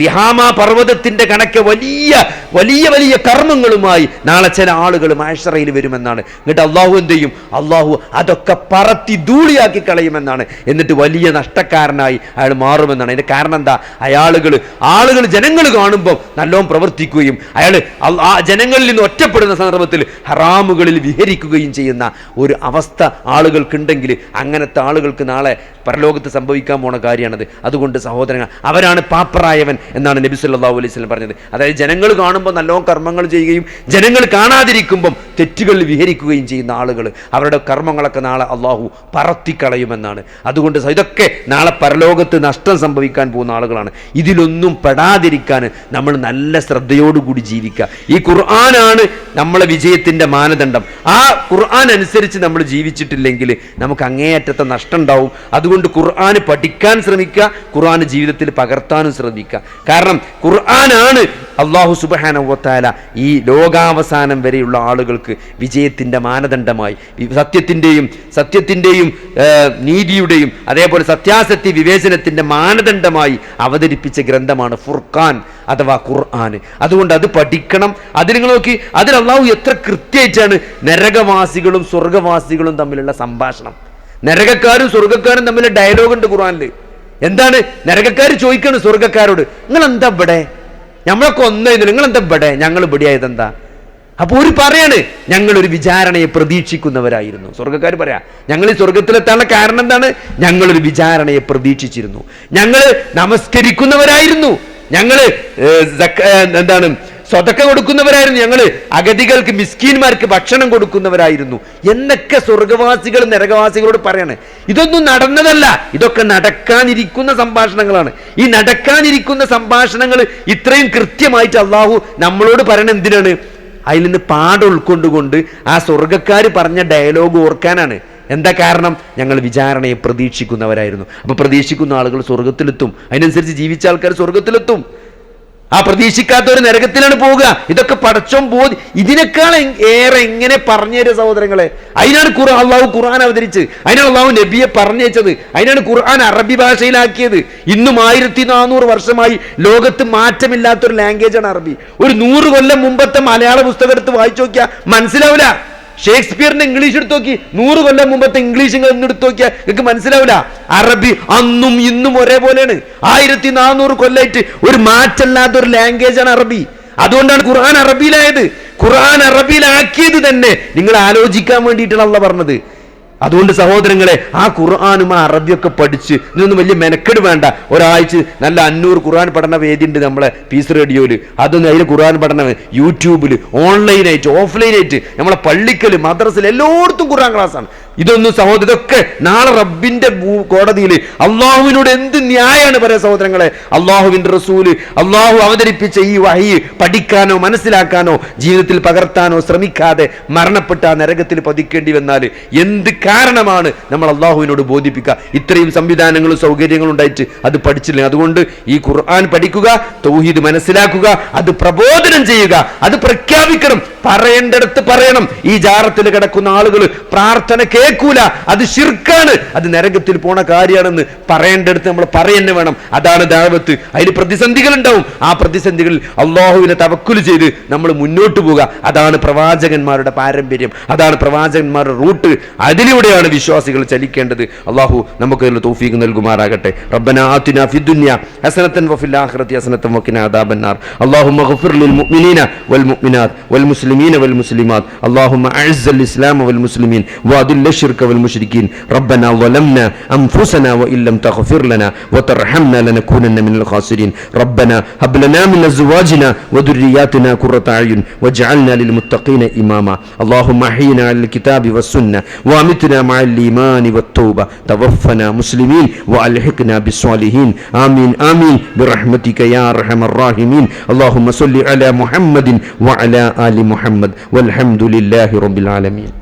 തിഹാമ പർവ്വതത്തിന്റെ കണക്കെ വലിയ വലിയ വലിയ കർമ്മങ്ങളുമായി നാളെ ചില ആളുകൾ മഹ്ശറിൽ വരുമെന്നാണ്. എന്നിട്ട് അള്ളാഹു എന്ത് ചെയ്യും? അള്ളാഹു അതൊക്കെ പറത്തി ധൂളിയാക്കി കളയുമെന്നാണ്. എന്നിട്ട് വലിയ നഷ്ടക്കാരനായി അയാൾ മാറുമെന്നാണ്. അതിന്റെ കാരണം എന്താ? ആളുകൾ ജനങ്ങൾ കാണുമ്പോൾ നല്ലോണം പ്രവർത്തിക്കുകയും അയാൾ ആ ജനങ്ങളിൽ നിന്ന് ഒറ്റപ്പെടുന്ന സന്ദർഭത്തിൽ ഹറാമുകളിൽ വിഹരിക്കുകയും ചെയ്യുന്ന ഒരു അവസ്ഥ ആളുകൾക്കുണ്ടെങ്കിൽ അങ്ങനത്തെ ആളുകൾക്ക് നാളെ പരലോകത്ത് സംഭവിക്കാൻ പോണ കാര്യമാണത്. അതുകൊണ്ട് സഹോദരങ്ങൾ, അവരാണ് പാപ്പറായവൻ എന്നാണ് നബി സല്ലല്ലാഹു അലൈഹി വസല്ലം പറഞ്ഞത്. അതായത് ജനങ്ങൾ കാണുമ്പോൾ നല്ലോണം കർമ്മങ്ങൾ ചെയ്യുകയും ജനങ്ങൾ കാണാതിരിക്കുമ്പം തെറ്റുകളിൽ വിഹരിക്കുകയും ചെയ്യുന്ന ആളുകൾ, അവരുടെ കർമ്മങ്ങളൊക്കെ നാളെ അള്ളാഹു പറത്തിക്കളയുമെന്നാണ്. അതുകൊണ്ട് ഇതൊക്കെ നാളെ പരലോകത്ത് നഷ്ടം സംഭവിക്കാൻ പോകുന്ന ആളുകളാണ്. ഇതിലൊന്നും പെടാതിരിക്കാൻ നമ്മൾ നല്ല ശ്രദ്ധയോടുകൂടി ജീവിക്കുക. ഈ ഖുർആനാണ് നമ്മളെ വിജയത്തിൻ്റെ മാനദണ്ഡം. ആ ഖുർആൻ അനുസരിച്ച് നമ്മൾ ജീവിച്ചിട്ടില്ലെങ്കിൽ നമുക്ക് അങ്ങേയറ്റത്തെ നഷ്ടം ഉണ്ടാവും. അതുകൊണ്ട് ഖുർആൻ പഠിക്കാൻ ശ്രമിക്കുക, ഖുർആൻ ജീവിതത്തിൽ പകർത്താനും ശ്രമിക്കുക. കാരണം ഖുർആനാണ് അല്ലാഹു സുബ്ഹാനഹു വ തആല ഈ ലോകാവസാനം വരെയുള്ള ആളുകൾക്ക് വിജയത്തിൻ്റെ മാനദണ്ഡമായി, സത്യത്തിൻ്റെയും നീതിയുടെയും അതേപോലെ സത്യാസത്യ വിവേചനത്തിൻ്റെ മാനദണ്ഡമായി അവതരിപ്പിച്ച ഗ്രന്ഥമാണ് ഫുർഖാൻ അഥവാ ഖുർആൻ. അതുകൊണ്ട് അത് പഠിക്കണം. അതിൽ നിങ്ങൾ നോക്കി, അതിൽ അല്ലാഹു എത്ര കൃത്യമായിട്ടാണ് നരകവാസികളും സ്വർഗവാസികളും തമ്മിലുള്ള സംഭാഷണം, നരകക്കാരും സ്വർഗക്കാരും തമ്മിലുള്ള ഡയലോഗുണ്ട് ഖുർആനിൽ. എന്താണ്? നരകക്കാർ ചോദിക്കാണ് സ്വർഗക്കാരോട്, നിങ്ങൾ എന്താ ഇവിടെ, നമ്മളൊക്കെ ഒന്നായിരുന്നു, നിങ്ങൾ എന്താ ഇവിടെ, ഞങ്ങൾ ഇവിടെ ആയതെന്താ? അപ്പോൾ ഒരു പറയാണ്, ഞങ്ങളൊരു വിചാരണയെ പ്രതീക്ഷിക്കുന്നവരായിരുന്നു. സ്വർഗക്കാർ പറയാ, ഞങ്ങൾ ഈ സ്വർഗത്തിലെത്താനുള്ള കാരണം എന്താണ്? ഞങ്ങളൊരു വിചാരണയെ പ്രതീക്ഷിച്ചിരുന്നു, ഞങ്ങൾ നമസ്കരിക്കുന്നവരായിരുന്നു, ഞങ്ങൾ സ്വതക്ക കൊടുക്കുന്നവരായിരുന്നു, ഞങ്ങൾ അഗതികൾക്ക് മിസ്കീന്മാർക്ക് ഭക്ഷണം കൊടുക്കുന്നവരായിരുന്നു എന്നൊക്കെ സ്വർഗവാസികൾ നരകവാസികളോട് പറയാണ്. ഇതൊന്നും നടന്നതല്ല, ഇതൊക്കെ നടക്കാനിരിക്കുന്ന സംഭാഷണങ്ങളാണ്. ഈ നടക്കാനിരിക്കുന്ന സംഭാഷണങ്ങൾ ഇത്രയും കൃത്യമായിട്ട് അള്ളാഹു നമ്മളോട് പറയണ എന്തിനാണ്? അതിൽ നിന്ന് പാഠം ഉൾക്കൊണ്ടുകൊണ്ട് ആ സ്വർഗക്കാർ പറഞ്ഞ ഡയലോഗ് ഓർക്കാനാണ്. എന്താ കാരണം? ഞങ്ങൾ വിചാരണയെ പ്രതീക്ഷിക്കുന്നവരായിരുന്നു. അപ്പോൾ പ്രതീക്ഷിക്കുന്ന ആളുകൾ സ്വർഗത്തിലെത്തും, അതിനനുസരിച്ച് ജീവിച്ച ആൾക്കാർ സ്വർഗത്തിലെത്തും. ആ പ്രതീക്ഷിക്കാത്ത ഒരു നരകത്തിലാണ് പോവുക. ഇതൊക്കെ പടച്ചോൻ ഇതിനേക്കാൾ ഏറെ എങ്ങനെ പറഞ്ഞു തരുക സഹോദരങ്ങളെ? അതിനാണ് അള്ളാഹു ഖുർആൻ അവതരിച്ച്, അതിനാണ് അള്ളാഹു നബിയെ പറഞ്ഞയച്ചത്, അതിനാണ് ഖുർആൻ അറബി ഭാഷയിലാക്കിയത്. ഇന്നും 1400 വർഷമായി ലോകത്ത് മാറ്റമില്ലാത്തൊരു ലാംഗ്വേജാണ് അറബി. ഒരു 100 കൊല്ലം മുമ്പത്തെ മലയാള പുസ്തകം എടുത്ത് വായിച്ചു നോക്കിയാൽ മനസ്സിലാവില്ല. ഷേക്സ്പിയറിന്റെ ഇംഗ്ലീഷ് എടുത്ത് നോക്കി, 100 കൊല്ലം മുമ്പത്തെ ഇംഗ്ലീഷ് എടുത്ത് നോക്കിയാൽ നിങ്ങൾക്ക് മനസ്സിലാവില്ല. അറബി അന്നും ഇന്നും ഒരേപോലെയാണ്. 1400 കൊല്ലമായിട്ട് ഒരു മാറ്റമില്ലാത്ത ഒരു ലാംഗ്വേജാണ് അറബി. അതുകൊണ്ടാണ് ഖുർആൻ അറബിയിലായത്. ഖുർആൻ അറബിയിലാക്കിയത് തന്നെ നിങ്ങൾ ആലോചിക്കാൻ വേണ്ടിയിട്ടാണ് അള്ളാഹ് പറഞ്ഞത്. അതുകൊണ്ട് സഹോദരങ്ങളെ, ആ ഖുർആനും ആ അറബിയൊക്കെ പഠിച്ച് ഇതൊന്നും വലിയ മെനക്കെട് വേണ്ട. ഒരാഴ്ച നല്ല 500 ഖുർആൻ പഠന വേദി ഉണ്ട് നമ്മളെ പീസ് റേഡിയോയിൽ. അതൊന്നും അതിൽ ഖുർആൻ പഠനം യൂട്യൂബിൽ ഓൺലൈനായിട്ട് ഓഫ്ലൈനായിട്ട് നമ്മളെ പള്ളിക്കൽ മദ്രസയിൽ എല്ലായിടത്തും ഖുർആൻ ക്ലാസ്സാണ്. ഇതൊന്നും സഹോദരൻ, ഇതൊക്കെ നാളെ റബ്ബിന്റെ കോടതിയിൽ അള്ളാഹുവിനോട് എന്ത് ന്യായമാണ് പറയാ സഹോദരങ്ങളെ? അള്ളാഹുവിന്റെ റസൂല് അള്ളാഹു അവതരിപ്പിച്ച ഈ വഹി പഠിക്കാനോ മനസ്സിലാക്കാനോ ജീവിതത്തിൽ പകർത്താനോ ശ്രമിക്കാതെ മരണപ്പെട്ട ആ നരകത്തിൽ പതിക്കേണ്ടി വന്നാൽ എന്ത് കാരണമാണ് നമ്മൾ അള്ളാഹുവിനോട് ബോധിപ്പിക്കുക? ഇത്രയും സംവിധാനങ്ങളും സൗകര്യങ്ങളും ഉണ്ടായിട്ട് അത് പഠിച്ചില്ല. അതുകൊണ്ട് ഈ ഖുർആൻ പഠിക്കുക, തൗഹീദ് മനസ്സിലാക്കുക, അത് പ്രബോധനം ചെയ്യുക, അത് പ്രഖ്യാപിക്കണം, പറയേണ്ടടുത്ത് പറയണം. ഈ ജാറത്തിൽ കിടക്കുന്ന ആളുകൾ പ്രാർത്ഥന കേൾക്കൂല, അത് ശിർക്കാണ്, അത് നരകത്തിൽ പോണ കാര്യമാണെന്ന് പറയേണ്ടടുത്ത് നമ്മൾ പറയുന്നെ വേണം. അതാണ് ദഅവത്ത്. അതിൽ പ്രതിസന്ധികൾ ഉണ്ടാവും. ആ പ്രതിസന്ധികളിൽ അള്ളാഹുവിനെ തവക്കുൽ ചെയ്ത് നമ്മൾ മുന്നോട്ട് പോവുക. അതാണ് പ്രവാചകന്മാരുടെ പാരമ്പര്യം, അതാണ് പ്രവാചകന്മാരുടെ റൂട്ട്. അതിലൂടെയാണ് വിശ്വാസികൾ ചലിക്കേണ്ടത്. അള്ളാഹു നമുക്ക് തൗഫീഖ് നൽകുമാറാകട്ടെ. റബ്ബനാ ആതിനാ ഫിദ്ദുനിയ ഹസനതൻ വഫിൽ ആഖിറതി ഹസനതൻ വഖിനാ അദാബന്നാർ. അല്ലാഹുമ്മ ഗ്ഫിർ ലിൽ മുഅ്മിനീന വൽ മുഅ്മിനാത്ത് വൽ മുസ്ലിമീന വൽ മുസ്ലിമാത്ത്. അല്ലാഹുമ്മ അഇസ്സൽ ഇസ്ലാമ വൽ മുസ്ലിമീൻ വഅദിൽ الشرك والمشركين. ربنا ظلمنا أنفسنا وإن لم تغفر لنا وترحمنا لنكونن من الخاسرين. ربنا هب لنا من أزواجنا وذرياتنا قرة أعين واجعلنا للمتقين إماما. اللهم أحينا على الكتاب والسنة وأمتنا مع الإيمان والتوبة. توفنا مسلمين وألحقنا بالصالحين. آمين آمين برحمتك يا أرحم الراحمين. اللهم صل على محمد وعلى آل محمد والحمد لله رب العالمين.